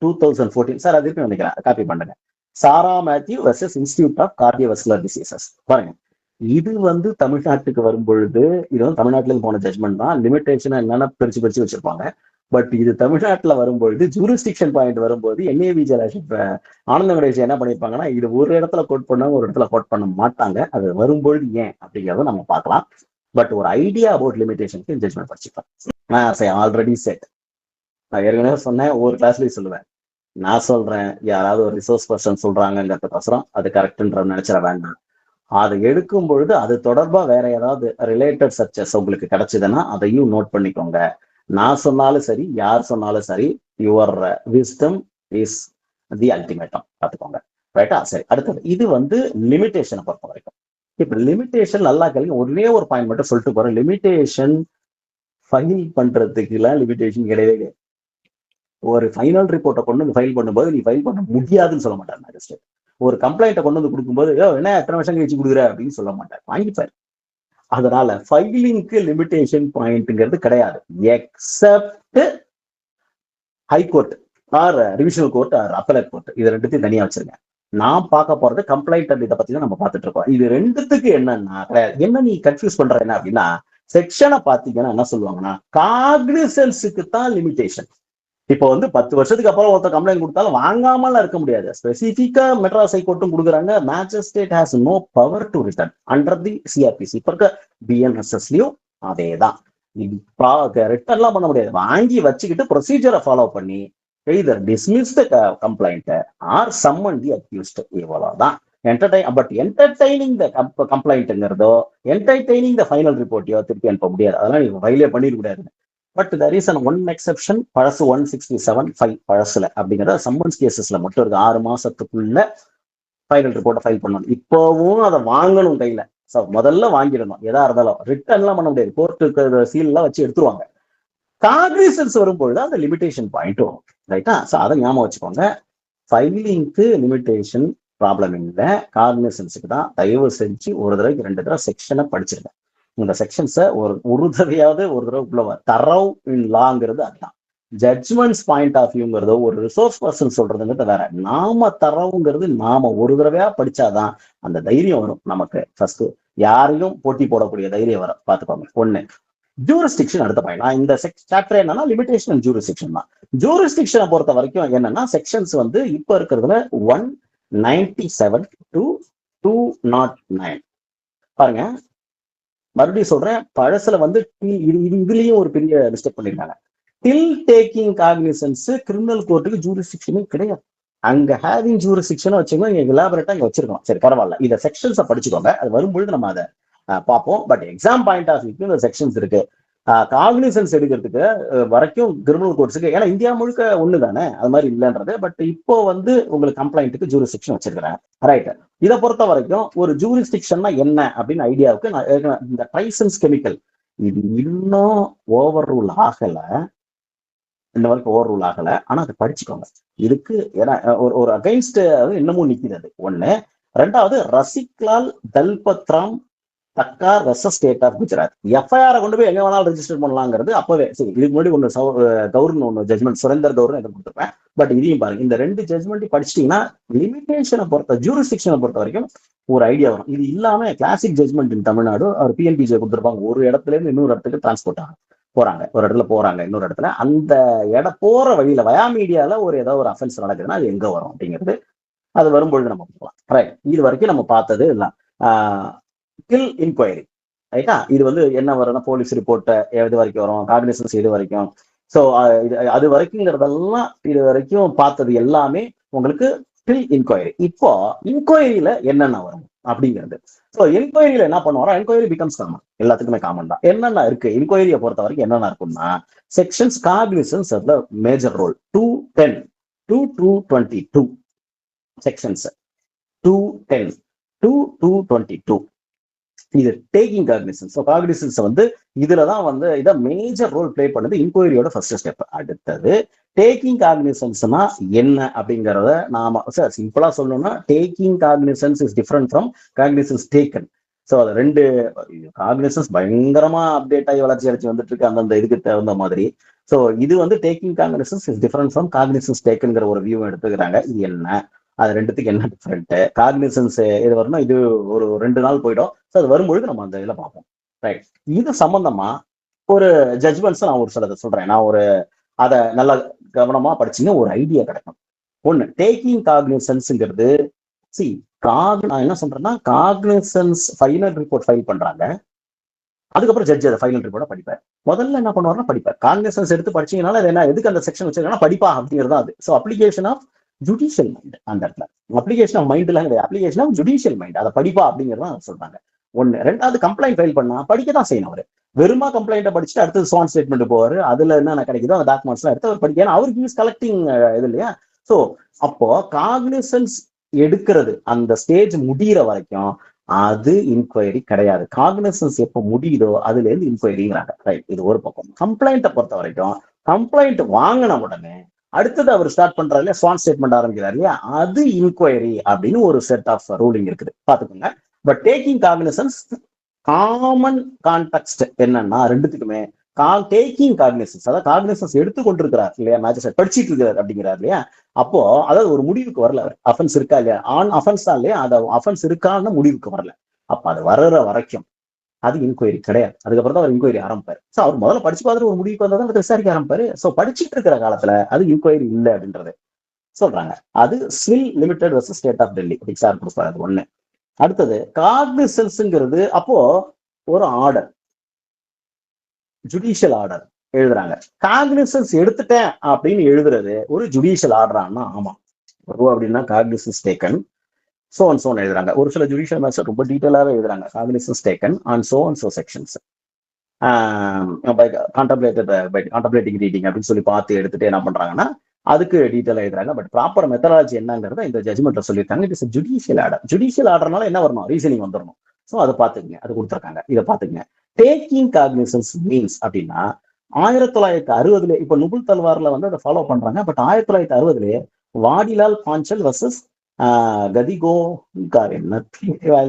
2014. Sir அது இருக்கு நினைக்கிறேன், காப்பி பண்ணுங்க. Sara Mathew versus institute of cardiovascular diseases. பாருங்க, இது வந்து தமிழ்நாட்டுக்கு வரும்பொழுது இது வந்து தமிழ்நாட்டுல இருந்து போன ஜட்மெண்ட் தான். லிமிடேஷன் என்னென்ன பிரிச்சு வச்சிருப்பாங்க. பட் இது தமிழ்நாட்டுல வரும்பொழுது ஜூரிஸ்டிக்ஷன் பாயிண்ட் வரும்போது என்ஏவி ஜெயலட்சுமி ஆனந்த கணேஷ் என்ன பண்ணிருப்பாங்கன்னா, இது ஒரு இடத்துல கோட் பண்ணாங்க, ஒரு இடத்துல கோட் பண்ண மாட்டாங்க. அது வரும்பொழுது ஏன் அப்படிங்கிறத நம்ம பார்க்கலாம். பட் ஒரு ஐடியா அபவுட் லிமிடேஷனுக்கு ஜட்மெண்ட் படிச்சுக்கலாம். ஆல்ரெடி செட், நான் ஏற்கனவே சொன்னேன், ஒவ்வொரு கிளாஸ்லயும் சொல்லுவேன். நான் சொல்றேன், யாராவது ஒரு ரிசோர்ஸ் பர்சன் சொல்றாங்கிறதுக்கோசரம் அது கரெக்ட்ன்ற நினைச்சிட வேண்டாம். அதை எடுக்கும் பொழுது அது தொடர்பா வேற ஏதாவது ரிலேட்டட் சர்ச்சஸ் உங்களுக்கு கிடைச்சதுன்னா அதையும் நோட் பண்ணிக்கோங்க. நான் சொன்னாலும் சரி, யார் சொன்னாலும் சரி, your wisdom is the ultimatum, பார்த்துக்கோங்க. ரைட்டா? சரி, அடுத்தது இது வந்து லிமிடேஷனை பொறுத்த வரைக்கும். இப்ப லிமிடேஷன் நல்லா கேளுங்க, ஒரே ஒரு பாயிண்ட் மட்டும் சொல்லிட்டு போறேன். லிமிடேஷன் ஃபைல் பண்றதுக்குலாம் லிமிடேஷன் கிடையவே கிடையாது. ஒரு ஃபைனல் ரிப்போர்ட்டை கொண்டு வந்து ஃபைல் பண்ணும்போது நீ ஃபைல் பண்ண முடியாதுன்னு சொல்ல மாட்டார் மேஜிஸ்ட்ரேட். ஒரு கம்ப்ளைண்ட்டை கொண்டு வந்து கொடுக்கும்போது என்ன எத்தனை வருஷம் கழிச்சு கொடுக்குற அப்படின்னு சொல்ல மாட்டார், வாங்கிப்பார். அதனால ஃபைலிங்க்கு லிமிடேஷன் பாயிண்ட்ங்கிறது கிடையாது. Except high court or revisional court or appellate court, இது ரெண்டுத்தையும் தனியா வச்சிருங்க. நான் பார்க்க போறது கம்ப்ளைண்ட் இதை பத்தி தான் நம்ம பார்த்துட்டு இருக்கோம். இது ரெண்டுத்துக்கு என்னன்னா என்ன நீ கன்ஃபியூஸ் பண்ற என்ன அப்படின்னா, செக்ஷனை பாத்தீங்கன்னா என்ன சொல்லுவாங்கன்னா காக்னிசன்ஸுக்கு தான் லிமிடேஷன். இப்போ வந்து 10 வருஷத்துக்கு அப்புறம் ஒருத்தர் கம்ப்ளைண்ட் கொடுத்தாலும் வாங்காமலாம் இருக்க முடியாது. ஸ்பெசிபிக்கா மெட்ராஸ் ஹைகோர்ட்டும் கொடுக்குறாங்க. Magistrate has no power to return under the CrPC. இப்ப இருக்க பிஎன்எஸ்எஸ்லயும் அதேதான். ரிட்டர்ன்லாம் பண்ண முடியாது, வாங்கி வச்சுக்கிட்டு ப்ரொசீஜரை ஃபாலோ பண்ணி either dismiss the complaint or summon the accused, இவ்வளவுதான். பட் என்டர்டைனிங் த கம்ப்ளைண்ட்ங்கிறதோ என்டர்டைனிங் த ஃபைனல் ரிப்போர்ட்டையோ திருப்பி அனுப்ப முடியாது. அதெல்லாம் நீங்க ஃபைலே பண்ணிட கூடாது. But there is an one exception, பழசு 167(5) பழசுல அப்படிங்கிறத சம்மன்ஸ் கேசஸ்ல மட்டும் இருக்கு. 6 மாசத்துக்குள்ள ஃபைனல் ரிப்போர்ட்டை ஃபைல் பண்ணணும். இப்போவும் அதை வாங்கணும் கையில. முதல்ல வாங்கிடணும். எதா இருந்தாலும் ரிட்டர்ன்லாம் பண்ண முடியாது, கோர்ட்டுக்கு சீல்லாம் வச்சு எடுத்துருவாங்க. காக்னிசன்ஸ் வரும்பொழுது அந்த லிமிடேஷன் பாயிண்ட் வரும். ரைட்டா? ஸோ அதை ஞாபகம் வச்சுக்கோங்க. ஃபைலிங்க்கு லிமிடேஷன் ப்ராப்ளம் இல்லை, காக்னிசன்ஸுக்கு தான். தயவு செஞ்சு ஒரு தடவைக்கு 2 தடவை செக்ஷனை படிச்சிருங்க. இந்த செக்ஷன்ஸை ஒரு தடவையாவது ஒரு தடவை உள்ள தரவ் இன் லாங்கிறது அதுதான். ஜட்ஜ்மெண்ட்ஸ் பாயிண்ட் ஆஃப் வியூங்கிறதோ ஒரு ரிசோர்ஸ் பர்சன் சொல்றதுங்கிறது வேற. நாம தரவுங்கிறது நாம ஒரு தடவையா படிச்சாதான் அந்த தைரியம் வரும் நமக்கு. ஃபர்ஸ்ட் யாரையும் போட்டி போடக்கூடிய தைரியம் வரும், பார்த்துக்கோங்க. ஒண்ணு. ஜூரிஸ்டிக்ஷன் அடுத்த பாயிண்ட். நான் இந்த சாப்டர் என்னன்னா லிமிடேஷன் அண்ட் ஜூரிஸ்டிக்ஷன் தான். ஜூரிஸ்டிக்ஷனை பொறுத்த வரைக்கும் என்னன்னா செக்ஷன்ஸ் வந்து இப்ப இருக்கிறதுல 197 to 209. பாருங்க, மறுபடியும் சொல்றேன், பழசுல வந்து இதுலயும் ஒரு பெரிய மிஸ்டேக் பண்ணிருக்காங்க. டில் டேக்கிங் காக்னிசன்ஸ் கிரிமினல் கோர்ட்டுக்கு ஜூரிஸ்டிக்ஷனே கிடையாது. அங்க ஹேவிங் ஜூரிஸ்டிக்ஷன் வச்சுக்கோங்க, இங்க எலாபரேட்டா இங்க வச்சிருக்கோம். சரி, பரவாயில்ல, இந்த செக்ஷன்ஸை படிச்சுக்கோங்க, அது வரும்பொழுது நம்ம அதை பார்ப்போம். பட் எக்ஸாம் பாயிண்ட் ஆஃப் வியூக்கு இந்த செக்ஷன்ஸ் இருக்கு. காக்னிசன்ஸ் எடுக்கிறதுக்கு வரைக்கும் கிரிமினல் கோர்ட்ஸுக்கு, ஏன்னா இந்தியா முழுக்க ஒண்ணு தானே, அது மாதிரி இல்லைன்றது. பட் இப்போ வந்து உங்களுக்கு கம்ப்ளைண்ட்டுக்கு ஜூரிஸ்டிக்ஷன் வச்சிருக்கிறேன். ரைட். இதை பொறுத்த வரைக்கும் ஒரு ஜூரிஸ்டிக்ஷன்னா என்ன அப்படின்னு ஐடியாவுக்கு நான் இந்த ட்ரைசன்ஸ் கெமிக்கல் இது இன்னும் ஓவர் ரூல் ஆகல, இந்த வரைக்கும் ஓவர் ரூல் ஆகல. ஆனா அதை படிச்சுக்கோங்க. இதுக்கு ஏன்னா ஒரு அகைன்ஸ்ட் இன்னமும் நிக்கிறது ஒண்ணு. ரெண்டாவது Rasiklal Dalpatram Thakkar versus state of Gujarat. FIR கொண்டு போய் எங்க வேணாலும் ரெஜிஸ்டர் பண்ணலாங்கிறது அப்பவே சரி. இதுக்கு முன்னாடி ஒன்று கவர்னு ஒன்று ஜட்மெண்ட் சுரேந்தர் கவுர்னு எதை கொடுத்துருப்பேன். பட் இதையும் பாருங்க, இந்த 2 ஜட்மெண்ட் படிச்சிட்டீங்கன்னா லிமிடேஷனை பொறுத்த ஜூரிஸ்டிக்ஷனை பொறுத்த வரைக்கும் ஒரு ஐடியா வரும். இது இல்லாம கிளாசிக் ஜட்மெண்ட் இன் தமிழ்நாடு அவர் பிஎன்பிஜே கொடுத்துருப்பாங்க. ஒரு இடத்துல இருந்து இன்னொரு இடத்துக்கு டிரான்ஸ்போர்ட் போறாங்க, ஒரு இடத்துல போறாங்க இன்னொரு இடத்துல, அந்த போற வழியில வயா மீடியால ஏதாவது ஒரு அஃபென்ஸ் நடக்குதுன்னா அது எங்க வரும் அப்படிங்கிறது அது வரும்பொழுது நம்ம பார்க்கலாம். ரைட், இது வரைக்கும் நம்ம பார்த்தது இல்லை. கில் இன்கொயரி, ரைட்டா? இது என்ன வரும்னா போலீஸ் ரிப்போர்ட் எது வரைக்கும் வரும், காக்னிசன்ஸ் எது வரைக்கும். ஸோ அது வரைக்கும்ங்கிறதெல்லாம் இது வரைக்கும் பார்த்தது எல்லாமே உங்களுக்கு கில் இன்கொயரி. இப்போ இன்கொயரியில என்னென்ன வரும் அப்படிங்கிறது. ஸோ என்கொயரியில என்ன பண்ணுவாரோ, என்கொயரி பிகம்ஸ் காமன், எல்லாத்துக்குமே காமன் தான். என்னென்ன இருக்கு என்கொயரியை பொறுத்த வரைக்கும் என்னென்ன இருக்கும்னா, sections cognizance major role 210 to 222 sections 210 to 222. இது டேக்கிங் காக்னிசன்ஸ். ஸோ காக்னிசன்ஸ் இதுலதான் இதை மேஜர் ரோல் பிளே பண்ணுது இன்கொயரியோட ஃபர்ஸ்ட் ஸ்டெப். அடுத்தது டேக்கிங் காக்னிசன்ஸ்னா என்ன அப்படிங்கிறத நாம சார் சிம்பிளா சொல்லணும்னா, taking cognizance is different from cognisance taken. So அது 2 காக்னிசன்ஸ் பயங்கரமா அப்டேட் ஆகி வளர்ச்சி அடைச்சு வந்துட்டு இருக்கு அந்தந்த இதுக்கு தகுந்த மாதிரி. ஸோ இது taking cognizance is different from cognizance டேக்கன்ங்கிற ஒரு வியூ எடுத்துக்கிறாங்க. இது என்ன, அது ரெண்டுத்துக்கு என்ன டிஃபரெண்ட், காக்னிசன்ஸ் இது வரணும், இது ஒரு 2 நாள் போயிடும். ஸோ அது வரும்பொழுது நம்ம அந்த இதில் பார்ப்போம். ரைட், இது சம்பந்தமா ஒரு ஜட்ஜ்மெண்ட்ஸ் நான் ஒரு சிலதை சொல்றேன். நான் அதை நல்லா கவனமா படிச்சுங்க, ஒரு ஐடியா கிடைக்கும். ஒண்ணு, டேக்கிங் காக்னிசன்ஸ்ங்கிறது நான் என்ன சொல்றேன்னா, காக்னிசன்ஸ் ஃபைனல் ரிப்போர்ட் ஃபைல் பண்றாங்க, அதுக்கப்புறம் ஜட்ஜ் அதை ஃபைனல் ரிப்போர்ட்டை படிப்பார். முதல்ல என்ன பண்ணுவாருன்னா படிப்பார். காக்னிசன்ஸ் எடுத்து படிச்சீங்கனால அது என்ன, எதுக்கு அந்த செக்ஷன் வச்சிருக்காங்கன்னா படிப்பா அப்படிங்கிறது அது. So application of judicial mind, அந்த இடத்துல அப்ளிகேஷன் ஆஃப் மைண்ட் எல்லாம் கிடையாது, அப்ளிகேஷன் ஆஃப் ஜுடிஷியல் மைண்ட், அதை படிப்பா அப்படிங்கிறத சொல்றாங்க. ஒண்ணு. ரெண்டாவது, கம்ப்ளைண்ட் ஃபைல் பண்ணா படிக்க தான் செய்யணும். அவரு வெறுமா கம்ப்ளைண்ட்டை படிச்சுட்டு அடுத்தது ஸ்வான் ஸ்டேட்மெண்ட் போவாரு, அதுல என்ன கிடைக்குதோ அந்த டாக்குமெண்ட்ஸ் எல்லாம் எடுத்து அவர் படிக்க, ஏன்னா அவருக்கு யூஸ் கலெக்டிங் இது இல்லையா. ஸோ அப்போ காக்னிசன்ஸ் எடுக்கிறது அந்த ஸ்டேஜ் முடிகிற வரைக்கும் அது இன்கொயரி கிடையாது. காக்னிசன்ஸ் எப்போ முடியுதோ அதுல இருந்து இன்கொயரிங்கிறாங்க. ரைட், இது ஒரு பக்கம். கம்ப்ளைண்ட்டை பொறுத்த வரைக்கும் கம்ப்ளைண்ட் வாங்கின உடனே அடுத்தது அவர் ஸ்டார்ட் பண்றாரு இல்லையா, ஸ்வான் ஸ்டேட்மெண்ட் ஆரம்பிக்கிறாரு இல்லையா, அது இன்கொயரி அப்படின்னு ஒரு செட் ஆஃப் ரூலிங் இருக்குது, பாத்துக்கோங்க. But taking cognisance common context என்னன்னா ரெண்டுத்துக்குமே டேக்கிங் காக்னிசன்ஸ், அதாவது காக்னிசன்ஸ் எடுத்து கொண்டிருக்கிறார் இல்லையா, மேஜிஸ்ட்ரேட் படிச்சுட்டு இருக்கிறார் அப்படிங்கிறார் இல்லையா, அப்போ அதாவது ஒரு முடிவுக்கு வரல, அவர் அஃபென்ஸ் இருக்கா இல்லையா, ஆன் அஃபென்ஸ் தான் இல்லையா, அது அஃபென்ஸ் இருக்கான்னு முடிவுக்கு வரல. அப்ப அது வர்ற வரைக்கும் அது இன்கொயரி கிடையாது. அதுக்கப்புறம் தான் அவர் இன்கொயரி ஆரம்பிப்பாரு. ஸோ அவர் முதல்ல படிச்சு பார்த்துட்டு ஒரு முடிவுக்கு வந்தா தான் விசாரிக்க ஆரம்பிப்பாரு. ஸோ படிச்சுட்டு இருக்கிற காலத்துல அது இன்கொயரி இல்லை அப்படின்றது சொல்றாங்க. அது SWIL limited versus state of Delhi அப்படி சார் கொடுப்பாரு. அது ஒண்ணு. அடுத்தது காக்னிசன்ஸ்ங்கிறது அப்போ ஒரு ஆர்டர், ஜுடிஷியல் ஆர்டர் எழுதுறாங்க. காக்னிசன்ஸ் எடுத்துட்டேன் அப்படின்னு எழுதுறது ஒரு ஜுடிஷியல் ஆர்டரானா ஆமா அப்படின்னா cognizance taken so and so எழுதுறாங்க. ஒரு சில ஜுடிஷியல் மேட்ச் ரொம்ப டீட்டெயிலாவே எழுதுறாங்க. Cognizance taken on so and so sections, contemplating reading அப்படின்னு சொல்லி பார்த்து எடுத்துட்டு என்ன பண்றாங்கன்னா அதுக்கு டீட்டெயிலா எழுதுறாங்க. பட் ப்ராப்பர் மெத்தடாலஜி என்னங்கிறத இந்த ஜட்ஜ்மெண்ட்ல சொல்லியிருக்காங்க. It is judicial order. Judicial ஆர்டர்னால என்ன வரணும், ரீசனிங் வந்துடணும். ஸோ அதை பார்த்துக்குங்க, அது கொடுத்துருக்காங்க, இதை பார்த்துக்குங்க. டேக்கிங் காக்னிசன்ஸ் மீன்ஸ் அப்படின்னா 1960 இப்போ நுபுல் தல்வார்ல அதை ஃபாலோ பண்றாங்க. பட் 1960 வாடிலால் பாஞ்சல் வர்சஸ் கதிகோ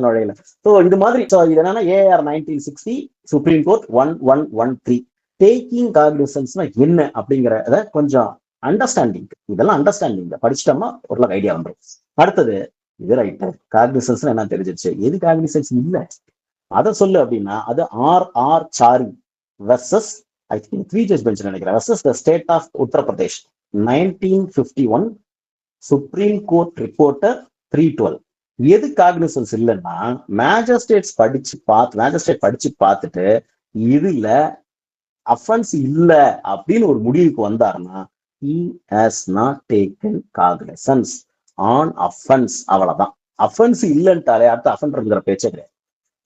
நுழையில. ஸோ இது மாதிரி இது என்னன்னா AR 1960 சுப்ரீம் கோர்ட் 1113. டேக்கிங் காக்னிசன்ஸ்னா என்ன அப்படிங்கிறத கொஞ்சம் அண்டர்ஸ்டாண்டிங், இதெல்லாம் அண்டர்ஸ்டாண்டிங் படிச்சிட்டோம்னா ஒரு ஐடியா வந்துடும். அடுத்தது இது ரைட்டர் காக்னிசன்ஸ் என்ன தெரிஞ்சிருச்சு, எது காக்னிசன்ஸ் இல்லை அதை சொல்லு அப்படின்னா அது RR Chari versus I think 3 judge bench நினைக்கிறேன் versus the state of Uttar Pradesh 1951 supreme court reporter 312. எது காக்னிசன்ஸ் இல்லைன்னா மேஜிஸ்ட்ரேட் படிச்சு பார்த்துட்டு இதுல அஃபென்ஸ் இல்ல அப்படின்னு ஒரு முடிவுக்கு வந்தாருன்னா he has not taken cognizance on offense. அவ்வளவுதான். அஃபென்ஸ் இல்லைன்ட்டாலே அடுத்த அஃபெண்டர்ங்கிற பேச்சே கிடையாது.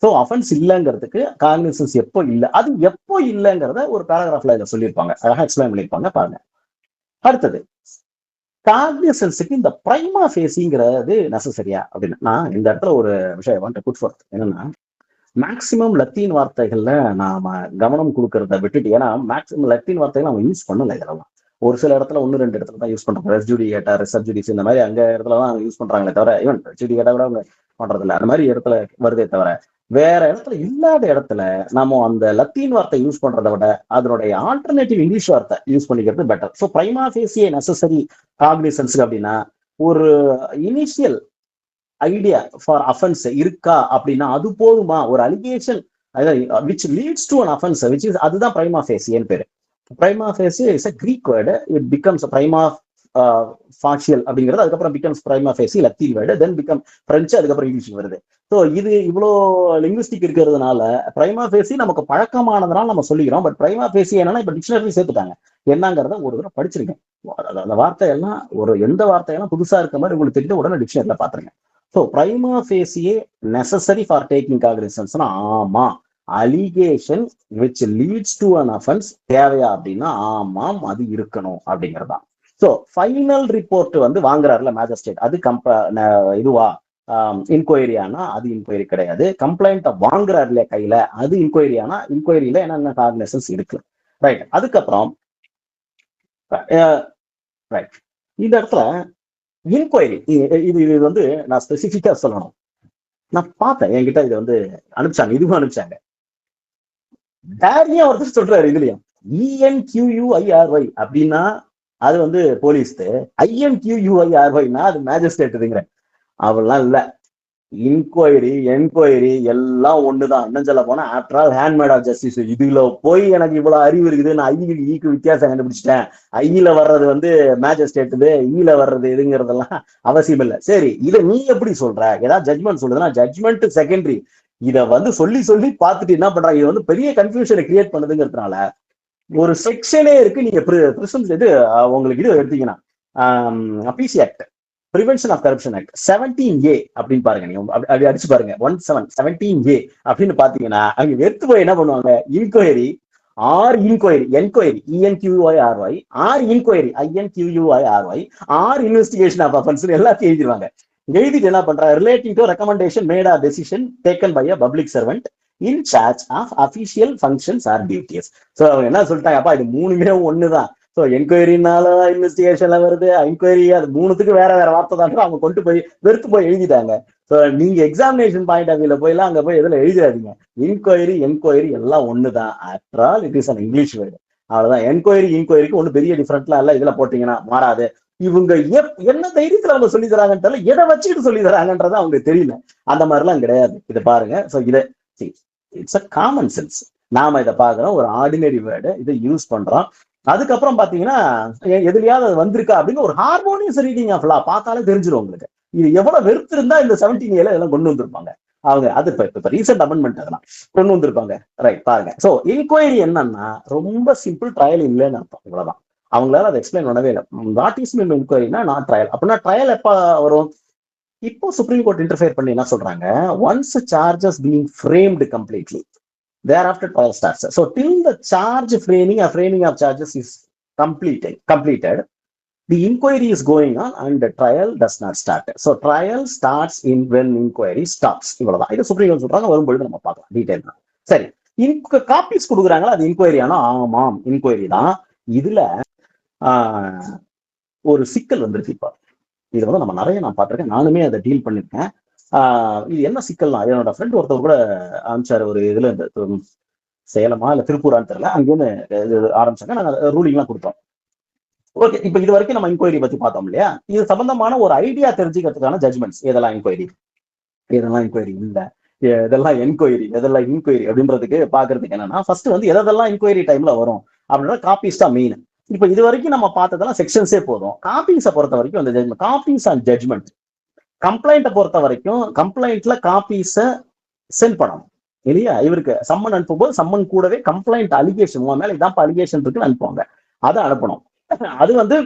ஸோ அஃபென்ஸ் இல்லைங்கிறதுக்கு காக்னிசன்ஸ் எப்போ இல்லை, அது எப்போ இல்லைங்கிறத ஒரு பேராகிராஃப்ல இதை சொல்லியிருப்பாங்க, அழகா எக்ஸ்பிளைன் பண்ணியிருப்பாங்க பாருங்க. அடுத்தது காக்னிசன்ஸுக்கு இந்த பிரைமா ஃபேஸிங்கிறது நெசசரியா அப்படின்னு நான் இந்த இடத்துல ஒரு விஷயம் புட் ஃபோர்த். என்னன்னா மேக்சிமம் லத்தீன் வார்த்தைகள்ல நாம கவனம் கொடுக்கறத விட்டுட்டு, ஏன்னா மேக்சிமம் லத்தீன் வார்த்தைகள் நம்ம யூஸ் பண்ணல. இதெல்லாம் ஒரு சில இடத்துல 1-2 இடத்துல தான் யூஸ் பண்றாங்க. ரெஸ்ஜுடிகேட்டா, ரெசப்ஜுடிஸ் இந்த மாதிரி அங்க இடத்துல தான் யூஸ் பண்றாங்களே தவிர ஈவன் ரெஸ்ஜுடிகேட்டா கூட அவங்க பண்றது இல்லை. அந்த மாதிரி இடத்துல வருதே தவிர வேற இடத்துல இல்லாத இடத்துல நம்ம அந்த லத்தீன் வார்த்தை யூஸ் பண்றதை விட அதனுடைய ஆல்டர்னேட்டிவ் இங்கிலீஷ் வார்த்தை யூஸ் பண்ணிக்கிறது better. So prima facie necessary cognisance அப்படின்னா ஒரு இனிஷியல் ஐடியா ஃபார் அஃபென்ஸ் இருக்கா அப்படின்னா அது போதுமா? ஒரு allegation which leads to an offence which is அதுதான் பிரைமா ஃபேசியன்னு பேரு. Prima facie is a Greek word. It becomes prima facial அப்படிங்கிறது அதுக்கப்புறம் becomes prima facie Latin word, then become French, அதுக்கப்புறம் இங்கிலீஷ் வருது. ஸோ இது இவ்வளோ லிங்குவிஸ்டிக் இருக்கிறதுனால பிரைமா ஃபேசி நமக்கு பழக்கமானதுனால நம்ம சொல்லிக்கிறோம். பட் பிரைமா ஃபேசி என்னன்னா இப்ப டிக்ஷனரி சேர்த்துட்டாங்க. என்னங்கிறத ஒரு தடவை படிச்சிருக்கேன். அந்த வார்த்தையெல்லாம் எந்த வார்த்தையெல்லாம் புதுசா இருக்க மாதிரி உங்களுக்கு தெரிஞ்ச உடனே டிக்ஷனரியில பாத்துருங்க. So prima facie necessary for taking காக்னிசன்ஸ்னா ஆமா. Allegation which leads to an offence தேவையா அப்படின்னா ஆமாம் அது இருக்கணும் அப்படிங்கிறதான். ஸோ ஃபைனல் ரிப்போர்ட் வந்து வாங்குறாருல மேஜிஸ்ட்ரேட், அது இதுவா இன்கொயரியானா அது இன்கொயரி கிடையாது. கம்ப்ளைண்ட் வாங்குறாரு இல்லையா கையில, அது இன்கொயரியானா இன்கொயரியில என்னென்ன காக்னிசன்ஸ் இருக்கு. ரைட். அதுக்கப்புறம் ரைட் இந்த இடத்துல இன்கொயரி இது வந்து நான் ஸ்பெசிபிக்கா சொல்லணும். நான் பார்த்தேன், என்கிட்ட இது வந்து அனுப்பிச்சாங்க, இதுவும் அனுப்பிச்சாங்க. டேரியா ஒருத்தர் சொல்றாரு இதுலயும் ENQUIRY அப்படின்னா அது வந்து போலீஸ், INQUIRYனா அது மேஜிஸ்ட்ரேட்டுங்கிற. அவெல்லாம் இல்ல. இன்கொயரி என்கொயரி எல்லாம் ஒண்ணுதான். இன்னும் சொல்ல போனா after all handmade of justice. இதுல போய் எனக்கு இவ்வளவு அறிவு இருக்குது, நான் ஐக்கு வித்தியாசம் கண்டுபிடிச்சிட்டேன், ஐல வர்றது வந்து மேஜிஸ்ட்ரேட், ஈல வர்றது இதுங்கிறதெல்லாம் அவசியம் இல்லை. சரி, இதை நீ எப்படி சொல்ற? ஏதாவது ஜட்மெண்ட் சொல்லுதுன்னா ஜட்மெண்ட் செகண்டரி. இத வந்து சொல்லி சொல்லி பார்த்துட்டு என்ன பண்றாங்க, இது வந்து பெரிய கன்ஃபியூஷனை கிரியேட் பண்ணுதுங்கிறதுனால ஒரு செக்ஷனே இருக்கு. நீங்க இது உங்களுக்கு இது எடுத்தீங்கன்னா PC act, prevention of corruption act 17A அப்படின்னு பாருங்க. நீங்க அப்படி அடிச்சு பாருங்க 17A அப்படின்னு பாத்தீங்கன்னா அவங்க வெறுத்து போய் என்ன பண்ணுவாங்க, inquiry or inquiry, enquiry ENQUIRY or inquiry INQUIRY or investigation of offence எல்லாத்தையும் எழுதிடுவாங்க. எழுதிட்டு என்ன பண்றாங்க, relating to recommendation made or decision taken by a public servant in charge of official functions or duties. So அவங்க என்ன சொல்லிட்டாங்க, அப்பா இது மூணுமே ஒண்ணுதான். ஸோ என்கொயரினால இன்வெஸ்டிகேஷன்ல வருது, என்கொயரி, அது மூணுத்துக்கு வேற வேற வார்த்தை தான் அவங்க கொண்டு போய் வெறுத்து போய் எழுதிட்டாங்க. ஸோ நீங்க எக்ஸாமினேஷன் பாயிண்ட் ஆஃப் வியூல போயெல்லாம் அங்க போய் எதுல எழுதிடாதீங்க. இன்கொயரி என்கொயரி எல்லாம் ஒண்ணுதான். After all it is an English word. அவ்வளவுதான். என்கொயரி இன்கொயரிக்கு ஒன்றும் பெரிய டிஃபரெண்ட்லாம் இல்லை. இதுல போட்டீங்கன்னா மாறாது. இவங்க என்ன தைரியத்துல அவங்க சொல்லி தராங்கன்னு தெரியல, எதை வச்சுக்கிட்டு சொல்லி தராங்கன்றது அவங்க தெரியல. அந்த மாதிரிலாம் கிடையாது. இதை பாருங்க. ஸோ இதை இட்ஸ் அ காமன் சென்ஸ். நாம இதை பாக்குறோம், ஒரு ஆர்டினரி வேர்டு, இதை யூஸ் பண்றோம். அதுக்கப்புறம் பாத்தீங்கன்னா எதுலயாவது அது வந்திருக்கா அப்படின்னு ஒரு ஹார்மோனியஸ் ரீடிங் ஆஃப் லா பார்த்தாலே தெரிஞ்சிடும் உங்களுக்கு. இது எவ்வளவு வெறுத்து இருந்தா இந்த 17A இதெல்லாம் கொண்டு வந்திருப்பாங்க அவங்க. அது இப்ப ரீசெண்ட் அமெண்ட்மெண்ட் அதெல்லாம் கொண்டு வந்திருப்பாங்க. ரைட், பாருங்க. சோ இன்கொயரி என்னன்னா ரொம்ப சிம்பிள், ட்ரையல் இல்லைன்னு அர்த்தம். இவ்வளவுதான். அவங்களால அதை எக்ஸ்பிளைன் பண்ணவே இல்லை. வாட் இஸ் மீன் இன்கொயரினா நாட் ட்ரையல். அப்படின்னா ட்ரையல் எப்ப வரும்? இப்போ சுப்ரீம் கோர்ட் இன்டர்ஃபியர் பண்ணி என்ன சொல்றாங்க, once charges being framed completely thereafter trial starts. So till the charge framing of charges is completed, the inquiry is going on and the trial does not start. So trial starts in when inquiry stops. இவ்வளவுதான். இது supreme court சொல்றாங்க, வரும்பொழுது நம்ம பார்க்கலாம் detail. சரி, copies கொடுக்குறாங்களா, அது inquiry ஆனா ஆமாம் இன்கொயரி தான். இதுல ஒரு சிக்கல் வந்துருக்கு. இப்போ இது வந்து நம்ம நிறைய நான் பார்த்திருக்கேன், நானுமே அதை டீல் பண்ணிருக்கேன். இது என்ன சிக்கல்னா, என்னோட ஃப்ரெண்ட் ஒருத்தர் கூட ஆரம்பிச்சாரு ஒரு இதுல, இந்த சேலமா இல்ல திருப்பூரான்னு தெரியல, அங்கேருந்து ஆரம்பிச்சாங்க. நாங்க ரூலிங் எல்லாம் கொடுத்தோம். ஓகே, இப்ப இது வரைக்கும் நம்ம இன்கொயரி பத்தி பார்த்தோம் இல்லையா? இது சம்பந்தமான ஒரு ஐடியா தெரிஞ்சுக்கிறதுக்கான ஜட்மெண்ட்ஸ், எதெல்லாம் இன்கொயரி, இதெல்லாம் இன்கொயரி இல்ல, இதெல்லாம் என்கொயரி, எதெல்லாம் இன்கொயரி அப்படின்றதுக்கு பாக்குறதுக்கு என்னன்னா, ஃபர்ஸ்ட் வந்து எதெல்லாம் இன்கொயரி டைம்ல வரும் அப்படின்ற காப்பீஸ் தான் மெயின். இப்ப இது வரைக்கும் நம்ம பார்த்ததெல்லாம் செக்ஷன்ஸே போதும். காப்பீஸை பொறுத்த வரைக்கும் அந்த ஜட்மெண்ட், காப்பீஸ் அண்ட் ஜட்மெண்ட். கம்ப்ளைண்ட்டை பொறுத்த வரைக்கும் கம்ப்ளைண்ட்ல காப்பீஸ சென்ட் பண்ணணும் இல்லையா? இவருக்கு சம்மன் அனுப்பும்போது சம்மன் கூடவே கம்ப்ளைண்ட் அலிகேஷன், உன் மேல இதான் அலிகேஷன் இருக்குன்னு அனுப்புவாங்க, அதை அனுப்பணும். அது வந்து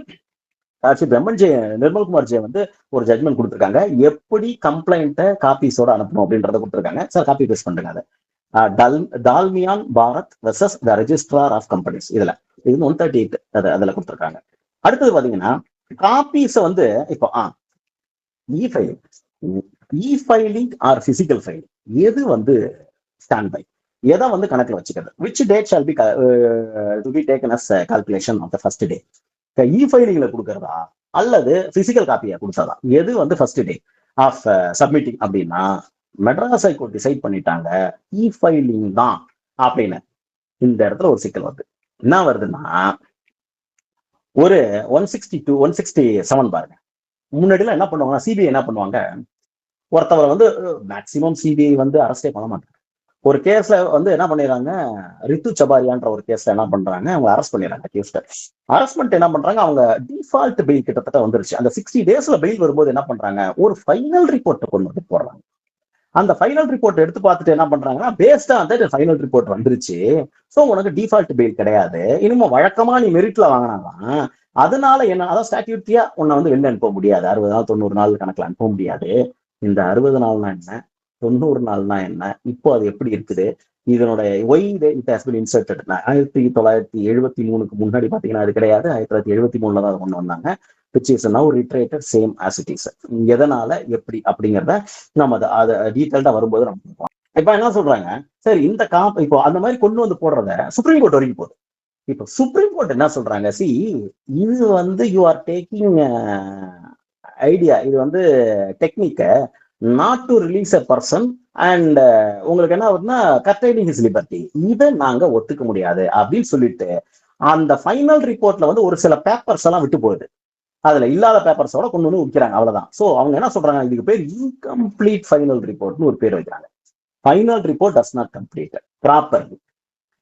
நிர்மல்குமார் ஜே வந்து ஒரு ஜட்மெண்ட் கொடுத்துருக்காங்க, எப்படி கம்ப்ளைண்ட்டை காப்பீஸோட அனுப்பணும் அப்படின்றத கொடுத்துருக்காங்க. சார் காப்பி பேஸ்ட் பண்றாங்க. அதை டால்மியான் Bharat versus the registrar of companies, இதுல இது 138 அதுல கொடுத்துருக்காங்க. அடுத்தது பாத்தீங்கன்னா காப்பீஸை வந்து இப்போ இ-ஃபைலிங் ஆர் பிசிக்கல் ஃபைலிங், எது வந்து ஸ்டாண்ட் பை, எதை வந்து கணக்குல வச்சுக்கிறது, which date shall be to be taken as calculation of the first day. இ-ஃபைலிங்ல கொடுக்கறதா அல்லது பிசிக்கல் காப்பியா கொடுத்ததா, எது வந்து ஃபர்ஸ்ட் டே ஆஃப் சப்மிட்டிங் அப்படின்னா மெட்ராஸ் ஹைகோர்ட் டிசைட் பண்ணிட்டாங்க இ ஃபைலிங் தான் அப்படின்னு. இந்த இடத்துல ஒரு சிக்கல் வருது. என்ன வருதுன்னா, ஒரு 167 பாருங்க. முன்னாடிலாம் என்ன பண்ணுவாங்கன்னா, சிபிஐ என்ன பண்ணுவாங்க, ஒருத்தவரை வந்து மேக்சிமம் சிபிஐ வந்து அரெஸ்டே பண்ண மாட்டாங்க. ஒரு கேஸ்ல வந்து என்ன பண்ணிடுறாங்க, ரித்து சபாரியான்ற ஒரு கேஸ்ல என்ன பண்றாங்க, அவங்க அரெஸ்ட் பண்ணிடுறாங்க. கேஸ்ல அரெஸ்ட் பண்ணிட்டு என்ன பண்றாங்க, அவங்க டிஃபால்ட் பெயில் கிட்டத்தட்ட வந்துருச்சு. அந்த 60 டேஸ்ல பெயில் வரும்போது என்ன பண்றாங்க, ஒரு ஃபைனல் ரிப்போர்ட் கொண்டு வந்து போடுறாங்க. அந்த ஃபைனல் ரிப்போர்ட் எடுத்து பார்த்துட்டு என்ன பண்றாங்கன்னா, பேஸ்டா அந்த ஃபைனல் ரிப்போர்ட் வந்துருச்சு, சோ உனக்கு டிஃபால்ட் பெயில் கிடையாது, இனிமே வழக்கமா நீ மெரிட்ல வாங்கினாதான், அதனால என்ன, அதான் ஸ்டாட்யூட்டியா உன்னை வந்து வெளில அனுப்ப முடியாது, 60 நாள் 90 நாள் கணக்குல அனுப்ப முடியாது. இந்த 60 நாள்னா என்ன, 90 நாள்னா என்ன, இப்போ அது எப்படி இருக்குது, இதனுடைய why it has been inserted. 1973க்கு முன்னாடி பாத்தீங்கன்னா அது கிடையாது, 1973 தான் கொண்டு வந்தாங்க. which is now reiterated same as it is. எதனால எப்படி அப்படிங்கிறத நம்ம அதை டீட்டெயில்டா வரும்போது நம்ம பார்ப்போம். இப்ப என்ன சொல்றாங்க, சரி இந்த இப்போ அந்த மாதிரி கொண்டு வந்து போடுறத சுப்ரீம் கோர்ட் வரைக்கும் போகுது. இப்போ சுப்ரீம் கோர்ட் என்ன சொல்றாங்க, சி இது வந்து யூ ஆர் டேக்கிங் ஐடியா, இது வந்து டெக்னிக்க not to release a person and உங்களுக்கு என்ன ஆகுதுன்னா கர்டைலிங் ஹிஸ் லிபர்ட்டி, இதை நாங்க ஒத்துக்க முடியாது அப்படின்னு சொல்லிட்டு அந்த ஃபைனல் ரிப்போர்ட்ல வந்து ஒரு சில பேப்பர்ஸ் எல்லாம் விட்டு போகுது. அதுல இல்லாத பேப்பர்ஸோட கொண்டு வந்து விற்கிறாங்க, அவ்வளவுதான். சோ அவங்க என்ன சொல்றாங்க, இதுக்கு பேர் இன்கம்ப்ளீட் ஃபைனல் ரிப்போர்ட்னு ஒரு பேர் வைக்கிறாங்க. Final report does not complete properly.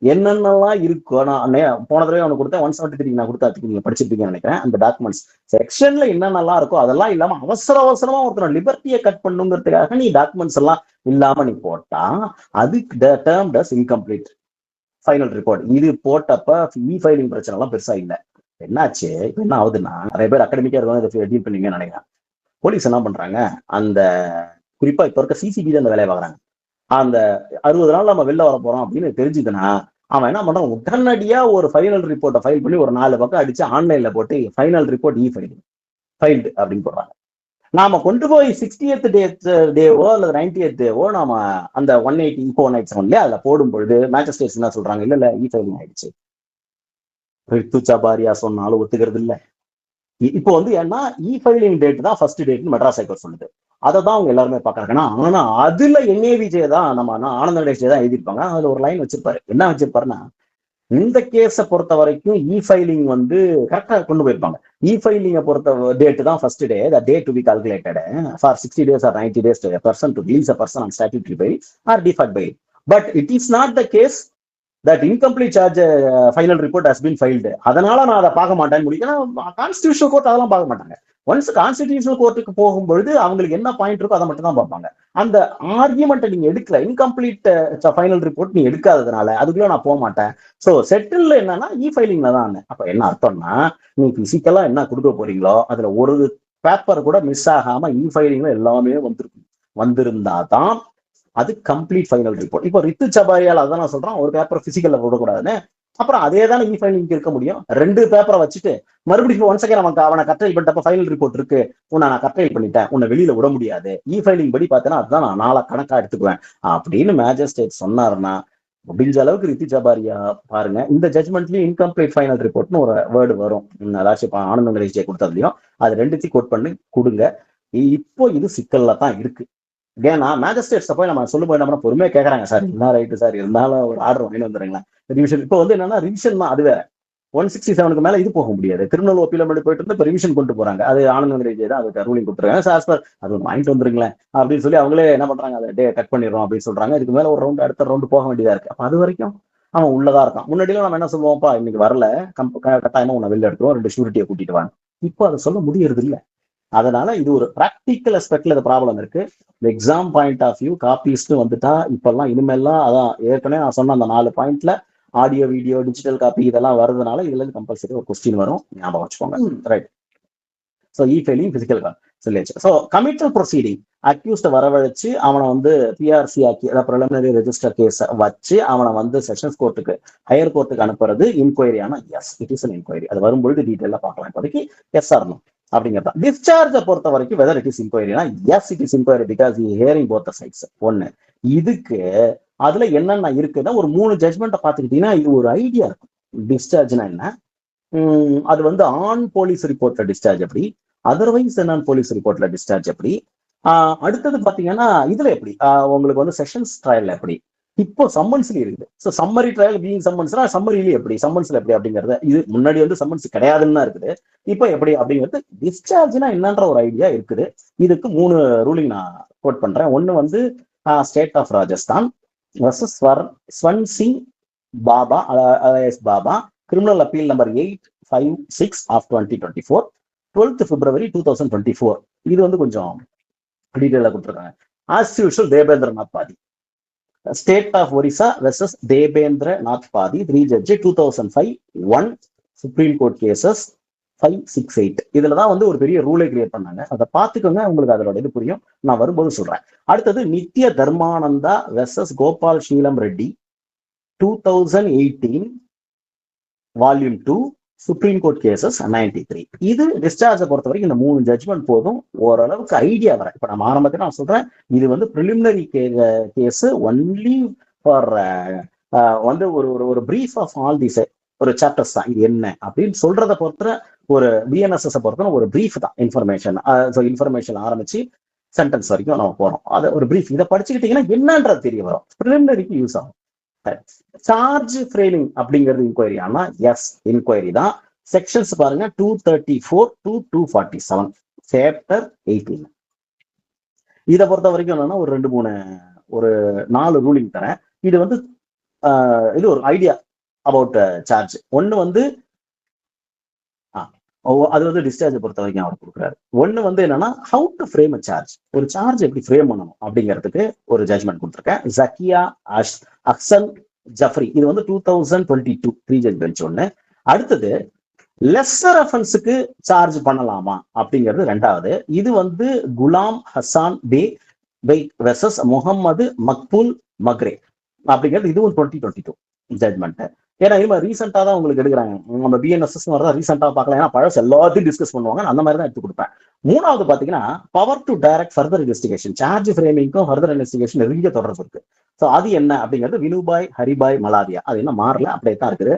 என்னென்னலாம் இருக்கோ, நான் போன தடவை அவனுக்கு கொடுத்தேன் 173 நான் கொடுத்தாச்சு, நீங்க படிச்சிருப்பீங்கன்னு நினைக்கிறேன். அந்த டாக்குமெண்ட்ஸ் செக்ஷன்ல என்னென்னலாம் இருக்கோ அதெல்லாம் இல்லாம அவசரமா ஒருத்தர் லிபர்ட்டியை கட் பண்ணுங்கிறதுக்காக நீ டாக்குமெண்ட்ஸ் எல்லாம் இல்லாம நீ போட்டா அது termed as incomplete final report. இது போட்டப்ப இ ஃபைலிங் பிரச்சனை எல்லாம் பெருசா இல்லை. என்னாச்சு, இப்ப என்ன ஆகுதுன்னா, நிறைய பேர் அகாடமிக்கா இருக்கவங்க டீல் பண்ணீங்கன்னு நினைக்கிறேன். போலீஸ் என்ன பண்றாங்க, அந்த குறிப்பா இப்ப இருக்க சிசிபி தான் அந்த வேலையை பாக்குறாங்க. அந்த 60 நாள் நம்ம வெளில வர போறோம் அப்படின்னு தெரிஞ்சுதுன்னா அவன் என்ன பண்றான், உடனடியா ஒரு ஃபைனல் ரிப்போர்ட்டை ஃபைல் பண்ணி ஒரு 4 பக்கம் அடிச்சு ஆன்லைன்ல போட்டு ஃபைனல் ரிப்போர்ட் இ ஃபைல்டு அப்படின்னு போடுறாங்க. நாம கொண்டு போய் 60th டேவோ அல்லது 90th டேவோ நாம அந்த 180 இப்போ 187 அதுல போடும் பொழுது மேஜிஸ்ட்ரேட்ஸ் என்ன சொல்றாங்க, இல்ல இ ஃபைலிங் ஆயிடுச்சு. ரித்து சபாரியா சொன்னாலும் ஒத்துக்கிறது இல்ல. இப்போ வந்து ஏன்னா இ ஃபைலிங் டேட் தான் ஃபர்ஸ்ட் டேட் மெட்ராஸ் ஹைகோர்ட் சொல்லுது. அதை தான் அவங்க எல்லாருமே பாக்குறாங்க. ஆனா அதுல என்ஏவிஜே தான், நம்ம ஆனந்த நடேஷ் தான் எழுதிருப்பாங்க. அதுல ஒரு லைன் வச்சிருப்பாரு, என்ன வச்சிருப்பாருன்னா, இந்த கேஸை பொறுத்த வரைக்கும் இ ஃபைலிங் வந்து கரெக்டா கொண்டு போயிருப்பாங்க. இ ஃபைலிங்கை பொறுத்த டேட் தான் first day, the day to be calculated for 60 days or 90 days to a person to release a person on statutory bail or deferred bail. But it is not the case that incomplete charge final report has been filed. அதனால நான் அதை பார்க்க மாட்டேன்னு முடிக்கிறேன். Constitutional court அதெல்லாம் பார்க்க மாட்டாங்க. Once constitutional கோர்ட்டுக்கு போகும்பொழுது அவங்களுக்கு என்ன பாயிண்ட் இருக்கோ அதை மட்டும் தான் பார்ப்பாங்க. அந்த ஆர்கியூமெண்ட்டை நீங்க எடுக்கல, இன்கம்ப்ளீட் ஃபைனல் ரிப்போர்ட் நீ எடுக்காததுனால அதுக்குள்ள நான் போக மாட்டேன். ஸோ செட்டில் என்னன்னா இ ஃபைலிங்ல தான். அப்ப என்ன அர்த்தம்னா, நீ பிசிக்கலா என்ன கொடுக்க போறீங்களோ அதுல ஒரு பேப்பர் கூட மிஸ் ஆகாம இ ஃபைலிங்ல எல்லாமே வந்திருந்தா தான் அது கம்ப்ளீட் ஃபைனல் ரிப்போர்ட். இப்போ ரித்து சபாரியால் அதான் நான் சொல்றேன், ஒரு பேப்பர் பிசிக்கல்ல போடக்கூடாதுன்னு. அப்புறம் அதே தானே இ ஃபைலிங் இருக்க முடியும். 2 பேப்பரை வச்சுட்டு மறுபடியும் ஒன் செகண்ட் நமக்கு அவனை கட்டைல் பண்ணிட்டப்ப ஃபைனல் ரிப்போர்ட் இருக்கு, உன்னை நான் கட்டைல் பண்ணிட்டேன், உன்னை வெளியில விட முடியாது, இ ஃபைலிங் படி பார்த்தேன்னா அதுதான் நான் நாளை கணக்கா எடுத்துக்குவேன் அப்படின்னு மேஜிஸ்ட்ரேட் சொன்னாருன்னா, முடிஞ்ச அளவுக்கு ரித்து சபாரியா பாருங்க, இந்த ஜட்மெண்ட்லயும் இன்கம்ப்ளீட் ஃபைனல் ரிப்போர்ட்னு ஒரு வேர்டு வரும். அதாச்சும் ஆனந்த நடேஷ் கொடுத்ததுலயும் அது 2த்தையும் கோட் பண்ணி கொடுங்க. இப்போ இது சிக்கல்ல தான் இருக்கு. ஏன்னா மேஜிஸ்ட்ரேட்ஸ் போய் நம்ம சொல்லும் போது நம்ம பொறுமையா கேட்கறாங்க, சார் என்ன ரைட்டு சார், இருந்தாலும் ஒரு ஆர்டர் வாங்கி வந்துடுறீங்களா ரிவிஷன். இப்போ வந்து என்னன்னா ரிவிஷன் தான், அது வேற 167க்கு மேல இது போக முடியாது. கிரிமினல் ஒப்பீல் போயிட்டு இருந்து இப்போ ரிவிஷன் கொண்டு போறாங்க. அது ஆனந்த நடேஷ் தான் அதுக்கு ரூலிங் கொடுத்துருக்காங்க. சார் சார் அது வாங்கிட்டு வந்துருங்களேன் அப்படின்னு சொல்லி அவங்களே என்ன பண்றாங்க, அதை டே கட் பண்ணிடுறோம் அப்படின்னு சொல்றாங்க. இதுக்கு மேல ஒரு ரவுண்ட் அடுத்த ரவுண்டு போக வேண்டியதா இருக்கு. அப்ப அது வரைக்கும் அவன் உள்ளதா இருக்கான். முன்னாடியும் நம்ம என்ன சொல்லுவோம்ப்பா, இன்னைக்கு வரல கட்டாயமா உன்னை வெளில எடுத்துருவோம், 2 ஷூரிட்டியை கூட்டிட்டு வாங்க. இப்போ அதை சொல்ல முடியறது இல்லை. அதனால இது ஒரு பிராக்டிக்கல் அஸ்பெக்ட்ல இந்த ப்ராப்ளம் இருக்கு. எக்ஸாம் பாயிண்ட் ஆஃப் வியூ காப்பீஸ்ட்டு வந்துட்டா இப்பெல்லாம் இனிமேல்லாம் அதான் ஏற்கனவே நான் சொன்ன அந்த 4 பாயிண்ட்ல ஆடியோ வீடியோ டிஜிட்டல் காப்பி இதெல்லாம் வருதுனால இதுல இருந்து கம்பல்சரி ஒரு கொஸ்டின் வரும், ஞாபகம் வச்சுக்கோங்க. Right. So e filing physical சொல்லியாச்சு. ஸோ கமிட்டல் ப்ரொசீடிங், அக்யூஸ்ட வரவழைச்சு அவனை வந்து பிஆர்சி ஆக்கி, அதாவது ப்ரிலிமினரி ரெஜிஸ்டர் கேஸ் வச்சு அவனை வந்து செஷன்ஸ் கோர்ட்டுக்கு ஹையர் கோர்ட்டுக்கு அனுப்புறது இன்கொயரியான yes, it is an inquiry. அது வரும்பொழுது டீட்டெயிலா பார்க்கலாம். இப்போதைக்கு எஸ் ஆர்னும் அப்படிங்கிறதா. டிஸ்சார்ஜை பொறுத்த வரைக்கும் வெதர் இட் இஸ் இன்கொயரினா yes it is inquiry because hearing both the sides. ஒன்னு இதுக்கு அதுல என்னென்ன இருக்குன்னா ஒரு 3 ஜட்மெண்ட்டை பார்த்துக்கிட்டீங்கன்னா இது ஒரு ஐடியா இருக்கும். டிஸ்சார்ஜ்னா என்ன, அது வந்து ஆன் போலீஸ் ரிப்போர்ட்ல டிஸ்சார்ஜ் எப்படி, அதர்வைஸ் நான் போலீஸ் ரிப்போர்ட்ல டிஸ்சார்ஜ் எப்படி, அடுத்தது பாத்தீங்கன்னா இதுல எப்படி உங்களுக்கு வந்து செஷன்ஸ் ட்ரையல்ல எப்படி இப்போ சம்மன்ஸ்ல இருக்குது. ஸோ சம்மரி ட்ரையல் பீங் சம்மன்ஸ்னா சம்மரியில எப்படி சம்மன்ஸ்ல எப்படி அப்படிங்கறது இது முன்னாடி வந்து சம்மன்ஸ் கிடையாதுன்னு தான் இருக்குது. இப்போ எப்படி அப்படிங்கிறது டிஸ்சார்ஜ்னா என்னன்ற ஒரு ஐடியா இருக்குது. இதுக்கு 3 ரூலிங் நான் கோட் பண்றேன். ஒன்னு வந்து state of Rajasthan versus Sawan Singh Baba Baba criminal appeal number 856 ஆஃப் 2024 12th February 2024. இது வந்து கொஞ்சம் டீட்டெயிலா கொடுத்துருக்காங்க. ஆஸ் யூஷுவல் தேபேந்திரநாத் பாதி state of Orissa versus Debendranath பாதி 3 ஜட்ஜ் 2005 1 சுப்ரீம் கோர்ட் கேசஸ் 568. இதுலதான் வந்து ஒரு பெரிய ரூலை கிரியேட் பண்ணாங்க. அதை பார்த்துக்கோங்க, உங்களுக்கு அதோட இது புரியும். நான் வரும்போது சொல்றேன். அடுத்தது Nithya Dharmananda versus Gopal Sheelum Reddy 2018 volume 2 supreme court cases 93. இது டிஸ்சார்ஜை பொறுத்த வரைக்கும் இந்த 3 ஜட்ஜ்மெண்ட் போதும் ஓரளவுக்கு ஐடியா வர. இப்ப நம்ம ஆரம்பத்தில் நான் சொல்றேன், இது வந்து பிரிலிமினரி கேஸ் ஒன்லி ஃபார் வந்து ஒரு பிரீஃப் ஆஃப் ஆல் தீஸ் ஒரு சாப்டர்ஸ் தான். இது என்ன அப்படின்னு சொல்றதை பொறுத்த ஒரு பிஎன்எஸ்எஸ் பொறுத்த ஒரு பிரீஃப் தான். இன்ஃபர்மேஷன் ஆரம்பிச்சு சென்டென்ஸ் வரைக்கும் நம்ம போறோம். அதை ஒரு பிரீஃப் இதை படிச்சுக்கிட்டீங்கன்னா என்னன்றது தெரிய வரும். பிரிலிமினரிக்கு யூஸ் ஆகும். சார்ஜ் ஃப்ரேமிங் அப்படிங்கிறது இன்கொயரி. ஆனா எஸ் இன்கொயரி தான். செக்ஷன்ஸ் பாருங்க 234 to 247 சாப்டர் 18. இதை பொறுத்த வரைக்கும் என்னன்னா ஒரு 4 ரூலிங் தரேன். இது வந்து இது ஒரு ஐடியா அபவுட் சார்ஜ். ஒன்னு வந்து அது வந்து டிஸ்சார்ஜ் பொறுத்த வரைக்கும் அவர் கொடுக்குறாரு. ஒன்னு வந்து என்னன்னா how to frame a charge, ஒரு சார்ஜ் எப்படி ஃப்ரேம் பண்ணணும் அப்படிங்கிறதுக்கு ஒரு ஜட்மெண்ட் கொடுத்துருக்கேன். ஜக்கியா அஹ்சன் ஜஃப்ரி, இது வந்து 2022 3 ஜட்ஜ் பெஞ்ச் ஒண்ணு. அடுத்தது லெஸ்ஸர் அஃபென்ஸுக்கு சார்ஜ் பண்ணலாமா அப்படிங்கிறது 2வது. இது வந்து குலாம் ஹசான் பே வெர்சஸ் முகமது மக்பூல் மக்ரே அப்படிங்கிறது இதுவும் 2022 ஜட்மெண்ட். ஏன்னா இது மாதிரி ரீசெண்டா தான் உங்களுக்கு எடுக்கிறாங்க. நம்ம பிஎன்எஸ்எஸ் தான் ரீசெண்டா பார்க்கலாம். ஏன்னா பழசு எல்லாத்தையும் டிஸ்கஸ் பண்ணுவாங்க. அந்த மாதிரி தான் எடுத்து கொடுப்பேன். 3வது பாத்தீங்கன்னா power to direct further investigation. Charge ஃப்ரேமிங்க்கும் ஃபர்தர் இன்வெஸ்டிகேஷன் நிறைய தொடர்பு இருக்கு. ஸோ அது என்ன அப்படிங்கிறது வினுபாய் ஹரிபாய் மலாவியா. அது என்ன மாறல, அப்படியே தான் இருக்குது.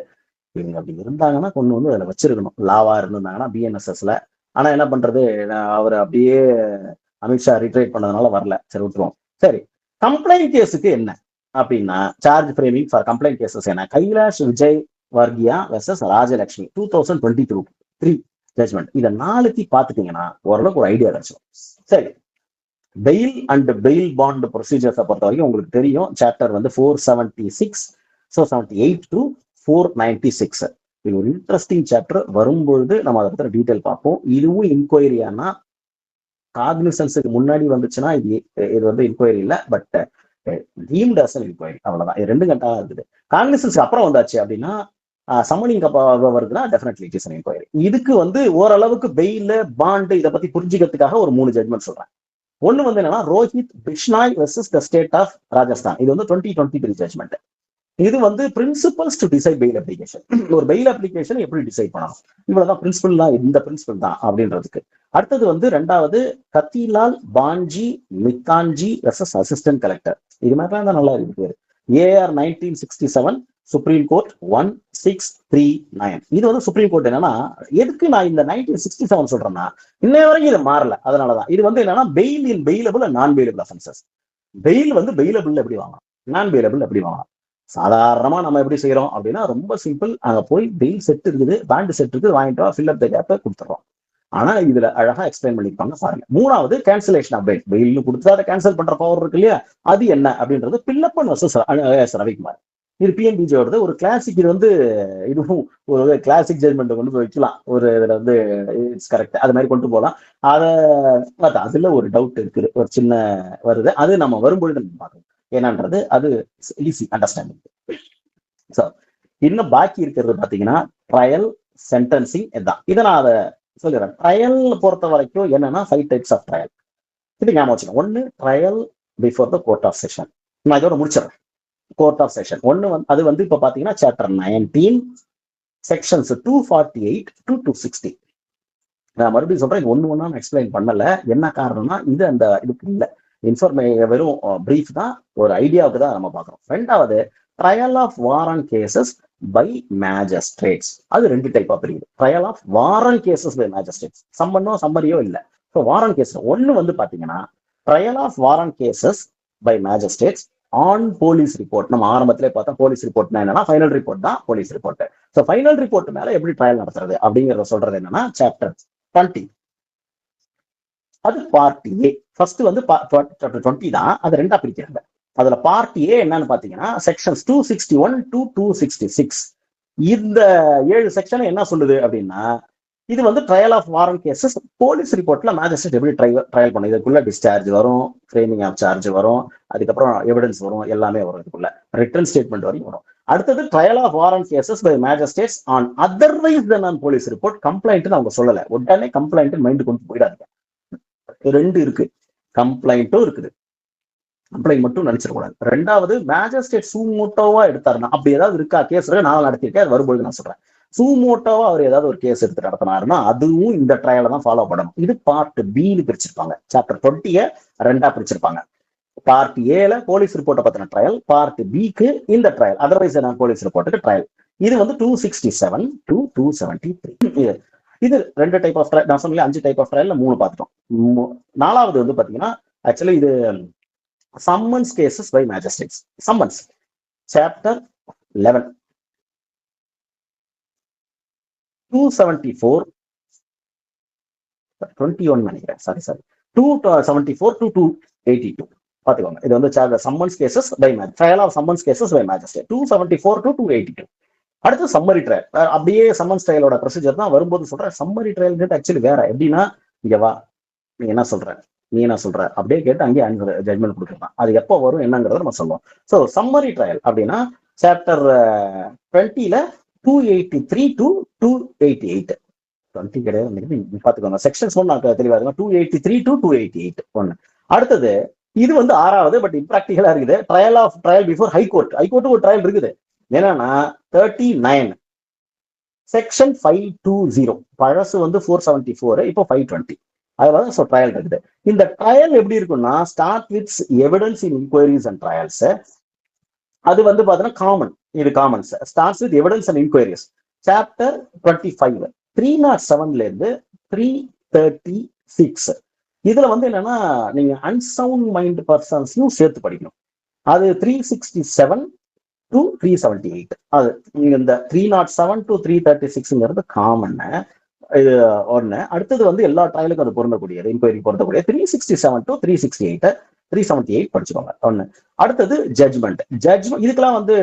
இவங்க அப்படி இருந்தாங்கன்னா கொண்டு வந்து அதில் வச்சிருக்கணும். லாவா இருந்திருந்தாங்கன்னா பிஎன்எஸ்எஸ்ல. ஆனா என்ன பண்றது, அவர் அப்படியே அமித்ஷா ரிட்ரைட் பண்ணதுனால வரல. சரி விட்டுருவோம். சரி, கம்ப்ளைண்ட் கேஸுக்கு என்ன அப்படின்னா charge framing for complaint cases என்ன? Kailash Vijay Vargiya versus Rajalakshmi 2023 judgment. இதை 4 பார்த்துட்டீங்கன்னா ஓரளவுக்கு ஒரு ஐடியா கிடைச்சிடும். சரி, பெயில் அண்ட் பெயில் பாண்ட் ப்ரொசீஜர்ஸை பொறுத்த வரைக்கும் உங்களுக்கு தெரியும். சாப்டர் வந்து 476 78 to 496. இது ஒரு இன்ட்ரெஸ்டிங் சாப்டர். வரும்பொழுது நம்ம அதை பற்றி டீட்டெயில் பார்ப்போம். இதுவும் இன்கொயரியானா காக்னிசன்ஸுக்கு முன்னாடி வந்துச்சுன்னா இது வந்து இன்கொயரி இல்லை, but deemed as an inquiry. அவ்வளவுதான். இது 2 கண்டா இருக்குது. காக்னிசன்ஸ் அப்புறம் வந்தாச்சு அப்படின்னா சம்மனிங் வருதுன்னா definitely it is an inquiry. இதுக்கு வந்து ஓரளவுக்கு பெயில் பாண்டு இதை பத்தி புரிஞ்சுக்கிறதுக்காக ஒரு 3 ஜட்மெண்ட் சொல்றேன். ஒன்னு வந்து என்னன்னா Rohit Bishnoi versus the state of Rajasthan. இது வந்து 2023 ஜட்மெண்ட். இது வந்து principles to decide bail application. ஒரு பெயில் அப்ளிகேஷன் எப்படி டிசைட் பண்ணணும், இவ்வளவுதான் பிரின்சிபல் தான், இந்த பிரின்சிபல் தான் அப்படின்றதுக்கு. அடுத்தது வந்து 2வது கத்திலால் பாஞ்சி மித்தான்ஜி வெர்சஸ் அசிஸ்டன்ட் கலெக்டர். இது மாதிரிலாம் தான் நல்லா இருக்கு. AIR 1967 supreme court 1639. இது வந்து சுப்ரீம் கோர்ட் என்னன்னா, எதுக்கு நான் இந்த 1967 சொல்றேன்னா இன்னைய வரைக்கும் இது மாறல. அதனாலதான் இது வந்து என்னன்னா bail in bailable and non bailable offences. Bail வந்து பெயிலபிள் எப்படி வாங்கலாம், நான் பெயிலபிள் எப்படி வாங்கலாம். சாதாரணமா நம்ம எப்படி செய்யறோம் அப்படின்னா ரொம்ப சிம்பிள். அங்க போய் பெயில் செட் இருக்குது, பேண்ட் செட் இருக்குது, வாங்கிட்டு வா, ஃபில் அப் த கேப்பை கொடுத்துறோம். ஆனா இதுல அழகா எக்ஸ்பிளைன் பண்ணிருப்பாங்க பாருங்க. 3வது கேன்சலேஷன் ஆஃப் பெயில். பெயில் கொடுத்து அதை கேன்சல் பண்ற பவர் இருக்கு இல்லையா, அது என்ன அப்படின்றது பில்லப்பன் வர்சஸ் ரவிக்குமார். இது பிஎன்பிஜியோட ஒரு கிளாசிக். இது வந்து இதுவும் ஒரு கிளாசிக் ஜட்மெண்ட் கொண்டு போய் வைக்கலாம். ஒரு இதுல வந்து இட்ஸ் கரெக்ட் அது மாதிரி கொண்டு போகலாம். அதுல ஒரு டவுட் இருக்குது, ஒரு சின்ன வருது. அது நம்ம வரும்பொழுது நம்ம பார்க்கணும் என்னன்றது. அது ஈஸி அண்டர்ஸ்டாண்டிங். ஸோ இன்னும் பாக்கி இருக்கிறது பாத்தீங்கன்னா ட்ரையல் சென்டென்சிங். இதுதான். இதை நான் அதை சொல்லிடுறேன். ட்ரையல் பொறுத்த வரைக்கும் என்னன்னா 5 டைப்ஸ் ஆஃப் ட்ரையல். இது ஞாபகம் வச்சுக்கணும். 1 trial before the court of session. நான் இதோட முடிச்சிடறேன். கோர்ட் ஆஃப் செஷன் 1 வந்து அது வந்து இப்ப பாத்தீங்கன்னா சாப்டர் 19 செக்ஷன்ஸ் 248 to 260. நான் மறுபடியும் சொல்றேன், இது ஒண்ணா நான் எக்ஸ்பிளைன் பண்ணல. என்ன காரணம்னா இது அந்த இதுக்கு இல்லை, வெறும் பிரீஃப் தான், ஒரு ஐடியாவுக்கு தான் நம்ம பார்க்கறோம். 2வது trial of warrant cases by magistrates. அது 2 டைப்பா பிரியுது. Trial of warrant cases by magistrates, சம்மனோ சம்மரியோ இல்லை. ஸோ வாரண்ட் கேஸ் 1 வந்து பாத்தீங்கன்னா trial of warrant cases by magistrates on police report. நம்ம ஆரம்பத்திலே பார்த்தா போலீஸ் ரிப்போர்ட்னா என்னன்னா ஃபைனல் ரிப்போர்ட் தான் police report. So final report மேல எப்படி ட்ரையல் நடத்துறது அப்படிங்கறத சொல்றது என்னன்னா சாப்டர் 20. அது பார்ட் ஏ. ஃபர்ஸ்ட் வந்து சாப்டர் 20 தான், அது ரெண்டா பிரிக்கிறாங்க. அதுல பார்ட் ஏ என்னன்னு பாத்தீங்கன்னா செக்ஷன்ஸ் 261 to 266. இந்த 7 செக்ஷன் என்ன சொல்லுது அப்படின்னா, இது வந்து trial of warrant cases police ரிப்போர்ட்ல மேஜிஸ்ட்ரேட் எப்படி ட்ரையல் பண்ணும். இதுக்குள்ள டிஸ்சார்ஜ் வரும், ஃப்ரேமிங் ஆஃப் சார்ஜ் வரும், அதுக்கப்புறம் எவிடன்ஸ் வரும், எல்லாமே வரும். இதுக்குள்ள ரிட்டன் ஸ்டேட்மெண்ட் வரையும் வரும். அடுத்தது trial of warrant cases by magistrates on otherwise than on police report. Complaint அவங்க சொல்லல, உடனே கம்ப்ளைண்ட் மைண்ட் கொண்டு போயிடாதீங்க. ரெண்டு இருக்கு, கம்ப்ளைண்ட்டும் இருக்குது, கம்ப்ளைண்ட் மட்டும் நினைச்சிடக்கூடாது. ரெண்டாவது மேஜிஸ்ட்ரேட் சூமோட்டோவா எடுத்தாருன்னா, அப்படி ஏதாவது இருக்கா கேஸ் நான் நடத்திருக்கேன், அது வரும்போது நான் சொல்றேன். சூமோட்டோவா அவர் ஏதாவது ஒரு கேஸ் எடுத்து நடத்தினாருன்னா அதுவும் இந்த ட்ரையலை தான் ஃபாலோ பண்ணணும். இது பார்ட் பின்னு பிரிச்சிருப்பாங்க. சாப்டர் 20 ரெண்டா பிரிச்சிருப்பாங்க. பார்ட் ஏல போலீஸ் ரிப்போர்ட்டை பத்தின ட்ரையல், பார்ட் பிக்கு இந்த ட்ரையல் அதர்வைஸ் நான் போலீஸ் ரிப்போர்ட்டுக்கு ட்ரையல். இது வந்து 267 to 273. இது ரெண்டு டைப் ஆஃப் ட்ரையல். நான் சொன்னேன் 5 டைப் ஆஃப் ட்ரையல்ல 3 பார்த்துட்டோம். நாலாவது வந்து பாத்தீங்கன்னா ஆக்சுவலி இது summons cases by magistrates. Summons chapter 11 274 21 நினைக்கிறேன், சாரி 274 to 282 பாத்துக்கோங்க. இது வந்து summons cases by trial of summons cases by magistrate 274 to 282. அடுத்து சம்மரி ட்ரையல். அப்படியே சம்மன்ஸ் ட்ரையலோட ப்ரொசீஜர் தான் வரும்போது சொல்றேன். சம்மரி ட்ரையல் ஆக்சுவலி வேற. எப்படின்னா, இங்க வா, நீ என்ன சொல்ற அப்படியே கேட்டு அங்கேயே ஜட்மெண்ட் கொடுக்கலாம். அது எப்போ வரும் என்னங்கிறத நம்ம சொல்லுவோம். ஸோ சம்மரி ட்ரையல் அப்படின்னா சாப்டர் 20ல 283 to 288. 20 கிடையாது பாத்துக்கோங்க. செக்ஷன்ஸ் நான் தெளிவா இருக்கும். 283 to 288 ஒண்ணு. அடுத்தது இது வந்து 6வது, பட் இம்ப்ராக்டிகலா இருக்குது. Trial before high court. ஹைகோர்ட் ஒரு ட்ரையல் இருக்குது. என்னன்னா 39 செக்ஷன் 520. பழசு வந்து 474, இப்போ 520. அதனால ட்ரையல் இருக்குது. இந்த ட்ரையல் எப்படி இருக்குன்னா start with evidence in enquiries and trials. அது வந்து பாத்தீங்கன்னா காமன். இது commons starts with evidence and enquiries. Chapter 25 307ல இருந்து 336. இதுல வந்து என்னன்னா நீங்க அன்சவுண்ட் மைண்ட் பர்சன்ஸையும் சேர்த்து படிக்கணும். அது 367 to 378. அது இந்த 307 to 336ங்கிறது காமன். இது ஒண்ணு. அடுத்தது வந்து எல்லா ட்ரையலுக்கும் அது பொருந்தக்கூடியது, இன்கொயரி பொருந்தக்கூடிய 367 to 368 378 படிச்சுக்கோங்க ஒண்ணு. அடுத்தது ஜட்மெண்ட். இதுக்கெல்லாம் வந்து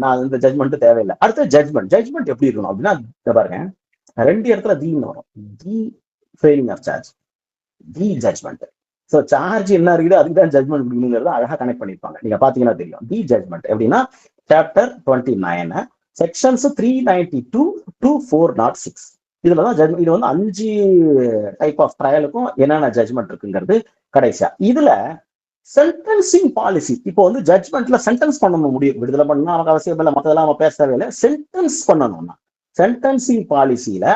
நான் இந்த ஜட்மெண்ட் தேவையில்லை. அடுத்தது ஜட்மெண்ட் எப்படி இருக்கணும் அப்படின்னா பாருங்க, 2 இடத்துல தீன்னு வரும். The failing of charge, the judgment. So charge என்ன இருக்குது அதுக்கு தான் ஜட்மெண்ட் கொடுக்கணுங்கிறத அழகா கனெக்ட் பண்ணிருப்பாங்க. நீங்க பாத்தீங்கன்னா தெரியும். தி ஜட்மெண்ட் எப்படின்னா சாப்டர் 29 செக்ஷன்ஸ் 392 to 406. இதுலதான் ஜட்மெண்ட். இது வந்து 5 டைப் ஆஃப் ட்ரையலுக்கும் என்னென்ன ஜட்மெண்ட் இருக்குங்கிறது கடைசியா. இதுல சென்டென்சிங் பாலிசி. இப்போ வந்து ஜட்மெண்ட்ல சென்டென்ஸ் பண்ணணும் முடியும். விடுதலை பண்ணணும் நமக்கு அவசியம் இல்லை, மற்றதெல்லாம் நம்ம பேச தேவையில்லை. சென்டென்ஸ் பண்ணணும்னா சென்டென்சிங் பாலிசியில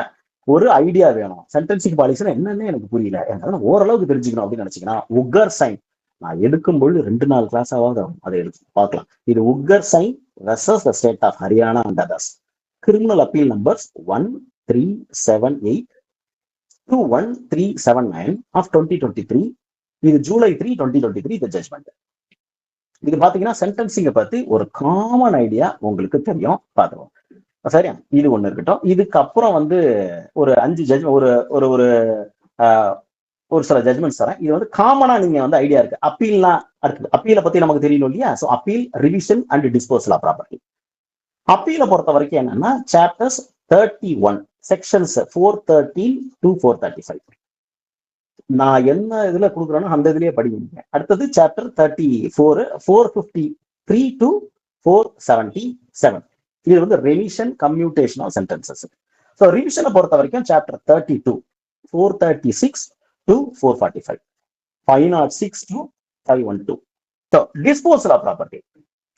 ஒரு ஐடியா வேணும். சென்டென்சிங் பாலிசினா என்னன்னு எனக்கு புரியல, எனக்கு ஓரளவுக்கு தெரிஞ்சுக்கணும் அப்படின்னு நினைச்சீங்கன்னா உக்கர் சைன் நான் எடுக்கும்போது 2-4 கிளாஸ் ஆகாது அதை எடுத்து பார்க்கலாம். இது Ukkar Sain versus the state of Haryana and others. Criminal appeal numbers 1378 to 1379 of 2023. இது ஜூலை 3, 2023 இந்த ஜட்மெண்ட். இது பாத்தீங்கன்னா சென்டென்சிங்கை பத்தி ஒரு காமன் ஐடியா உங்களுக்கு தெரியும். பாத்துருவோம் சரியா. இது ஒண்ணு இருக்கட்டும். இதுக்கப்புறம் வந்து ஒரு 5 ஜட்மெண்ட் ஒரு ஒரு ஒரு சில ஜட்மெண்ட்ஸ் தரேன். இது வந்து காமனா நீங்க வந்து ஐடியா இருக்கு. அப்பீல்லாம் அடுத்தது. அப்பீலை பத்தி நமக்கு தெரியணும் இல்லையா. So appeal, revision and disposal of property. அப்பீலை பொறுத்த வரைக்கும் என்னன்னா சாப்டர்ஸ் 31 செக்ஷன்ஸ் 413 to 435. நான் என்ன இதுல கொடுக்குறேன்னா அந்த இதுலயே படிக்க. அடுத்தது சாப்டர் 34 453 to 477. இது வந்து revision commutation of sentences. So ரிவிஷனை பொறுத்த வரைக்கும் chapter 32 436 to 445 506 to 512. So disposal of property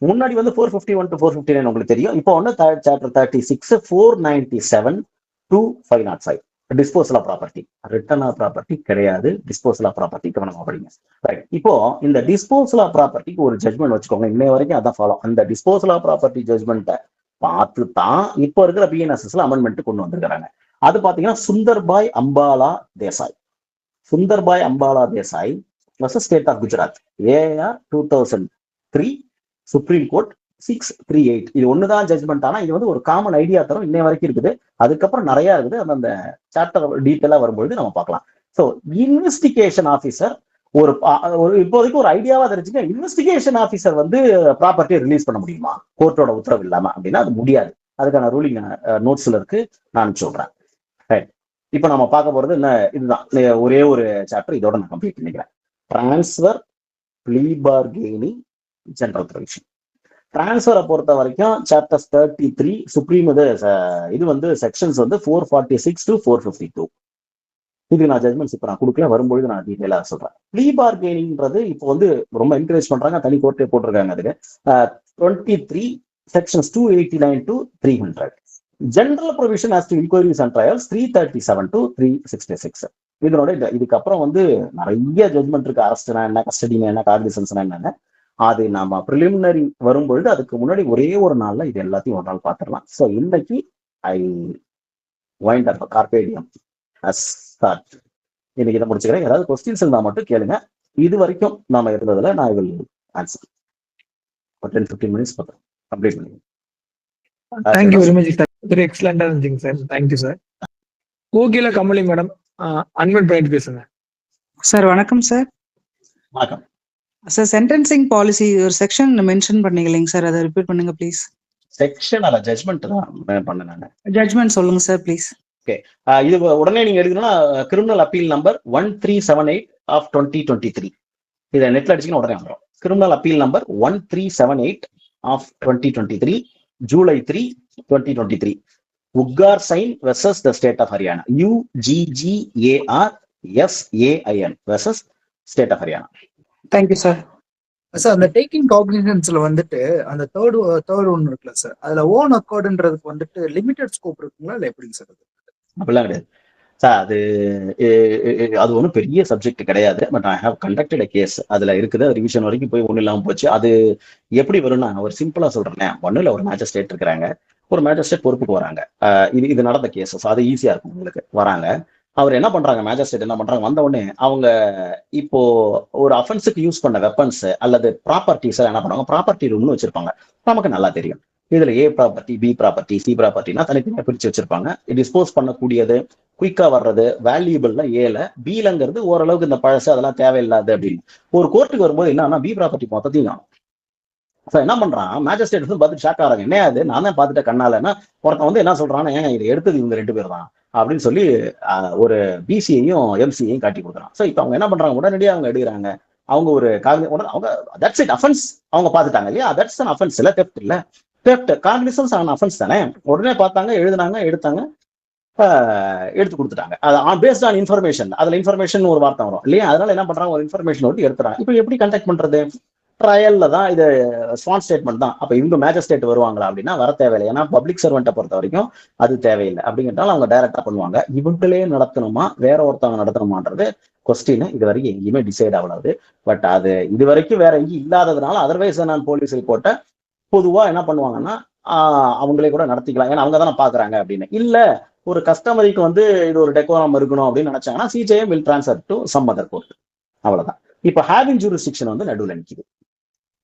முன்னாடி வந்து 451 to 459 உங்களுக்கு தெரியும். இப்போ வந்து chapter 36 497 to 505 disposal of property. Return of property கிடையாது, டிஸ்போசல் ஆஃப் ப்ராப்பர்ட்டி கவனமா படிங்க. ரைட். இப்போ இந்த டிஸ்போசல் ஆஃப் ப்ராப்பர்ட்டிக்கு ஒரு ஜட்மெண்ட் வச்சுக்கோங்க. இன்னை வரைக்கும் அதான் ஃபாலோ. அந்த டிஸ்போசல் ஆஃப் ப்ராப்பர்ட்டி ஜட்மெண்ட்டை பார்த்து தான் இப்போ இருக்கிற பிஎன்எஸ்எஸ்ல அமெண்ட்மெண்ட் கொண்டு வந்திருக்கிறாங்க. அது பாத்தீங்கன்னா Sundarbhai Ambala Desai versus state of Gujarat. AIR 2003 supreme court 638. இது ஒண்ணுதான் ஜட்மெண்ட். ஆனா இது வந்து ஒரு காமன் ஐடியா தரும், இன்னை வரைக்கும் இருக்குது. அதுக்கப்புறம் நிறைய இருக்குது, அந்த சாப்டர் டீட்டெயிலா வரும்பொழுது நம்ம பார்க்கலாம். ஸோ இன்வெஸ்டிகேஷன் ஆஃபீஸர் ஒரு இப்போதைக்கு ஒரு ஐடியாவா தெரிஞ்சுக்க, இன்வெஸ்டிகேஷன் ஆஃபீஸர் வந்து ப்ராப்பர்ட்டியை ரிலீஸ் பண்ண முடியுமா கோர்ட்டோட உத்தரவு இல்லாம அப்படின்னா அது முடியாது. அதுக்கான ரூலிங் நோட்ஸ்ல இருக்கு, நான் சொல்றேன். இப்ப நம்ம பார்க்க போறது என்ன, இதுதான் ஒரே ஒரு சாப்டர், இதோட நான் கம்ப்ளீட் பண்ணிக்கிறேன். Transfer, plea bargaining, general provision. டிரான்ஸ்ஃபரை பொறுத்த வரைக்கும் சாப்டர்ஸ் 33 சுப்ரீம் இது வந்து செக்ஷன்ஸ் வந்து 446 to 452. இதுக்கு நான் ஜட்மெண்ட்ஸ் இப்ப நான் கொடுக்கல, வரும்பொழுது நான் டீட்டெயிலா சொல்றேன். ப்ளீ பார்கெனிங்ன்றது இப்போ வந்து ரொம்ப என்கரேஜ் பண்றாங்க, தனி கோர்ட்டே போட்டிருக்காங்க. அதுக்கு 23 sections 289 to 300. General provision as to enquiries and trials 337 to 366. இதனோட இதுக்கப்புறம் வந்து நிறைய ஜட்மெண்ட் இருக்கு. அரெஸ்ட்னா என்ன, கஸ்டடினா என்ன, காக்னிசன்ஸ்னா என்னன்னு அது நம்ம ப்ரிலிமினரி வரும்பொழுது அதுக்கு முன்னாடி ஒரே ஒரு நாள்ல இது எல்லாத்தையும் ஒரு நாள் பார்த்துடலாம். ஸோ இன்னைக்கு ஐ wind up carpe diem as start. இன்னைக்கு இதை முடிச்சுக்கிறேன். ஏதாவது கொஸ்டின்ஸ் இருந்தால் மட்டும் கேளுங்க. இது வரைக்கும் நாம இருந்ததுல நான் வில் ஆன்சர். 10-15 minutes பார்த்தோம், கம்ப்ளீட் பண்ணி. Thank you very much sir, very எக்ஸலண்டா இருந்துச்சுங்க sir. Thank you sir. Kokila Kamali madam unmute பண்ணிட்டு பேசுங்க சார். வணக்கம் சார். வணக்கம் சார். சென்டென்சிங் பாலிசி ஒரு செக்ஷன் மென்ஷன் பண்ணீங்க இல்லைங்க சார், அதை ரிப்பீட் பண்ணுங்க ப்ளீஸ். செக்ஷன் அல்ல, ஜட்மெண்ட் தான் பண்ணேன். ஜட்மெண்ட் சொல்லுங்க சார் ப்ளீஸ். ஓகே, இது உடனே நீங்க எடுக்கணும்னா கிரிமினல் அப்பீல் நம்பர் 1378 of 2023. இதை நெட்ல அடிச்சுன்னா உடனே வந்துடும். Criminal appeal number 1378 of 2023, July 3, 2023. Uggarsain versus the state of Haryana, UGGARSAIN versus state of Haryana. Thank you sir. Sir, அந்த டேக்கிங் காக்னிசன்ஸ்ல வந்துட்டு அந்த தேர்ட் ஒன்று இருக்குல்ல சார், அதுல ஓன் அக்கார்டுன்றதுக்கு வந்துட்டு லிமிடெட் ஸ்கோப் இருக்குங்களா இல்ல எப்படிங்க சார்? அப்படிலாம் கிடையாது சார். அது ஒன்றும் பெரிய சப்ஜெக்ட் கிடையாது. But I have conducted a case, அதுல இருக்குது. ரிவிஷன் வரைக்கும் போய் ஒன்றும் இல்லாமல் போச்சு. அது எப்படி வரும்னா, ஒரு சிம்பிளா சொல்றேன். ஒன்னும் ஒரு மேஜிஸ்ட்ரேட் இருக்கிறாங்க, ஒரு மேஜிஸ்ட்ரேட் பொறுப்புக்கு வராங்க. இது நடந்த கேசஸ், அது ஈஸியா இருக்கும் உங்களுக்கு. வராங்க, அவர் என்ன பண்றாங்க, மேஜிஸ்ட்ரேட் என்ன பண்றாங்க, வந்த உடனே அவங்க இப்போ ஒரு அஃபென்ஸுக்கு யூஸ் பண்ண வெப்பன்ஸ் அல்லது ப்ராப்பர்ட்டிஸ் என்ன பண்ணுவாங்க, ப்ராப்பர்ட்டி ரூம்னு வச்சிருப்பாங்க. நமக்கு நல்லா தெரியும், இதுல A property, B property, C ப்ராப்பர்ட்டினா தனித்தனியா பிரிச்சு வச்சிருப்பாங்க. டிஸ்போஸ் பண்ணக்கூடியது, குயிக்கா வர்றது, வேல்யூபிள்னா ஏல, பீலங்கிறது ஓரளவுக்கு இந்த பழசு அதெல்லாம் தேவையில்லாது அப்படின்னு. ஒரு கோர்ட்டுக்கு வரும்போது என்னன்னா, பி ப்ராப்பர்ட்டி மொத்தத்தையும் காணும். என்ன பண்றான் மேஜிஸ்ட்ரேட் வந்து பார்த்துட்டு ஷாக் ஆறாங்க. என்ன அது, நான் தான் பார்த்துட்டேன் கண்ணாலன்னா. ஒருத்தன் வந்து என்ன சொல்றான்னா, ஏங்க இதை எடுத்தது இவங்க 2 பேர் தான் அப்படின்னு சொல்லி ஒரு பிசியையும் எம்சியையும் காட்டி கொடுக்குறான். ஸோ இப்போ அவங்க என்ன பண்றாங்க, உடனடியாக அவங்க எடுக்கிறாங்க. அவங்க ஒரு அவங்க தட்ஸ் இட் அஃபென்ஸ் அவங்க பார்த்துட்டாங்க இல்லையா, தட்ஸ் அன் அஃபென்ஸ் இல்ல, தெஃப்ட் இல்ல, தெஃப்ட் காக்னிசன்ஸ் ஆன் அஃபென்ஸ் தானே. உடனே பார்த்தாங்க, எழுதுனாங்க, எடுத்தாங்க, எடுத்து கொடுத்துட்டாங்க. அது பேஸ்ட் ஆன் இன்ஃபர்மேஷன். அதுல இன்ஃபர்மேஷன் ஒரு வார்த்தை வரும் இல்லையா, அதனால என்ன பண்றாங்க, ஒரு இன்ஃபர்மேஷன் விட்டு எடுத்துறாங்க. இப்போ எப்படி கண்டக்ட் பண்றது, ட்ரையல்ல தான் இது ஸ்வான் ஸ்டேட்மெண்ட் தான். அப்ப இவங்க மேஜிஸ்ட்ரேட் வருவாங்களா அப்படின்னா வர தேவையில்லை. ஏன்னா பப்ளிக் சர்வெண்ட்டை பொறுத்த வரைக்கும் அது தேவையில்லை. அப்படிங்கிறதால அவங்க டைரக்டா பண்ணுவாங்க. இவங்களே நடத்தணுமா வேற ஒருத்தவங்க நடத்தணுமான்றது கொஸ்டின் இது வரைக்கும் எங்கேயுமே டிசைட் ஆகலாது. பட் அது இது வரைக்கும் வேற எங்கேயும் இல்லாததுனால அதர்வைஸ் நான் போலீஸ் ரிப்போர்ட்டை பொதுவா என்ன பண்ணுவாங்கன்னா அவங்களே கூட நடத்திக்கலாம், ஏன்னா அவங்க தானே பாக்குறாங்க அப்படின்னு. இல்ல ஒரு கஸ்டமருக்கு வந்து இது ஒரு டெக்கோரம் இருக்கணும் அப்படின்னு நினைச்சாங்கன்னா CJM will transfer to some other court. அவ்வளவுதான். இப்ப ஹேவிங் ஜூரிஸ்டிக்ஷன் வந்து நடுவில் நிக்குது.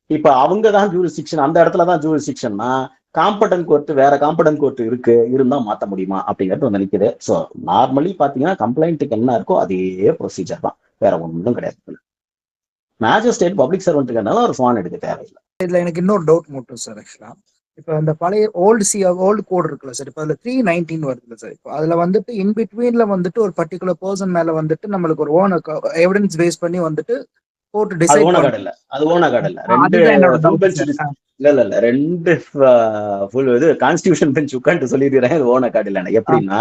இப்ப அவங்க தான் ஜூரிஸ்டிக்ஷன், அந்த இடத்துல தான் ஜூரிஸ்டிக்ஷன்னா காம்படன்ட் கோர்ட் வேற காம்படன்ட் கோர்ட் இருக்கு, இருந்தா மாத்த முடியுமா அப்படிங்கிறது வந்து நிக்குது. ஸோ நார்மலி பாத்தீங்கன்னா கம்ப்ளைண்ட்டுக்கு என்ன இருக்கோ அதே ப்ரொசீஜர் தான், வேற ஒன்றும் கிடையாது. மேஜிஸ்ட்ரேட் பப்ளிக் சர்வெண்ட்டுக்குனால ஒரு ஃபான் எடுக்க தேவையில்லை. இதுல எனக்கு இன்னொரு டவுட் மட்டும் சார். ஆக்சுவலா இப்ப அந்த பழைய ஓல்டு கோட் இருக்குல்ல சார், இப்ப அதுல 319 வருதுல்ல சார், இப்போ அதுல வந்துட்டு இன் பிட்வீன்ல வந்துட்டு ஒரு பர்டிகுலர் பர்சன் மேல வந்துட்டு நம்மளுக்கு ஒரு ஓன் எவிடன்ஸ் பேஸ் பண்ணி வந்துட்டு கோர்ட் டிசைட் இல்ல ரெண்டு ஃபுல் இது கான்ஸ்டிடியூஷன் பெஞ்ச் உட்கார்ந்து சொல்லிடுறேன், இது ஓன் அக்கார்ட் இல்ல. எப்படின்னா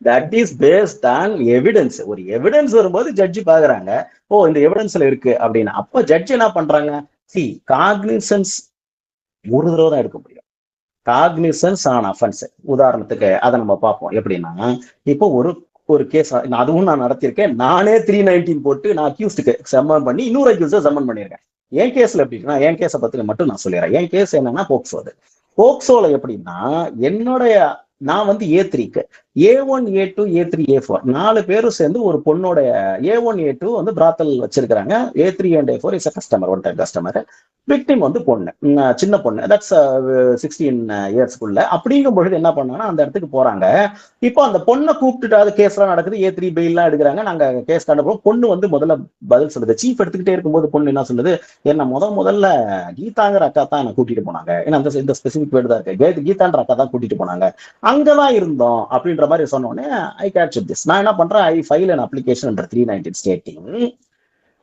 that is based on evidence. ஒரு எவிடன்ஸ் வரும்போது ஜட்ஜி பாக்குறாங்க, ஓ இந்த எவிடன்ஸ்ல இருக்கு அப்படின்னு. அப்ப ஜட்ஜ் என்ன பண்றாங்க, சி காக்னிசன்ஸ் ஒரு தடவை தான் எடுக்க முடியும். காக்னிசன்ஸ் ஆன் அஃபென்ஸ் உதாரணத்துக்கு அதை நம்ம பார்ப்போம். எப்படின்னா இப்போ ஒரு கேஸ் அதுவும் நான் நடத்திருக்கேன். நானே 319 போட்டு நான் அக்யூஸ்டுக்கு சம்மன் பண்ணி இன்னொரு அக்யூஸ்ட சம்மன் பண்ணியிருக்கேன். என் கேஸ்ல எப்படின்னா, என் கேஸை பத்தி மட்டும் நான் சொல்லிடுறேன். என் கேஸ் என்னன்னா போக்சோ. போக்சோல எப்படின்னா நான் வந்து A3க்கு A1 A2 A3 A4 4 பேரும் சேர்ந்து ஒரு பொண்ணோட A1 A2 வந்து பிராத்தல் வச்சிருக்காங்க. A3 and A4 is customer, one time customer. Victim வந்து பொண்ணு, சின்ன பொண்ணு, தட்ஸ் 16 இயர்ஸ்க்குள்ள. அப்படிங்கும் பொழுது என்ன பண்ணாங்கன்னா அந்த இடத்துக்கு போறாங்க. இப்போ அந்த பொண்ணை கூப்பிட்டுட்டு அது கேஸ் எல்லாம் நடக்குது, A3 பெயில்லாம் எடுக்கிறாங்க. நாங்க கேஸ் கண்டுப்போம். பொண்ணு வந்து முதல்ல பதில் சொல்லுது. சீஃப் எடுத்துக்கிட்டே இருக்கும்போது பொண்ணு என்ன சொல்லுது, என்ன முதல்ல கீதாங்கிற அக்கா தான் என்ன கூட்டிட்டு போனாங்க. ஏன்னா இந்த ஸ்பெசிபிக் வேர்டு தான் இருக்கு, கீதான்ற அக்கா தான் கூட்டிட்டு போனாங்க, அங்கதான் இருந்தோம் அப்படின்ற மாதிரி சொன்ன உடனே ஐ கேட்ச் திஸ். நான் என்ன பண்றேன், I file an application under 319 stating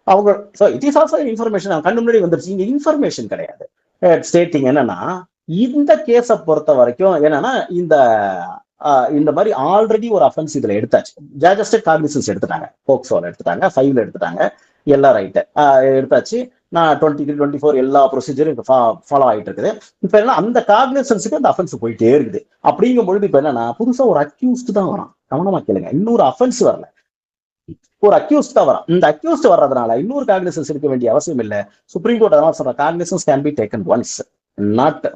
அவங்க இட் இஸ் ஆல்சோ இன்ஃபர்மேஷன். கண்ணு முன்னாடி வந்துருச்சு, இங்க இன்ஃபர்மேஷன் கிடையாது. ஸ்டேட்டிங் என்னன்னா இந்த கேஸை பொறுத்த வரைக்கும் என்னன்னா இந்த மாதிரி ஆல்ரெடி ஒரு அஃபென்ஸ் இதுல எடுத்தாச்சு. ஜஸ்ட் காக்னிசன்ஸ் எடுத்துட்டாங்க, போக்சோல எடுத்துட்டாங்க, ஃபைவ்ல எடுத்துட்டாங்க, எல்லாம் ரைட்டு எடுத்தாச்சு. நான் 23, 24 எல்லா ப்ரொசீஜரும் ஃபாலோ ஆகிட்டு இருக்குது. இப்ப என்ன அந்த காக்னிசன்ஸுக்கு அந்த அஃபென்ஸ் போயிட்டே இருக்குது. அப்படிங்கும் பொழுது இப்ப என்னன்னா புதுசா ஒரு அக்யூஸ்ட் தான் வரான். கவனமா கேளுங்க, இன்னொரு அஃபென்ஸ் வரல, ஒரு அக்யூஸ்ட் தான் வரான். இந்த அக்யூஸ்ட் வர்றதுனால இன்னொரு காக்னிசன்ஸ் எடுக்க வேண்டிய அவசியம் இல்லை. சுப்ரீம் கோர்ட் அதனால சொல்ற cognisance can be taken once, not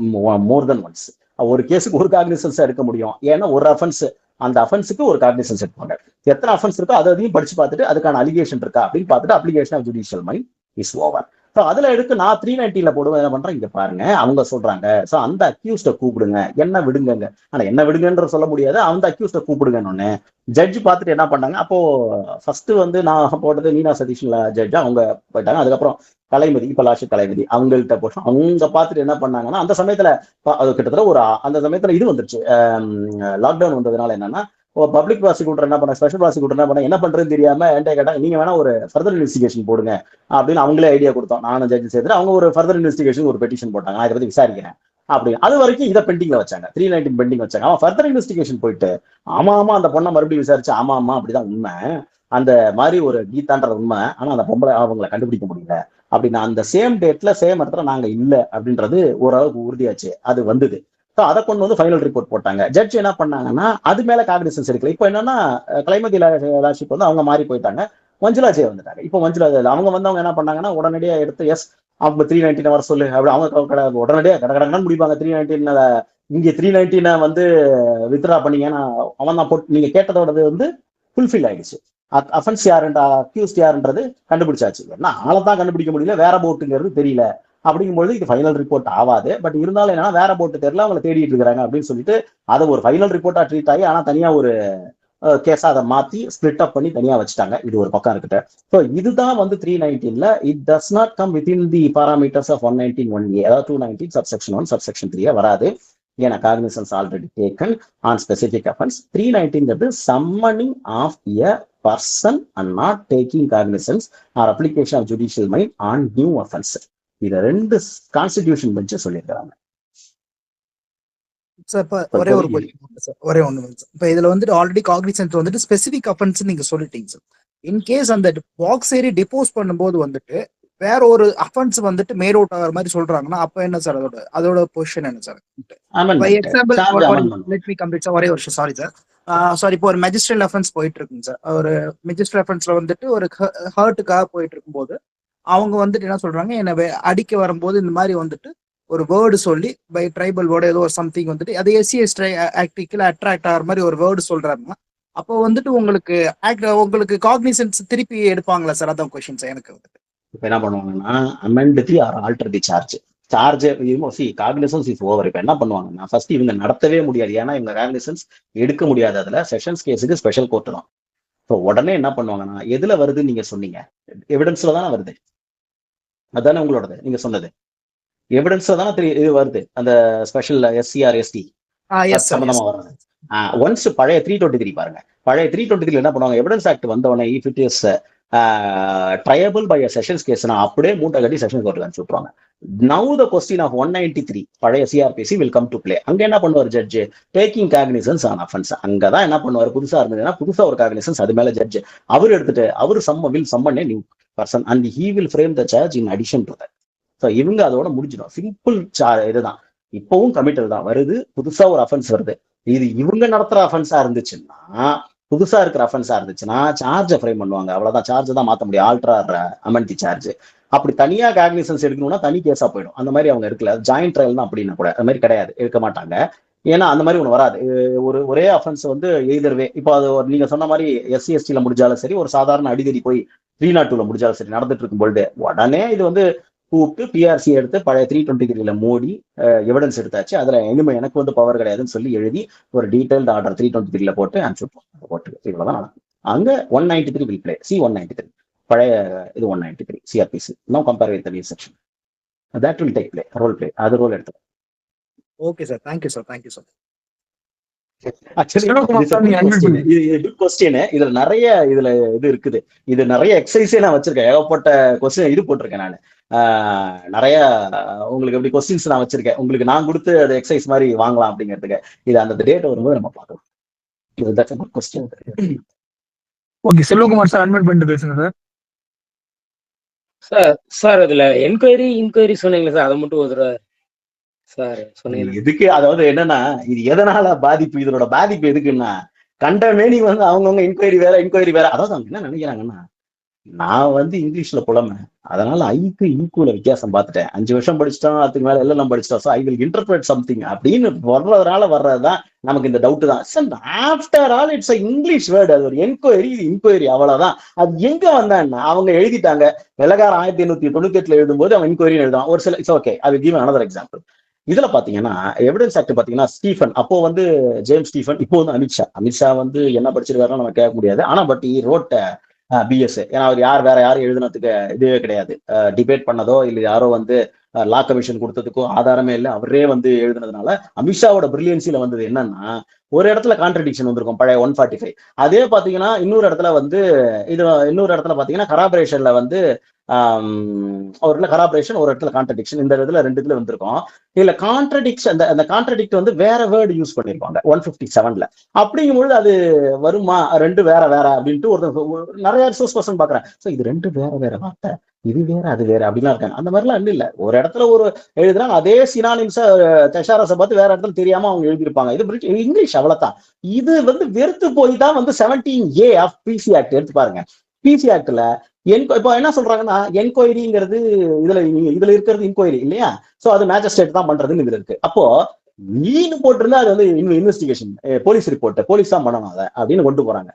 more then once. ஒரு கேஸுக்கு ஒரு காக்னிசன்ஸ் எடுக்க முடியும். ஏன்னா ஒரு அஃபென்ஸ், அந்த அஃபென்ஸுக்கு ஒரு காக்னிசன்ஸ் எடுப்பாங்க. எத்தனை அஃபென்ஸ் இருக்கோ அதையும் படிச்சு பார்த்துட்டு அதுக்கான அலிகேஷன் இருக்கா அப்படின்னு பார்த்துட்டு application of judicial mind is over. So அதுல எடுத்து நான் 319 போடுவேன். என்ன பண்றேன், இங்க பாருங்க அவங்க சொல்றாங்க, ஸோ அந்த அக்யூஸ்ட கூப்பிடுங்க, என்ன விடுங்க. ஆனா என்ன விடுங்கன்ற சொல்ல முடியாது, அந்த அக்யூஸ்ட கூப்பிடுங்கன்னு ஜட்ஜ் பார்த்துட்டு என்ன பண்ணாங்க. அப்போ ஃபர்ஸ்ட் வந்து நான் போட்டது நீனா சதீஷ்ல ஜட்ஜ், அவங்க போயிட்டாங்க. அதுக்கப்புறம் கலைமதி, இப்ப லாஸ்ட் கலைமதி, அவங்கள்ட்ட போட்டோம். அவங்க பார்த்துட்டு என்ன பண்ணாங்கன்னா அந்த சமயத்துல அது கிட்டத்தட்ட ஒரு அந்த சமயத்துல இது வந்துருச்சு, லாக்டவுன் வந்ததுனால என்னன்னா பப்ளிக் ப்ராசிக்யூட்டர் என்ன பண்ண, ஸ்பெஷல் ப்ராசிக்யூட்டர் என்ன பண்றதுன்னு தெரியாம என்கிட்ட கேட்டாங்க, நீங்க வேணா ஒரு ஃபர்தர் இன்வெஸ்டிகேஷன் போடுங்க அப்படின்னு அவங்களே ஐடியா கொடுத்தோம். நானும் ஜட்ஜ் சேர்த்து அவங்க ஒரு ஃபர்தர் இன்வெஸ்டிகேஷன் ஒரு பெட்டிஷன் போட்டாங்க, நான் இதை பத்தி விசாரிக்கிறேன் அப்படின்னு. அது வரைக்கும் இதை பெண்டிங்ல வச்சாங்க, 319 பெண்டிங் வச்சாங்க. அவன் ஃபர்தர் இன்வெஸ்டிகேஷன் போயிட்டு ஆமா அந்த பொண்ணை மறுபடியும் விசாரிச்சு ஆமா அப்படிதான் உண்மை, அந்த மாதிரி ஒரு கீதான்ற உண்மை, ஆனா அந்த பொம்பளை அவங்களை கண்டுபிடிக்க முடியல அப்படின்னா அந்த சேம் டேட்ல சேம் இடத்துல நாங்க இல்ல அப்படின்றது ஓரளவுக்கு உறுதியாச்சு. அது வந்தது. அதை கொண்டு வந்து ஃபைனல் ரிப்போர்ட் போட்டாங்க. ஜட்ஜ் என்ன பண்ணாங்கன்னா அது மேல காக்னிசன்ஸ் எடுக்கல. இப்போ என்னன்னா கிளைமதி லாஷிப் வந்து அவங்க மாறி போயிட்டாங்க, மஞ்சுளா ஜெய வந்துட்டாங்க. இப்போ மஞ்சுளா அவங்க வந்து அவங்க என்ன பண்ணாங்கன்னா உடனடியா எடுத்து எஸ் அவங்க 319 வர சொல்லு அப்படி அவங்க உடனடியா கடகடன்னு முடிப்பாங்க. 319 இங்க 319 வந்து வித்ரா பண்ணீங்கன்னா அவன் தான் போட்டு நீங்க கேட்டதோடது வந்து ஃபுல்ஃபில் ஆயிடுச்சு. அஃபென்ஸ் யாருன்ற அக்யூஸ்ட் யாருன்றது கண்டுபிடிச்சாச்சு. ஏன்னா ஆளை தான் கண்டுபிடிக்க முடியல, வேற போட்டுங்கிறது தெரியல. அப்படிங்கும்போது இது ஃபைனல் ரிப்போர்ட் ஆகாது. பட் இருந்தாலும் என்னன்னா வேற போட்டு தெரியல, அவங்களை தேடிட்டு இருக்காங்க அப்படின்னு சொல்லிட்டு அதை ஒரு ஃபைனல் ரிப்போர்ட்டா ட்ரீட் ஆகி ஆனா தனியா ஒரு கேஸா அதை மாத்தி ஸ்பிளிட் அப் பண்ணி தனியா வச்சுட்டாங்க. இது ஒரு பக்கம் இருக்கட்டும். ஸோ இதுதான் வந்து 319ல it does not come within the parameters of 119(1)A, அதாவது 219 subsection 1 subsection 3 வராது. ஏன்னா cognizance already taken on specific offence. 319 summoning of a person and not taking cognizance or application of judicial mind on new offence. இத 2 constitution bench சொல்லியிருக்காங்க. Sir இப்ப ஒரே ஒரு sir, ஒரே ஒண்ணு சார். இப்ப இதுல வந்துட்டு ஆல்ரெடி காக்னிசன்ஸ் வந்துட்டு ஸ்பெசிபிக் அஃபென்ஸ் நீங்க சொல்லிட்டீங்க சார். இன்கேஸ் அந்த பாக்ஸ் ஏறி டிபோஸ் பண்ணும்போது வந்துட்டு வேற ஒரு அஃபென்ஸ் வந்துட்டு மேட் அவுட் ஆகிற மாதிரி சொல்றாங்கன்னா அப்ப என்ன சார் அதோட பொசிஷன் என்ன sir? By example let me complete sir, ஒரே ஒரு சாரி சார். சாரி, இப்போ ஒரு மெஜிஸ்ட்ரேட் அஃபென்ஸ் போயிட்டு இருக்குங்க சார். ஒரு மெஜிஸ்ட்ரேட் அஃபென்ஸ்ல வந்துட்டு ஒரு ஹர்ட்டுக்காக போயிட்டு இருக்கும்போது அவங்க வந்துட்டு என்ன சொல்றாங்க, என்ன அடிக்க வரும்போது இந்த மாதிரி வந்துட்டு ஒரு வேர்டு சொல்லி பை ட்ரைபல் வேர்டு ஏதோ ஒரு சம்திங் வந்துட்டு அது SC/ST ஆக்டிக்கல அட்ராக்ட் ஆகிற மாதிரி ஒரு வேர்டு சொல்றாங்கன்னா அப்போ வந்துட்டு உங்களுக்கு காக்னிசன்ஸ் திருப்பி எடுப்பாங்களா சார்? அதான் கொஸ்டின் சார் எனக்கு வந்துட்டு. இப்ப என்ன பண்ணுவாங்கன்னா amend the or alter the charge. Cognizance is over. இப்ப என்ன பண்ணுவாங்கன்னா ஃபர்ஸ்ட் இவங்க நடத்தவே முடியாது, ஏன்னா இவங்க காக்னிசன்ஸ் எடுக்க முடியாது. அதுல செஷன்ஸ் கேஸுக்கு ஸ்பெஷல் கோர்ட் தான். இப்போ உடனே என்ன பண்ணுவாங்கன்னா எதுல வருதுன்னு நீங்க சொன்னீங்க, எவிடன்ஸ்ல தானே வருது, அதுதானே உங்களோடது நீங்க சொன்னது, எவிடன்ஸ்ல தானே இது வருது. அந்த ஸ்பெஷல் SC/ST சம்பந்தமா வருது. ஒன்ஸ் பழைய 323 பாருங்க, பழைய 323 என்ன பண்ணுவாங்க, எவிடன்ஸ் ஆக்ட் வந்தவொடனே if it is triable by sessions கேஸ்னா அப்படியே மூட்டை கட்டி செஷன் கோர்ட்டுக்கு அனுப்பிச்சு விட்டுருவாங்க. நவ் த கொஸ்டின் ஆஃப் 193 பழைய CRPC will come to play. அங்க என்ன பண்ணுவார் judge, taking cognizance on offence. அங்கதான் என்ன பண்ணுவார், புதுசா இருந்ததுன்னா புதுசா ஒரு காக்னிசன்ஸ் அது மேல ஜட்ஜ் அவர் எடுத்துட்டு அவர் summon new person and he will frame the charge in addition to that. So இவங்க அதோட முடிஞ்சிடும். சிம்பிள் இதுதான். இப்பவும் கமிட்டல் தான் வருது, புதுசா ஒரு அஃபென்ஸ் வருது. இது இவங்க நடத்துற அஃபென்ஸா இருந்துச்சுன்னா, புதுசா இருக்கிற அஃபென்ஸா இருந்துச்சுன்னா சார்ஜை ஃப்ரேம் பண்ணுவாங்க, அவ்வளவுதான். சார்ஜ் தான் மாற்ற முடியும், ஆல்டர் அமெண்ட் தி சார்ஜ். அப்படி தனியா காக்னிசன்ஸ் எடுக்கணும்னா தனி கேஸா போயிடும். அந்த மாதிரி அவங்க இருக்கல. ஜாயிண்ட் ட்ரையல் தான் அப்படின்னா கூட அது மாதிரி கிடையாது, எடுக்க மாட்டாங்க. ஏன்னா அந்த மாதிரி ஒண்ணு வராது. ஒரே அஃபென்ஸ் வந்து எய்தர்வே. இப்போ அது நீங்க சொன்ன மாதிரி SC/ST முடிஞ்சாலும் சரி, ஒரு சாதாரண அடிதடி போய் 302 முடிஞ்சாலும் சரி, நடந்துட்டு இருக்கும் பொழுது உடனே இது வந்து கூப்பிட்டு PRC எடுத்து பழைய 323 மூடி எவிடன்ஸ் எடுத்தாச்சு. அதுல இனிமே எனக்கு வந்து பவர் கிடையாதுன்னு சொல்லி எழுதி ஒரு டீடைல்டு ஆர்டர் 323 போட்டு அனுப்பிச்சுப்போம். போட்டு இவ்வளவுதான் நடக்கும். அங்க 193 வில் பிளே. C-193 பழைய இது 193 CRPC. No compare with new section. That will take play, role play. அது ரோல் எடுத்து. Okay sir, thank you sir, thank you sir. இதுல நிறைய இது இருக்குது. இது நிறைய எக்ஸசைஸே நான் வச்சிருக்கேன். ஏகப்பட்ட கொஸ்டின் இது போட்டிருக்கேன் நான். நிறைய உங்களுக்கு எப்படி கொஸ்டின்ஸ் நான் வச்சிருக்கேன். உங்களுக்கு நான் கொடுத்து அது எக்ஸசைஸ் மாதிரி வாங்கலாம் அப்படிங்கிறதுக்கு. இது அந்த டேட் வரும்போது நம்ம பார்க்கலாம். இதுதான் question. Okay, Selvakumar sir admit பண்ணிட்டு பேசுங்க சார். சார் அதுல இன்கொயரி சொன்னீங்களா சார், அதை மட்டும் ஒரு சார் சொன்னீங்க. எதுக்கு, அதாவது என்னன்னா இது எதனால பாதிப்பு, இதனோட பாதிப்பு எதுக்குன்னா கண்டமேனி வந்து அவங்கவுங்க இன்கொயரி வேற. அதாவது அவங்க என்ன நினைக்கிறாங்கன்னா, நான் வந்து இங்கிலீஷ்ல புலமை, அதனால ஐக்கு ஈக்குவல வித்தியாசம் பார்த்துட்டேன். 5 வருஷம் படிச்சுட்டோம், அதுக்கு மேல எல்லாம் படிச்சுட்டோம், so I will interpret something அப்படின்னு வர்றதுதான் நமக்கு இந்த டவுட் தான். After all it's English word, அது ஒரு இன்கொயரி அவ்வளவுதான். அது எங்க வந்தான்னா அவங்க எழுதிட்டாங்க. வெள்ளக்காரன் 1898 எழுதும்போது அவன் இன்கொயரின்னு எழுதுவான். ஒரு சில இட்ஸ் ஓகே, அது கிவ் another எக்ஸாம்பிள். இதுல பாத்தீங்கன்னா எவிடன்ஸ் ஆக்ட் பாத்தீங்கன்னா ஸ்டீஃபன், அப்போ வந்து ஜேம்ஸ் ஸ்டீஃபன், இப்போ வந்து அமித்ஷா வந்து என்ன படிச்சிருக்காருன்னு நம்ம கேட்க முடியாது. ஆனா பட் ரோட் BS. ஏன்னா அவர் வேற யாரும் எழுதுனதுக்கு இதுவே கிடையாது. டிபேட் பண்ணதோ இல்ல யாரோ வந்து லா கமிஷன் கொடுத்ததுக்கோ ஆதாரமே இல்லை. அவரே வந்து எழுதுனதுனால அமித்ஷாவோட பிரில்லியன்சில வந்தது என்னன்னா, ஒரு இடத்துல கான்ட்ரடிக்ஷன் வந்திருக்கும் பழைய 145. அதே பாத்தீங்கன்னா இன்னொரு இடத்துல பாத்தீங்கன்னா கராபரேஷன்ல வந்து ஒரு இடத்துல கராபரேஷன், ஒரு இடத்துல கான்ட்ரடிக்ஷன். இந்த இடத்துல 2 இதுல வந்திருக்கும். இல்ல கான்ட்ரடிக்ஷன், அந்த கான்ட்ரடிக்ட் வந்து வேற வேர்டு யூஸ் பண்ணிருப்பாங்க 157ல. அப்படிங்கும்பொழுது அது வருமா, 2 வேற அப்படின்ட்டு ஒரு நிறைய ரிசோர்ஸ் பர்சன் பாக்குறேன். சோ இது 2 வேற வார்த்தை, இது வேற அது வேற அப்படிலாம் இருக்காங்க. அந்த மாதிரிலாம் இல்ல. ஒரு இடத்துல ஒரு எழுதுறாங்க, அதே சினானிம்ஸா தெஷாரஸை பார்த்து வேற இடத்துல தெரியாம அவங்க எழுதியிருப்பாங்க. இது இங்கிலீஷ், அவ்வளவுதான். இது வந்து வெறுத்து போய் தான் வந்து 17A ஆஃப் PC ஆக்ட் எடுத்து பாருங்க. PC ஆக்ட்ல இப்போ என்ன சொல்றாங்கன்னா, என்கொயரிங்கிறது இதுல இருக்கிறது இன்கொயரி இல்லையா? சோ அது மேஜிஸ்ட்ரேட் தான் பண்றதுன்னு இதுல இருக்கு. அப்போ நீனு போட்டிருந்தா அது வந்து இன்வெஸ்டிகேஷன், போலீஸ் ரிப்போர்ட், போலீஸ் தான் பண்ணணும் அதை அப்படின்னு கொண்டு போறாங்க.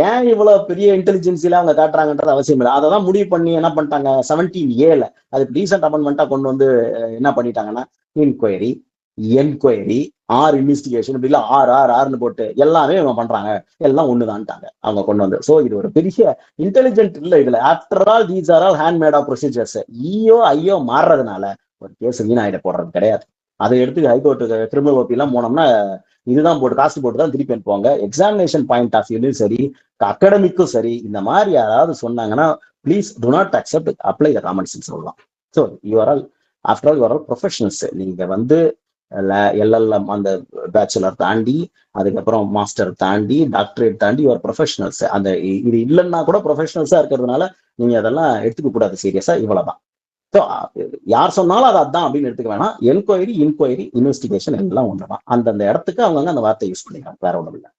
ஏன் இவ்வளவு பெரிய இன்டெலிஜென்சில அவங்க காட்டுறாங்கன்றது அவசியம் இல்லை. அதை தான் முடிவு பண்ணி என்ன பண்ணிட்டாங்க, 17A அதுக்கு டீசென்ட் அமெண்ட்மெண்டா கொண்டு வந்து என்ன பண்ணிட்டாங்கன்னா, என்கொயரி ஆர் இன்வெஸ்டிகேஷன் இப்படி இல்ல ஆர்னு போட்டு எல்லாமே இவங்க பண்றாங்க, எல்லாம் ஒண்ணுதான்ட்டாங்க அவங்க கொண்டு வந்து. சோ இது ஒரு பெரிய இன்டெலிஜென்ட் இல்ல இதுல. After all these are all hand made of procedures. ஐயோ மாறுறதுனால ஒரு கேஸ் வீணாயிட போடுறது கிடையாது. அதை எடுத்து ஹைகோர்ட்டு கிரிமினல் ஓபி எல்லாம் போனோம்னா இதுதான் போட்டு காசு போட்டு தான் திருப்பி அனுப்புவாங்க. எக்ஸாமினேஷன் பாயிண்ட் ஆஃப் வியூலையும் சரி, அகாடமிக்கும் சரி, இந்த மாதிரி யாராவது சொன்னாங்கன்னா please do not accept, apply the common sense சொல்லலாம். So after all you are all professionals. நீங்க வந்து LLM அந்த பேச்சுலர் தாண்டி, அதுக்கப்புறம் மாஸ்டர் தாண்டி, டாக்டரேட் தாண்டி யுவர் ப்ரொஃபஷனல்ஸ். அந்த இது இல்லைன்னா கூட ப்ரொஃபஷனல்ஸா இருக்கிறதுனால நீங்க அதெல்லாம் எடுத்துக்க கூடாது சீரியஸா. இவ்வளவுதான். ஸோ யார் சொன்னாலும் அது அதான் அப்படின்னு எடுத்துக்க வேணாம். என்கொயரி இன்வெஸ்டிகேஷன் எல்லாம் ஒண்ணுதான். அந்தந்த இடத்துக்கு அவங்க அந்த வார்த்தை யூஸ் பண்ணிக்கலாம், வேற ஒண்ணும் இல்லை.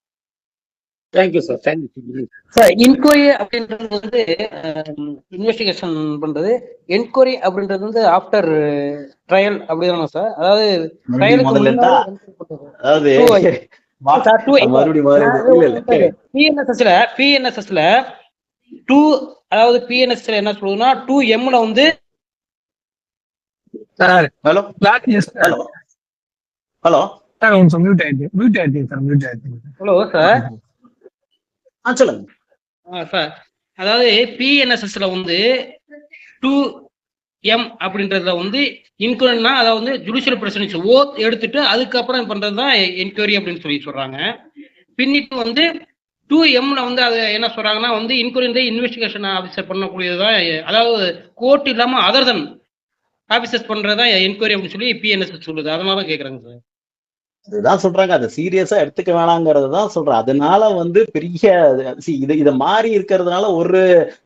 Thank you sir, thank you sir. Enquiry அப்படின்றது வந்து இன்வெஸ்டிகேஷன் பண்றது, என்கொயரி அப்படின்றது வந்து ஆஃப்டர் ட்ரையல் அப்படிதானே சார்? அதாவது ட்ரையலுக்கு PNSSல 2, அதாவது PNSSல என்ன சொல்லுதுன்னா 2M வந்து சார் ஹலோ சார் கொஞ்சம் மியூட் ஆயிடுச்சு சார். Hello sir. சொல்லுங்க சார். அதாவது PNSSல வந்து 2M அப்படின்றதுல வந்து இன்கொயரினா, அதாவது வந்து ஜுடிஷியல் பிரசிடென்ஸ் ஓத் எடுத்துட்டு அதுக்கப்புறம் பண்றதுதான் என்கொயரி அப்படின்னு சொல்றாங்க. பின்னிட்டு வந்து 2Mல வந்து அது என்ன சொல்றாங்கன்னா வந்து இன்கொயரி இன்வெஸ்டிகேஷன் ஆஃபீஸர் பண்ணக்கூடியதுதான், அதாவது கோர்ட் இல்லாம அதர் தன் ஆஃபீஸர்ஸ் பண்றதுதான் என்கொயரி அப்படின்னு சொல்லி PNSS சொல்லுது. அதனால தான் கேக்குறாங்க சார். அதுதான் சொல்றாங்க, அதை சீரியஸா எடுத்துக்க வேணாங்கிறது தான் சொல்றேன். அதனால வந்து பெரிய இதை மாறி இருக்கிறதுனால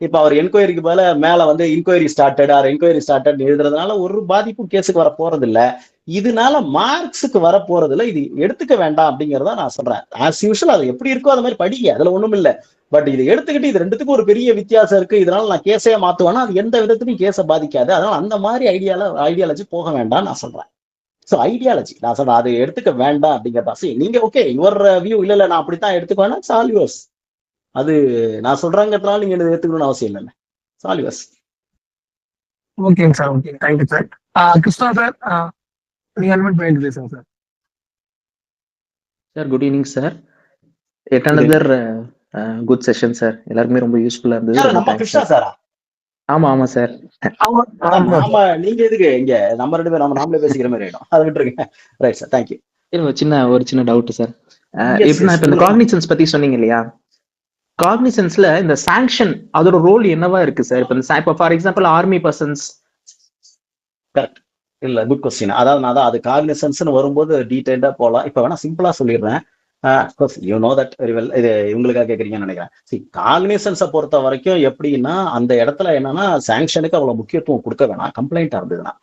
இப்ப அவர் என்கொயரிக்கு மேல வந்து இன்கொயரி ஸ்டார்டட் எழுதுறதுனால ஒரு பாதிப்பும் கேஸுக்கு வர போறது இல்ல. இதனால மார்க்ஸுக்கு வர போறது இல்ல. இது எடுத்துக்க வேண்டாம் அப்படிங்கறத நான் சொல்றேன். ஆஸ் யூஷுவல் அது எப்படி இருக்கோ அது மாதிரி படிக்க, அதுல ஒண்ணும் இல்ல. பட் இதை எடுத்துக்கிட்டு இது ரெண்டுத்துக்கும் ஒரு பெரிய வித்தியாசம் இருக்கு, இதனால நான் கேஸே மாத்துவேன்னா அது எந்த விதத்துலையும் கேஸை பாதிக்காது. அதனால அந்த மாதிரி ஐடியாலஜி போக வேண்டாம் நான் சொல்றேன். ஸோ ஐடியாலஜி நான் சொல்றேன், அது எடுத்துக்க வேண்டாம் அப்படிங்கிறதா. சரி, நீங்க ஓகே யுவர் வியூ, இல்ல நான் அப்படித்தான் எடுத்துக்குவேன்னா சால் யுவர்ஸ். அது நான் சொல்றேங்கிறதுனால நீங்க இதை எடுத்துக்கணும்னு அவசியம் இல்லைல்ல. சால் யுவர்ஸ். ஓகேங்க sir, okay, thank you sir. Krishna sir, நீங்க அன்மியூட் பண்ணிட்டு பேசுங்க sir. Sir good evening sir. It another good session sir. எல்லாருக்குமே ரொம்ப யூஸ்ஃபுல்லா இருந்தது. யாரு, நம்ம கிருஷ்ணா சாரா? ஆமா ஆமா சார். ஆமா, நீங்க எதுக்கு இங்க நம்ம 2 பேரும் நாமளே பேசிக்கிற மாதிரி ஆயிடும், அதை விட்டுருங்க. Right sir, thank you. ஒரு சின்ன டவுட் சார். எப்படின்னா இப்ப இந்த காக்னிசன்ஸ் பத்தி சொன்னீங்க இல்லையா, காக்னிசன்ஸ்ல இந்த சாங்ஷன் அதோட ரோல் என்னவா இருக்கு சார்? இப்ப for example army persons. Correct, இல்ல குட் கொஸ்டின். அதாவது நான் அது காக்னிசன்ஸ்னு வரும்போது டீடைல்டா போலாம். இப்ப வேணா சிம்பிளா சொல்லிடுறேன். You know that very well. இது இவங்களுக்காக கேட்குறீங்கன்னு நினைக்கிறேன். காக்னிசன்ஸை பொறுத்த வரைக்கும் எப்படின்னா, அந்த இடத்துல என்னன்னா சாங்ஷனுக்கு அவ்வளவு முக்கியத்துவம் கொடுக்க வேணாம். கம்ப்ளைண்டா இருந்ததுன்னா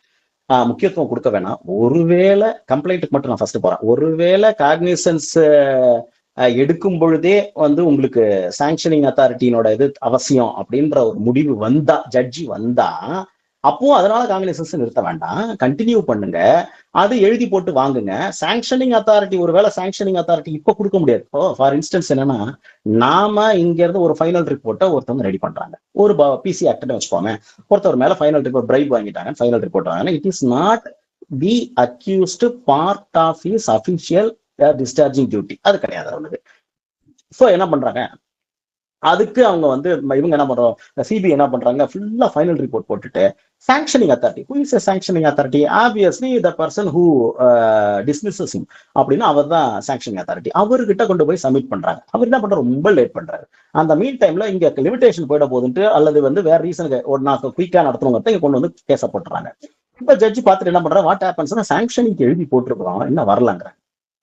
முக்கியத்துவம் கொடுக்க வேணாம். ஒருவேளை கம்ப்ளைண்ட்டுக்கு மட்டும் நான் ஃபர்ஸ்ட் போறேன். ஒருவேளை காக்னிசன்ஸ் எடுக்கும் பொழுதே உங்களுக்கு சாங்ஷனிங் அத்தாரிட்டியினோட இது அவசியம் அப்படின்ற ஒரு முடிவு வந்தா, ஜட்ஜி வந்தா, அப்போ அதனால காக்னிசன்ஸ் நிறுத்த வேண்டாம், கண்டினியூ பண்ணுங்க. அது எழுதி போட்டு வாங்குங்க. சாங்ஷனிங் அத்தாரிட்டி, ஒருவேளை சாங்ஷனிங் அத்தாரிட்டி இப்ப கொடுக்க முடியாது. ஃபார் இன்ஸ்டன்ஸ் என்னன்னா, நாம இங்க இருந்து ஒரு ஃபைனல் ரிப்போர்ட்டை ஒருத்தவங்க ரெடி பண்றாங்க, ஒரு பிசி ஆக்ட்னு வச்சுக்கோங்க. ஒருத்தர் மேல ஃபைனல் ரிப்போர்ட் பிரைப் வாங்கிட்டாங்க, ஃபைனல் ரிப்போர்ட் வாங்கினா, it is not the accused part of his official discharging duty. அது கிடையாது அவனுக்கு. ஸோ என்ன பண்றாங்க, அதுக்கு அவங்க இவங்க என்ன பண்றோம், சிபிஐ என்ன பண்றாங்க, ஃபுல்லா ஃபைனல் ரிப்போர்ட் போட்டுட்டு sanctioning authority, who is sanctioning authority, obviously the person who dismisses him, அப்படின்னா அவர் தான் சாங்ஷனிங் அத்தாரிட்டி. அவர்கிட்ட கொண்டு போய் சப்மிட் பண்றாங்க. அவர் என்ன பண்ற, ரொம்ப லேட் பண்றாரு. அந்த மீன் டைம்ல இங்க லிமிடேஷன் போயிட போகுதுன்ட்டு, அல்லது வேற ரீசனுக்கு ஒரு நாள் குயிக்கா நடத்தணுங்கிறத இங்க கொண்டு வந்து கேஸ போட்டுறாங்க. இப்ப ஜட்ஜி பார்த்துட்டு என்ன பண்றாங்க, வாட் ஹேப்பன்ஸ்னா சாங்ஷனிங்க்கு எழுதி போட்டிருக்கிறோம், என்ன வரலங்கிற.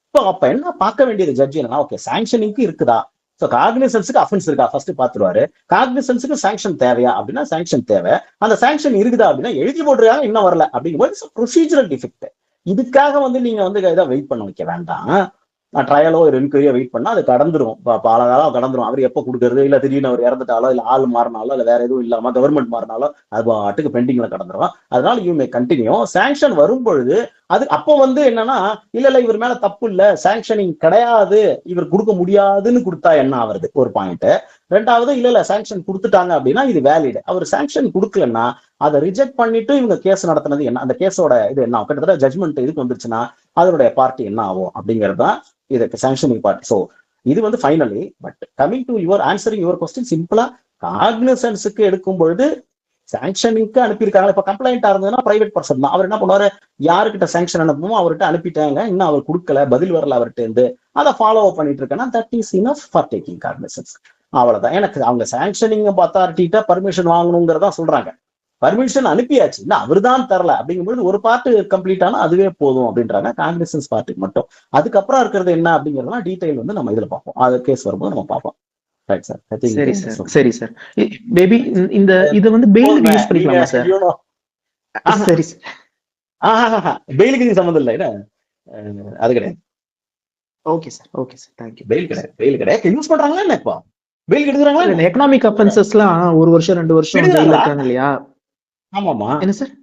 இப்போ அப்ப என்ன பார்க்க வேண்டியது ஜட்ஜி என்னன்னா, ஓகே சாங்ஷனிங்க்கு இருக்குதா, ஸோ காக்னிசன்ஸுக்கு அஃபென்ஸ் இருக்கா ஃபர்ஸ்ட் பாத்துருவாரு. காக்னிசன்ஸுக்கு சாங்ஷன் தேவையா அப்படின்னா சாங்ஷன் தேவை. அந்த சாங்ஷன் இருக்குதா அப்படின்னா எழுதி போட்டுருக்காங்க, இன்னும் வரல அப்படிங்கும்போது ப்ரொசீஜரல் டிஃபெக்ட். இதுக்காக நீங்க இதை வெயிட் பண்ண வைக்க வேண்டாம். ட்ரையலோ ஒரு என்கொயரியோ வெயிட் பண்ணா அது கடந்துரும், பல காலம் கடந்துரும். அவர் எப்போ கொடுக்கறது, இல்ல திடீர்னு அவர் இறந்துட்டாலோ, இல்ல ஆள் மாறினாலோ, இல்ல வேற எதுவும் இல்லாம கவர்மெண்ட் மாறினாலோ அது பாட்டுக்கு பெண்டிங்ல கடந்துரும். அதனால யூ மே கண்டினியூ. சாங்ஷன் வரும் பொழுது அது அப்போ என்னன்னா, இல்ல இவர் மேல தப்பு இல்ல, சாங்ஷனிங் கிடையாது, இவர் கொடுக்க முடியாதுன்னு கொடுத்தா என்ன ஆகுறது, ஒரு பாயிண்ட். ரெண்டாவது, இல்ல சாங்ஷன் கொடுத்துட்டாங்க அப்படின்னா இது வேலிட். அவர் சாங்ஷன் கொடுக்கலன்னா அதை ரிஜெக்ட் பண்ணிட்டு இவங்க கேஸ் நடத்தினது என்ன, அந்த கேஸோட இது என்ன, கிட்டத்தட்ட ஜட்மெண்ட் இதுக்கு வந்துருச்சுன்னா அதனுடைய பார்ட்டி என்ன ஆகும் அப்படிங்கிறது தான் இதுக்கு சாங்ஷனிங் பார்ட்டி. ஸோ இது finally. But coming to your answering your question, சிம்பிளா காக்னிசன்ஸுக்கு எடுக்கும் பொழுது சாங்ஷனிங்க்கு அனுப்பியிருக்காங்க. இப்ப கம்ப்ளைண்டா இருந்ததுன்னா பிரைவேட் பர்சன் தான். அவர் என்ன பண்ணுவாரு, யாருக்கிட்ட சாங்ஷன் அனுப்புமோ அவர்கிட்ட அனுப்பிட்டாங்க, இன்னும் அவர் கொடுக்கல, பதில் வரல அவர்கிட்ட இருந்து, அதை ஃபாலோ அப் பண்ணிட்டு இருக்கேன்னா that is enough for taking cognisance. அவ்வளவுதான். எனக்கு அவங்க சாங்ஷனிங் அத்தாரிட்டிட்ட பர்மிஷன் வாங்கணுங்கிறதா சொல்றாங்க. பர்மிஷன் அனுப்பியாச்சு, இன்னும் அவர் தான் தரல அப்படிங்கும்போது ஒரு பார்ட் கம்ப்ளீட் ஆனா அதுவே போதும் அப்படின்றாங்க காக்னிசன்ஸ் பார்ட்டிக்கு மட்டும். அதுக்கப்புறம் இருக்கிறது என்ன அப்படிங்கிறதுலாம் டீடைல் நம்ம இதுல பார்ப்போம், அது கேஸ் வரும்போது நம்ம பார்ப்போம். Right sir. சரி சார், சரி சார். பேபி இந்த இது பெயிலுக்கு யூஸ் பண்ணிக்கலாமா சார்? சரி சார். பெயிலுக்கு இது சம்மந்தம் இல்லை, அது கிடையாது. Okay sir, okay sir, thank you. Bail கிடையாது, பெயில் கிடையாது. யூஸ் பண்றாங்களா என்ன இப்போ? பெயில் எடுக்கிறாங்களா? எக்கனாமிக் அஃபென்சஸ்லாம் 1 வருஷம் 2 வருஷம் ஜெயில இருக்காங்க இல்லையா? ஆமாமா. என்ன சார்,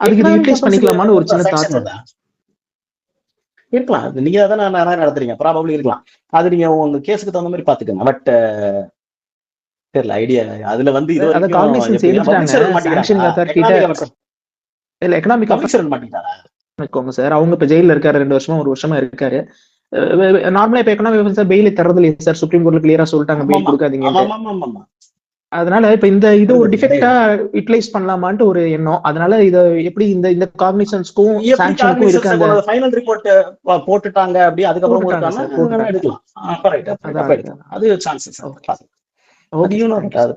அதுக்கு இது யூட்டிலைஸ் பண்ணிக்கலாமான்னு ஒரு சின்ன தாட் இருக்கலாம். நீங்க அதான் நான் நடத்துறீங்க, ப்ராபபிளி இருக்கலாம். அது நீங்க உங்க கேஸுக்கு தகுந்த மாதிரி பாத்துக்கோங்க. பட் தெரியல ஐடியா அதுல இது அத காக்னிசன்ஸ் எடுத்துட்டாங்க சாங்ஷன் அத்தாரிட்டிட்ட. இல்ல எக்கனாமிக் ஆஃபீஸர் மாட்டிட்டாரா இருக்கோங்க சார். அவங்க இப்ப ஜெயில இருக்காரு, 2 வருஷமா 1 வருஷமா இருக்காரு. நார்மலா இப்ப எக்கனாமிக் ஆஃபீஸர் பெயில் தரது இல்லையா சார்? சுப்ரீம் கோர்ட்ல கிளியரா சொல்லிட்டாங்க பெயில் கொடுக்காதீங்க. அதனால இப்ப இது ஒரு டிஃபெக்டா யூட்டிலைஸ் பண்ணலாமான்ட்டு ஒரு எண்ணம். அதனால இத எப்படி இந்த காக்னிசன்ஸ்க்கும் சாங்ஷனுக்கும் இருக்கு. அந்த ஃபைனல் ரிப்போர்ட் போட்டுட்டாங்க அப்படி, அதுக்கப்புறம் எடுக்கலாம். அது சான்சஸ். Okay,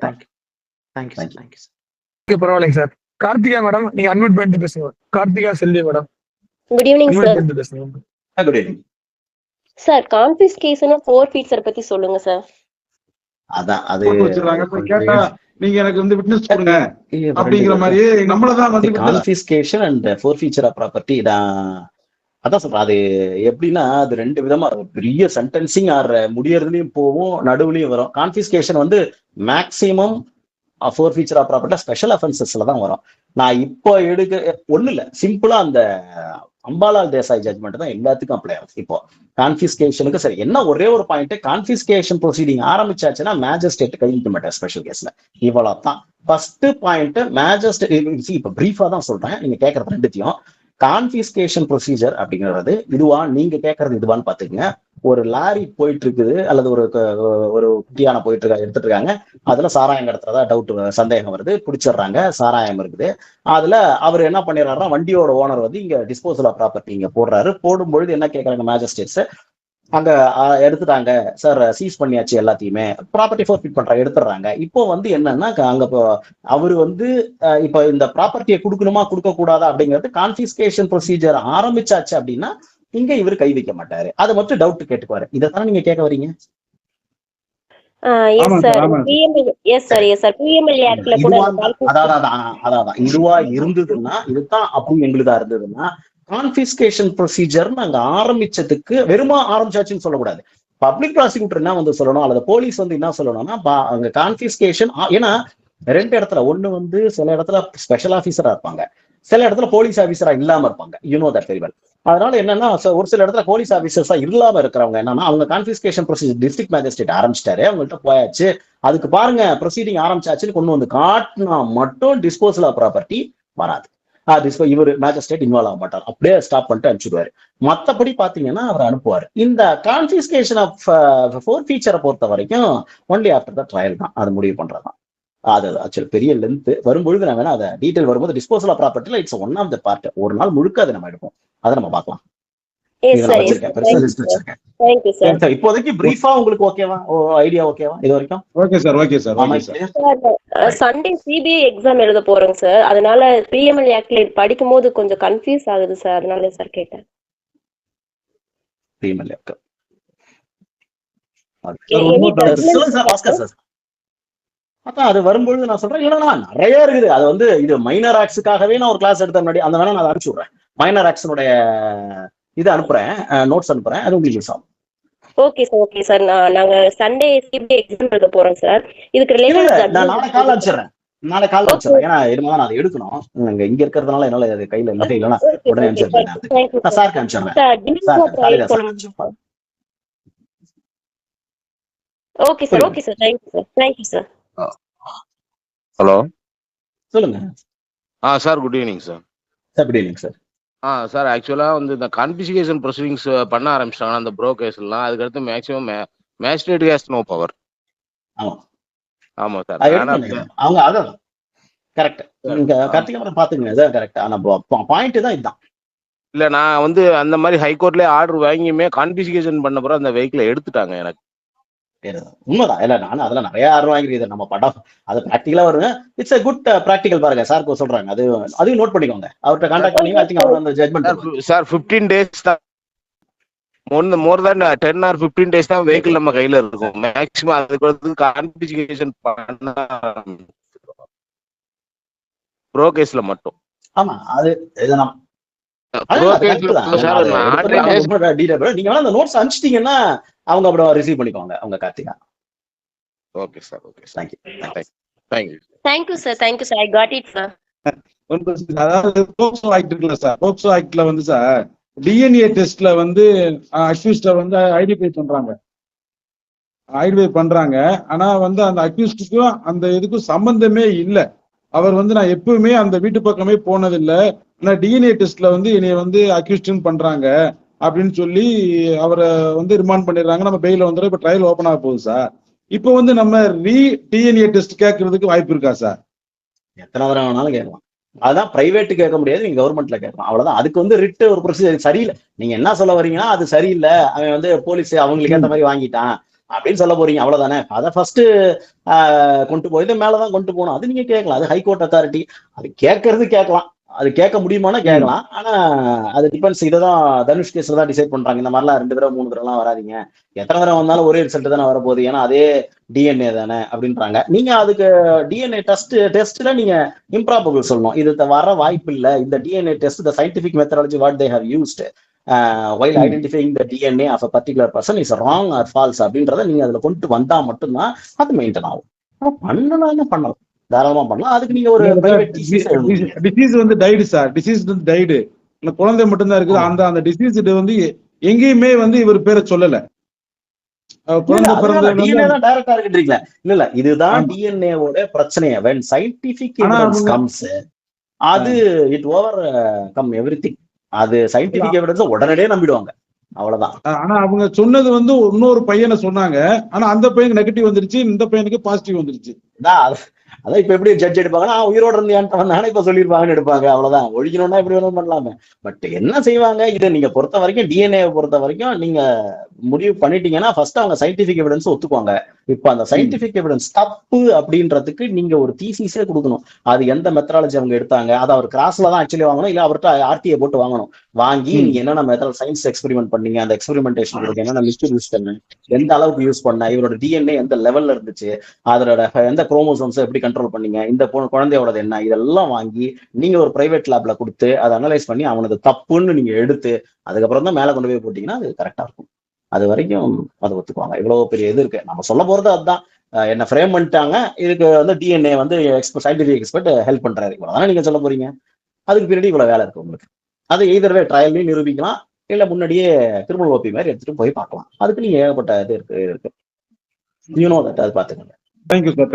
thank you. பரவாயில்லைங்க சார். கார்த்திகா மேடம், நீங்க அன்மியூட் பண்ணிட்டு பேசுங்க. Karthika Selvi madam. Good evening sir. Good evening sir. Confiscation forfeiture பத்தி சொல்லுங்க சார். அதான் அது கேட்டா நீங்க எனக்கு விட்னஸ் கொடுங்க அப்படிங்கிற மாதிரி நம்மளதான் கான்ஃபிஸ்கேஷன் அண்ட் ஃபோர்ஃபீச்சர் ஆஃப் ப்ராப்பர்ட்டி. அதான் சொல்றேன். அது எப்படின்னா அது 2 விதமா இருக்கும். பெரிய சென்டென்சிங் ஆர் முடியறதுலயும் போகும், நடுவுலயும் வரும். Confiscation maximum forfeiture of property special அஃபென்சஸ்ல தான் வரும். நான் இப்போ ஒண்ணு இல்ல, சிம்பிளா அந்த அம்பாலால் தேசாய் ஜட்மெண்ட் தான் எல்லாத்துக்கும் அப்ளை ஆகும். இப்போ கான்பிஸ்கேஷனுக்கு சரி என்ன ஒரே ஒரு பாயிண்ட், கான்பிஸ்கேஷன் ப்ரொசீடிங் ஆரம்பிச்சாச்சுன்னா மேஜிஸ்ட்ரேட் கையெழுத்த மாட்டார் ஸ்பெஷல் கேஸ்ல. இவ்வளவுதான் ஃபர்ஸ்ட் பாயிண்ட். மேஜிஸ்ட்ரேட் இப்ப பிரீஃபா தான் சொல்றேன், நீங்க கேட்கறது ரெண்டுத்தையும். கான்பிஸ்கேஷன் ப்ரொசீஜர் அப்படிங்கிறது இதுவா, நீங்க கேட்கறது இதுவான்னு பாத்துக்கங்க. ஒரு லாரி போயிட்டு இருக்குது அல்லது ஒரு குட்டியான போயிட்டு எடுத்துட்டு இருக்காங்க, அதுல சாராயம் கடத்துறதா டவுட் சந்தேகம் வருது, பிடிச்சிடுறாங்க, சாராயம் இருக்குது. அதுல அவர் என்ன பண்ணிடுறாருன்னா வண்டியோட ஓனர் வந்து இங்க டிஸ்போசல் ஆஃப் ப்ராப்பர்ட்டி இங்க போடுறாரு. போடும்பொழுது என்ன கேட்கறாங்க மேஜிஸ்ட்ரேட்ஸ், அங்க எடுத்துட்டாங்க சார், சீஸ் பண்ணியாச்சு எல்லாத்தையுமே, ப்ராப்பர்ட்டி ஃபோர்ஃபிட் பண்றாங்க, எடுத்துடுறாங்க. இப்போ வந்து என்னன்னா அங்க அவரு வந்து இப்ப இந்த ப்ராப்பர்ட்டியை கொடுக்கணுமா கொடுக்க கூடாதா அப்படிங்கிறது கான்பிஸ்கேஷன் ப்ரொசீஜர் ஆரம்பிச்சாச்சு அப்படின்னா இங்க இவர் கை வைக்க மாட்டாரு. அதை மட்டும் டவுட் கேட்டுக்குவாரு. இதைத்தானே நீங்க கேட்க வரீங்க? அதான் இதுவா இருந்ததுன்னா இதுதான் அப்படி எங்களுதா இருந்ததுன்னா கான்பிஸ்கேஷன் ப்ரொசீஜர் நாங்க ஆரம்பிச்சதுக்கு வெறுமா ஆரம்பிச்சாச்சுன்னு சொல்லக்கூடாது. பப்ளிக் ப்ராசிக்யூட்டர் என்ன வந்து சொல்லணும் அல்லது போலீஸ் வந்து என்ன சொல்லணும்னா அங்க கான்பிஸ்கேஷன், ஏன்னா ரெண்டு இடத்துல, ஒண்ணு வந்து சில இடத்துல ஸ்பெஷல் ஆபீசரா இருப்பாங்க, சில இடத்துல போலீஸ் ஆபீசரா இல்லாம இருப்பாங்க. You know that very well. அதனால என்னன்னா ஒரு சில இடத்துல போலீஸ் ஆபீசர்ஸா இல்லாம இருக்கிறவங்க என்னன்னா அவங்க கான்பிஸ்கேஷன் ப்ரொசீஜர் டிஸ்ட்ரிக்ட் மேஜிஸ்ட்ரேட் ஆரம்பிச்சிட்டாரு, அவங்கள்ட்ட போயாச்சு, அதுக்கு பாருங்க ப்ரொசீடிங் ஆரம்பிச்சாச்சுன்னு கொண்டு வந்து காட்டினா மட்டும் டிஸ்போசல் ஆஃப் ப்ராப்பர்ட்டி வராது. இவர் மேஜிஸ்ட்ரேட் இன்வால்வ் ஆக மாட்டார், அப்படியே ஸ்டாப் பண்ணிட்டு அனுப்பிச்சுடுவாரு. மற்றபடி பாத்தீங்கன்னா அவர் அனுப்புவார். இந்த கான்பிஸ்கேஷன் ஆஃப் ஃபோர் ஃபீச்சரை பொறுத்த வரைக்கும் ஒன்லி ஆஃப்டர் த ட்ரையல் தான் அது முடிவு பண்றதுதான். அது ஆக்சுவலி பெரிய லென்த் வரும்பொழுது நான் வேணா அதை டீடைல் வரும்போது டிஸ்போசல் ஆஃப் ப்ராப்பர்ட்டில it's one of the part. ஒரு நாள் முழுக்க அதை நம்ம எடுப்போம், அதை நம்ம பார்க்கலாம். இப்போதைக்கு பிரீஃபா உங்களுக்கு ஓகேவா, ஐடியா ஓகேவா இது வரைக்கும்? Okay sir, okay sir. Sunday CBI exam எழுத போறோங்க சார், அதனால பிஎம்எல்ஏ ஆக்ட்ல படிக்கும் போது கொஞ்சம் கன்ஃபியூஸ் ஆகுது சார், அதனால சார் கேட்டேன். பிஎம்எல்ஏ அதான் அது வரும்பொழுது நான் சொல்றேன், இல்லைன்னா நிறைய இருக்குது. அது வந்து இது மைனர் ஆக்ட்ஸுக்காகவே நான் ஒரு கிளாஸ் எடுத்த முன்னாடி அந்த வேணா நான் அனுப்பிச்சு விடுறேன். மைனர் ஆக்ட்ஸனுடைய இது அனுப்புறேன், நோட்ஸ் அனுப்புறேன், அது உங்களுக்கு யூஸ் ஆகும். Okay sir, okay sir. நாங்க சண்டே சிபிஐ எக்ஸாம் எழுத போறோம் சார், இதுக்கு ரிலேட்டட் நான் நாளை கால் அனுப்பிச்சிடுறேன். ஏன்னா இதுமா நான் அதை எடுக்கணும், இங்க இருக்கிறதுனால என்னால அது கையில இல்லை, இல்லைன்னா உடனே அனுப்பிச்சிடுறேன். சாருக்கு அனுப்பிச்சிடுறேன். Okay sir, okay sir, thank you sir. Hello, சொல்லுங்க sir. Good evening sir. Good evening sir. Sir ஆக்சுவலா வந்து இந்த கான்பிஸ்கேஷன் ப்ரொசீடிங்ஸ் பண்ண ஆரம்பிச்சிட்டாங்கன்னா அந்த ப்ரோ கேஸ்லாம், அதுக்கடுத்து maximum magistrate has no power. ஆமா சார், அவங்க அதான் கரெக்ட். நீங்க கார்த்திகேயன் பாத்துங்க, அதான் கரெக்ட். ஆனா பாயிண்ட் தான் இதுதான். இல்ல நான் வந்து அந்த மாதிரி ஹைகோர்ட்லயே ஆர்டர் வாங்கியுமே கான்பிஸ்கேஷன் பண்ண பிறகு அந்த வெஹிக்கிளை எடுத்துட்டாங்க. எனக்கு உண்மைதான். இல்ல நானும் அதெல்லாம் நிறைய ஆர்டர் வாங்கிருக்கேன். நம்ம படம் அது பிராக்டிகலா வருங்க. It's a good practical. பாருங்க சார் சொல்றாங்க, அது அதையும் நோட் பண்ணிக்கோங்க. அவர்கிட்ட கான்டாக்ட் பண்ணி ஐ திங்க் அவர் அந்த ஜட்மெண்ட் சார் 15 days தான், மோர் தென் 10 or 15 days தான் வெஹிக்கிள் நம்ம கையில இருக்கும் மேக்ஸிமம். அதுக்கு கான்பிஸ்கேஷன் பண்ண ப்ரோ கேஸ்ல மட்டும். ஆமா, அது இதெல்லாம் நீங்க அந்த நோட்ஸ் அனுப்பிச்சிட்டீங்கன்னா அவங்க அப்படி ரிசீவ் பண்ணிக்குவாங்க அவங்க Karthika. Okay sir, okay sir. Thank you sir. I got it sir. அதாவது போக்சோ ஆக்ட் இருக்குல்ல சார், போக்சோ ஆக்ட்ல வந்து சார் டிஎன்ஏ டெஸ்ட்ல வந்து அக்யூஸ்ட வந்து ஐடென்டிஃபை பண்றாங்க. ஆனா வந்து அந்த அக்யூஸ்டுக்கும் அந்த இதுக்கும் சம்பந்தமே இல்லை. அவர் வந்து நான் எப்பவுமே அந்த வீட்டு பக்கமே போனதில்லை, ஆனா டிஎன்ஏ டெஸ்ட்ல வந்து என்னைய வந்து அக்யூஸ்டுன்னு பண்றாங்க அப்படின்னு சொல்லி அவரை வந்து ரிமாண்ட் பண்ணிடுறாங்க. நம்ம பெயில வந்துடும். இப்ப ட்ரையல் ஓப்பன் ஆக போகுது சார். இப்போ வந்து நம்ம டிஎன்ஏ டெஸ்ட் கேட்கறதுக்கு வாய்ப்பு இருக்கா சார்? எத்தனை தடவை வேணாலும் கேட்கலாம். அதுதான் பிரைவேட் கேட்க முடியாது, நீங்க கவர்மெண்ட்ல கேட்கலாம், அவ்வளவுதான். அதுக்கு வந்து ரிட்டு ஒரு ப்ரொசீஜர் சரியில்லை. நீங்க என்ன சொல்ல வரீங்கன்னா அது சரியில்லை, அவன் வந்து போலீஸ் அவங்களுக்கு ஏற்ற மாதிரி வாங்கிட்டான் அப்படின்னு சொல்ல போறீங்க, அவ்வளவுதானே. அதை ஃபர்ஸ்ட் கொண்டு போய் மேலதான் கொண்டு போகணும். அது நீங்க கேட்கலாம், அது ஹைகோர்ட் அத்தாரிட்டி. அது கேட்கறது கேட்கலாம், அது கேட்க முடியுமானா கேட்கலாம். ஆனா அது டிபெண்ட்ஸ். இதான் தனுஷ் கேஸ்ல தான் டிசைட் பண்றாங்க. இந்த மாதிரிலாம் 2 தடவை 3 தடவைலாம் வராதிங்க, எத்தனை தடவை வந்தாலும் ஒரே ரிசல்ட் தானே வரப்போகுது, ஏன்னா அதே டிஎன்ஏ தானே அப்படின்றாங்க. நீங்க அதுக்கு டிஎன்ஏ டெஸ்ட்ல நீங்க இம்ப்ராபபிள் சொல்லணும், இது வர வாய்ப்பு இல்லை. இந்த DNA test the scientific methodology what they have used while identifying the DNA of a particular person is wrong or false அப்படின்றத நீங்க அதுல கொண்டு வந்தா மட்டும்தான் அது மெயின்டைன் ஆகும். பண்ணலாம், தாராளமா பண்ணலாம். அதுக்கு நீங்க ஒரு டிசீஸ் வந்து டைடு சார், டிசீஸ் வந்து டைடு. அந்த குழந்தை மட்டும்தான் இருக்குது. அந்த அந்த டிசீஸ் வந்து எங்கேயுமே வந்து இவர் பேரை சொல்லல. குழந்தை பிறந்தது டிஎன்ஏ தான் டைரக்டா இருக்குன்றீங்களா? இல்ல இதுதான் டிஎன்ஏவோட பிரச்சனையே. when scientific evidence comes அது இட் ஓவர் கம் எவ்ரிதிங். அது சயின்டிபிக் எவிடன்ஸ் உடனடியே நம்பிடுவாங்க, அவ்வளவுதான். ஆனா அவங்க சொன்னது வந்து இன்னொரு பையனை சொன்னாங்க. ஆனா அந்த பையனுக்கு நெகட்டிவ் வந்துருச்சு, இந்த பையனுக்கு பாசிட்டிவ் வந்துருச்சு. அதான் இப்ப எப்படி ஜட்ஜ் எடுப்பாங்கன்னா உயிரோட இருந்து ஏன்ட்டானே இப்ப சொல்லிருப்பாங்கன்னு எடுப்பாங்க, அவ்வளவுதான். ஒழிக்கணும்னா எப்படி வேணும் பண்ணலாமே. பட் என்ன செய்வாங்க, இதை நீங்க பொறுத்த வரைக்கும் டிஎன்ஏ பொறுத்த வரைக்கும் நீங்க முடிவு பண்ணிட்டீங்கன்னா ஃபர்ஸ்ட் அவங்க சயின்டிபிக் எவிடன்ஸ் ஒத்துக்குவாங்க. இப்ப அந்த சயின்டிபிக் எவிடன்ஸ் தப்பு அப்படின்றதுக்கு நீங்க ஒரு தீசிஸே கொடுக்கணும். அது எந்த மெத்தடாலஜி அவங்க எடுத்தாங்க, அதை அவர் கிராஸ்ல தான் ஆக்சுவலி வாங்கணும், இல்ல அவர்கிட்ட ஆர்டிஐ போட்டு வாங்கணும். வாங்கி நீங்க என்னென்ன மெத்தட் சயின்ஸ் எக்ஸ்பெரிமெண்ட் பண்ணீங்க, அந்த எக்ஸ்பெரிமெண்டேஷன் கொடுக்க என்னென்ன மிஸ்டர் யூஸ் பண்ண, எந்த அளவுக்கு யூஸ் பண்ண, இவரோட டிஎன்ஏ எந்த லெவல்ல இருந்துச்சு, அதோட எந்த குரோமோசோம்ஸ் எப்படி கண்ட்ரோல் பண்ணீங்க, இந்த குழந்தையோட என்ன, இதெல்லாம் வாங்கி நீங்க ஒரு பிரைவேட் லேப்ல கொடுத்து அதை அனலைஸ் பண்ணி அவனுக்கு தப்புன்னு நீங்க எடுத்து அதுக்கப்புறம் தான் மேல கொண்டு போய் போட்டீங்கன்னா அது கரெக்டா இருக்கும். அது வரைக்கும் அதை ஒத்துக்குவாங்க. இவ்வளவு பெரிய இது இருக்கு. நம்ம சொல்ல போறது அதுதான். என்ன ஃப்ரேம் பண்ணிட்டாங்க, இதுக்கு வந்து டிஎன்ஏ வந்து சயின்டிபிக் எக்ஸ்பர்ட் ஹெல்ப் பண்றாரு, இவ்வளவுதானே நீங்க சொல்ல போறீங்க. அதுக்கு பின்னாடி இவ்வளவு வேலை இருக்கு உங்களுக்கு. அது எய்தர்வே ட்ரையல்லையும் நிரூபிக்கலாம், இல்ல முன்னாடியே கிரிமினல் ஓபி மாதிரி எடுத்துட்டு போய் பார்க்கலாம். அதுக்கு நீங்க ஏகப்பட்ட இது இருக்கு. அது பாத்துக்கோங்க. Thank you sir.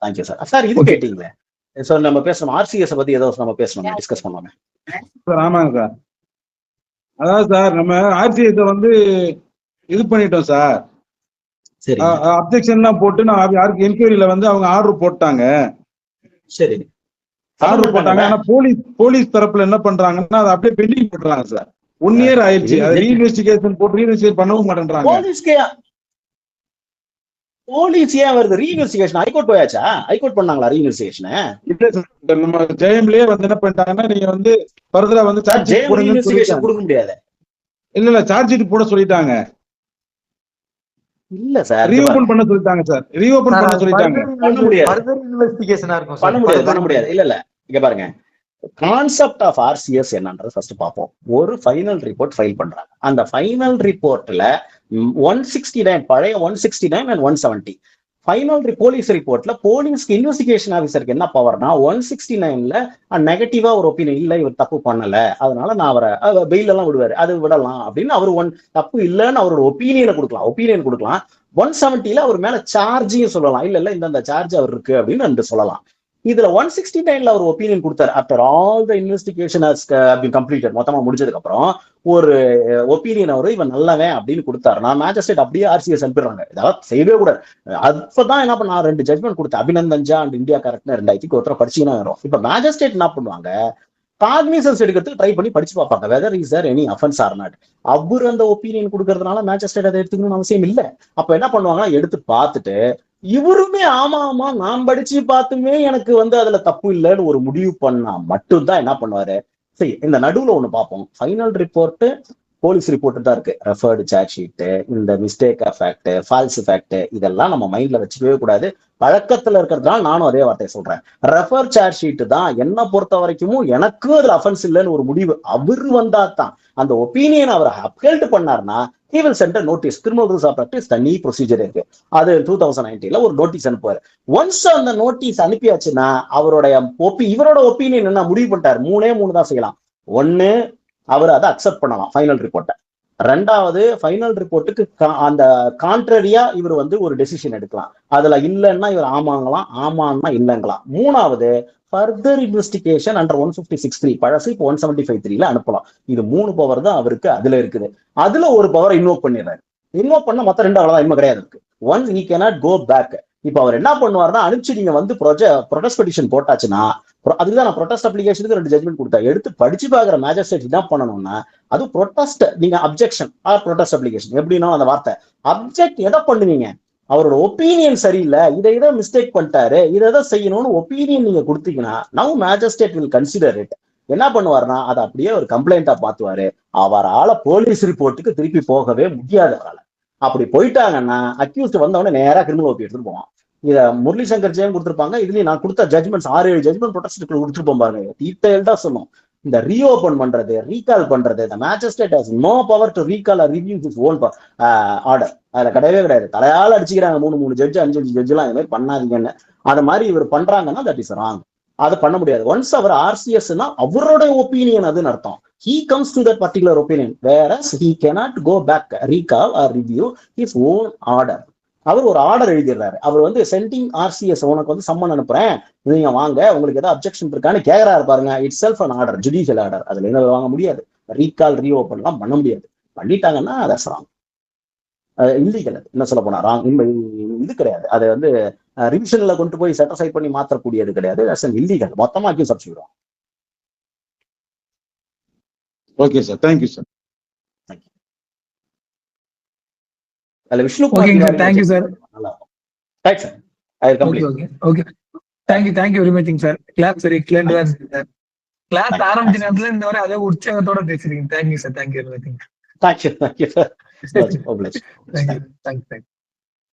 Thank you sir. Sir இது கேட்டீங்களே சார், நம்ம பேசணும் ஆர்சிஎஸ் பத்தி ஏதோ நம்ம பேசணும், டிஸ்கஸ் பண்ணலாமே சார். ஆமாங்க சார். அதாவது சார் நம்ம ஆர்சிஎஸ் வந்து இது பண்ணிட்டோம் சார். சரி, அப்ஜெக்ஷன்லாம் போட்டு நான் யாருக்கு என்கொயரியில வந்து அவங்க ஆர்டர் போட்டாங்க. சரி, ஆர்டர் போட்டாங்க. ஆனா போலீஸ் தரப்புல என்ன பண்றாங்கன்னா அதை அப்படியே பெண்டிங் போட்டுறாங்க சார். 1 year ஆயிடுச்சு. அதை ரீஇன்வெஸ்டிகேஷன் போட்டு ரீஇன்வெஸ்டிகேட் பண்ணவும் மாட்டேன்றாங்க. போலீஸ் ஏன் வருது ரீஇன்வெஸ்டிகேஷன்? ஹைகோர்ட் போயாச்சா? ஹைகோர்ட் பண்ணாங்களா ரீஇன்வெஸ்டிகேஷன்? இல்ல சார், நம்ம ஜெயம்லயே வந்து என்ன பண்ணிட்டாங்கன்னா நீங்க வந்து ஃபர்தரா வந்து சார்ஜ் ஷீட் கொடுக்க முடியாது. இல்ல சார்ஜ் ஷீட் போட சொல்லிட்டாங்க. இல்ல சார், ரீஓபன் பண்ண சொல்லிட்டாங்க சார். ரீஓபன் பண்ண சொல்லிட்டாங்க. பண்ண முடியாது. இல்ல இங்க பாருங்க, கான்செப்ட் ஆஃப் ஆர்சிஎஸ் என்னன்றது ஃபர்ஸ்ட் பார்ப்போம். ஒரு ஃபைனல் ரிப்போர்ட் ஃபைல் பண்றாங்க. அந்த ஃபைனல் ரிப்போர்ட்ல 169 பழைய 169 and 170 ஃபைனல் போலீஸ் ரிப்போர்ட்ல போலீஸ்க்கு இன்வெஸ்டிகேஷன் ஆஃபீஸருக்கு என்ன பவர்னா 169ல நெகட்டிவா ஒரு ஒப்பீனியன், இல்ல இவர் தப்பு பண்ணல, அதனால நான் அவரை பெயில் எல்லாம் விடுவாரு, அது விடலாம் அப்படின்னு அவர் தப்பு இல்லைன்னு அவரோட ஒப்பீனியன் கொடுக்கலாம். 170ல அவர் மேல சார்ஜையும் சொல்லலாம், இல்ல இந்த சார்ஜ் அவர் இருக்கு அப்படின்னு சொல்லலாம். இதுல 169ல அவர் ஒப்பீனியன் கொடுத்தாரு. After all the investigation has been completed, மொத்தமா முடிஞ்சதுக்கு அப்புறம் ஒரு ஒப்பீனியன் அவரு இவன் நல்லவன் அப்படின்னு கொடுத்தாரு. நான் மேஜிஸ்ட்ரேட் அப்படியே ஆர்சிஎஸ் அனுப்பிடுறாங்க. இதெல்லாம் செய்யவே கூடாது. அப்பதான் என்ன பண்ண 2 ஜட்மெண்ட் கொடுத்தேன், அபிநந்தன்ஜா அண்ட் இந்தியா கரெக்ட்னு 2000 ஒருத்தர படிச்சீங்கன்னா வரும். இப்ப மேஜிஸ்ட்ரேட் என்ன பண்ணுவாங்க, காக்னிசன்ஸ் எடுக்கிறதுக்கு ட்ரை பண்ணி படிச்சு பார்ப்பாங்க, whether is there any offence or not. அவர் அந்த ஒப்பீனியன் கொடுக்கறதுனால மேஜிஸ்ட்ரேட் அதை எடுத்துக்கணும்னு அவசியம் இல்லை. அப்ப என்ன பண்ணுவாங்கன்னா எடுத்து பார்த்துட்டு இவருமே ஆமா நான் படிச்சு பார்த்துமே எனக்கு வந்து அதுல தப்பு இல்லைன்னு ஒரு முடிவு பண்ணா மட்டும்தான் என்ன பண்ணுவாரு. சரி, இந்த நடுவுல ஒண்ணு பார்ப்போம். ஃபைனல் ரிப்போர்ட் போலீஸ் ரிப்போர்ட் தான் இருக்கு. ரெஃபர்டு சார்ஜ் ஷீட், இந்த மிஸ்டேக் ஃபேக்ட், ஃபால்ஸ் ஃபேக்ட், இதெல்லாம் நம்ம மைண்ட்ல வச்சுக்கவே கூடாது. பழக்கத்துல இருக்கிறதுனால நானும் அதே வார்த்தையை சொல்றேன். ரெஃபர் சார்ஜ் ஷீட் தான் என்ன பொறுத்த வரைக்கும் எனக்கு அதுல அஃபென்ஸ் இல்லைன்னு ஒரு முடிவு அவர் வந்தா தான், அந்த ஒப்பீனியன் அவர் அப்ஹெல்ட் பண்ணார்னா he will send a notice. Criminal rules of practice தனி ப்ரொசீஜர் இருக்கு. அது 2019ல ஒரு நோட்டீஸ் அனுப்புவார். ஒன்ஸ் அந்த நோட்டீஸ் அனுப்பியாச்சுன்னா இவரோட ஒப்பீனியன் என்ன முடிவு பண்ணிட்டாரு, 3 தான் செய்யலாம். 1, அவர் அதை அக்செப்ட் பண்ணலாம் ஃபைனல் ரிப்போர்ட்டை. 2வது, ஃபைனல் ரிப்போர்ட்டுக்கு அந்த கான்ட்ரரியா இவர் வந்து ஒரு டெசிஷன் எடுக்கலாம். அதுல இல்லைன்னா இவர் ஆமான்னா இல்லைங்களாம். 3வது, ஃபர்தர் இன்வெஸ்டிகேஷன் அண்டர் 156(3) பழசு இப்போ 175(3)ல அனுப்பலாம். இது 3 பவர் தான் அவருக்கு அதுல இருக்குது. அதுல ஒரு பவரை இன்வோக் பண்ணிடுறாரு. இன்வோக் பண்ண மொத்தம் 2 அவ்வளவுதான், இன்னும் கிடையாது இருக்கு. Once he cannot go back. இப்ப அவர் என்ன பண்ணுவாருன்னா, அனுப்பிச்சு நீங்க வந்து ப்ரொடெஸ்ட் பெட்டிஷன் போட்டாச்சுன்னா, அதுதான் நான் ப்ரொடெஸ்ட் அப்ளிகேஷனுக்கு 2 ஜட்மெண்ட் கொடுத்தேன். எடுத்து படிச்சு பாக்குற மேஜிஸ்ட்ரேட் என்ன பண்ணணும்னா, அது ப்ரொடெஸ்ட், நீங்க அப்ஜெக்ஷன் ஆர் ப்ரொடெஸ்ட் அப்ளிகேஷன் எப்படின்னா அந்த வார்த்தை அப்ஜெக்ட் எதை பண்ணுவீங்க, அவரோட ஒப்பீனியன் சரியில்லை, இதை மிஸ்டேக் பண்ணிட்டாரு, இதை செய்யணும்னு ஒப்பீனியன் நீங்க கொடுத்தீங்கன்னா now magistrate will consider it. என்ன பண்ணுவாருன்னா அதை அப்படியே ஒரு கம்ப்ளைண்டா பாத்துவாரு. அவரால போலீஸ் ரிப்போர்ட்டுக்கு திருப்பி போகவே முடியாது. அவரால் அப்படி போயிட்டாங்கன்னா அக்யூஸ்ட் வந்தவொடனே நேரா கிரிமினல் ஓபி எடுத்துட்டு போவான். இத முரளி சங்கர் ஜெயம் கொடுத்திருப்பாங்க. இதுலயும் நான் கொடுத்த ஜட்மெண்ட்ஸ் 6-7 ஜட்மெண்ட் ப்ரொடெஸ்ட் கொடுத்துருப்போம் பாருங்க, டீடைல்டா சொல்லும். இந்த ரீஓபன் பண்றது, ரீகால் பண்றது, இந்த magistrate has no power to recall or review his own order. அதுல கிடையாது. தலையால அடிச்சுக்கிறாங்க 3 ஜட்ஜ் 5 ஜட்ஜ் எல்லாம் இந்த மாதிரி பண்ணாதீங்கன்னு. அது மாதிரி இவர் பண்றாங்கன்னா தட் இஸ் ராங். அது பண்ண முடியாது. ஒன்ஸ் அவர் ஆர்சிஎஸ்னா அவரோட ஒப்பீனியன் அதுன்னு அர்த்தம். He comes to that particular opinion, whereas he cannot go back, recall or review his own order. அவர் ஒரு ஆர்டர் எழுதிடுறாரு. அவர் வந்து சென்டிங் ஆர்சிஎஸ், உனக்கு வந்து சம்மன் அனுப்புறேன், நீங்க வாங்க, உங்களுக்கு ஏதாவது அப்ஜெக்ஷன் இருக்கான்னு கேட்கறாரு பாருங்க. It's self an order, judicial order. அதுல என்ன வாங்க முடியாது, ரீகால் ரீஓபன்லாம் பண்ண முடியாது. பண்ணிட்டாங்கன்னா தட்ஸ் ராங், இல்லீகல். அது என்ன சொல்ல போனா ராங், இது கிடையாது. அது வந்து ரிவிஷன்ல கொண்டு போய் செட்டிஸ்ஃபை பண்ணி மாற்றக்கூடியது கிடையாது. That's an illegal. மொத்தமா அக்யூஸ் அடிச்சுக்கிறோம். Okay sir, thank you sir. Vishnu ஓகேங்க sir, thank you sir. Right sir, I will complete. Okay okay, thank you very much sir. Class very excellent sir. Class ஆரம்பிச்ச நேரத்துல இந்த வரை அதே உற்சாகத்தோட பேசுறீங்க. Thank you sir, thank you very much. Thank you sir. Thank you.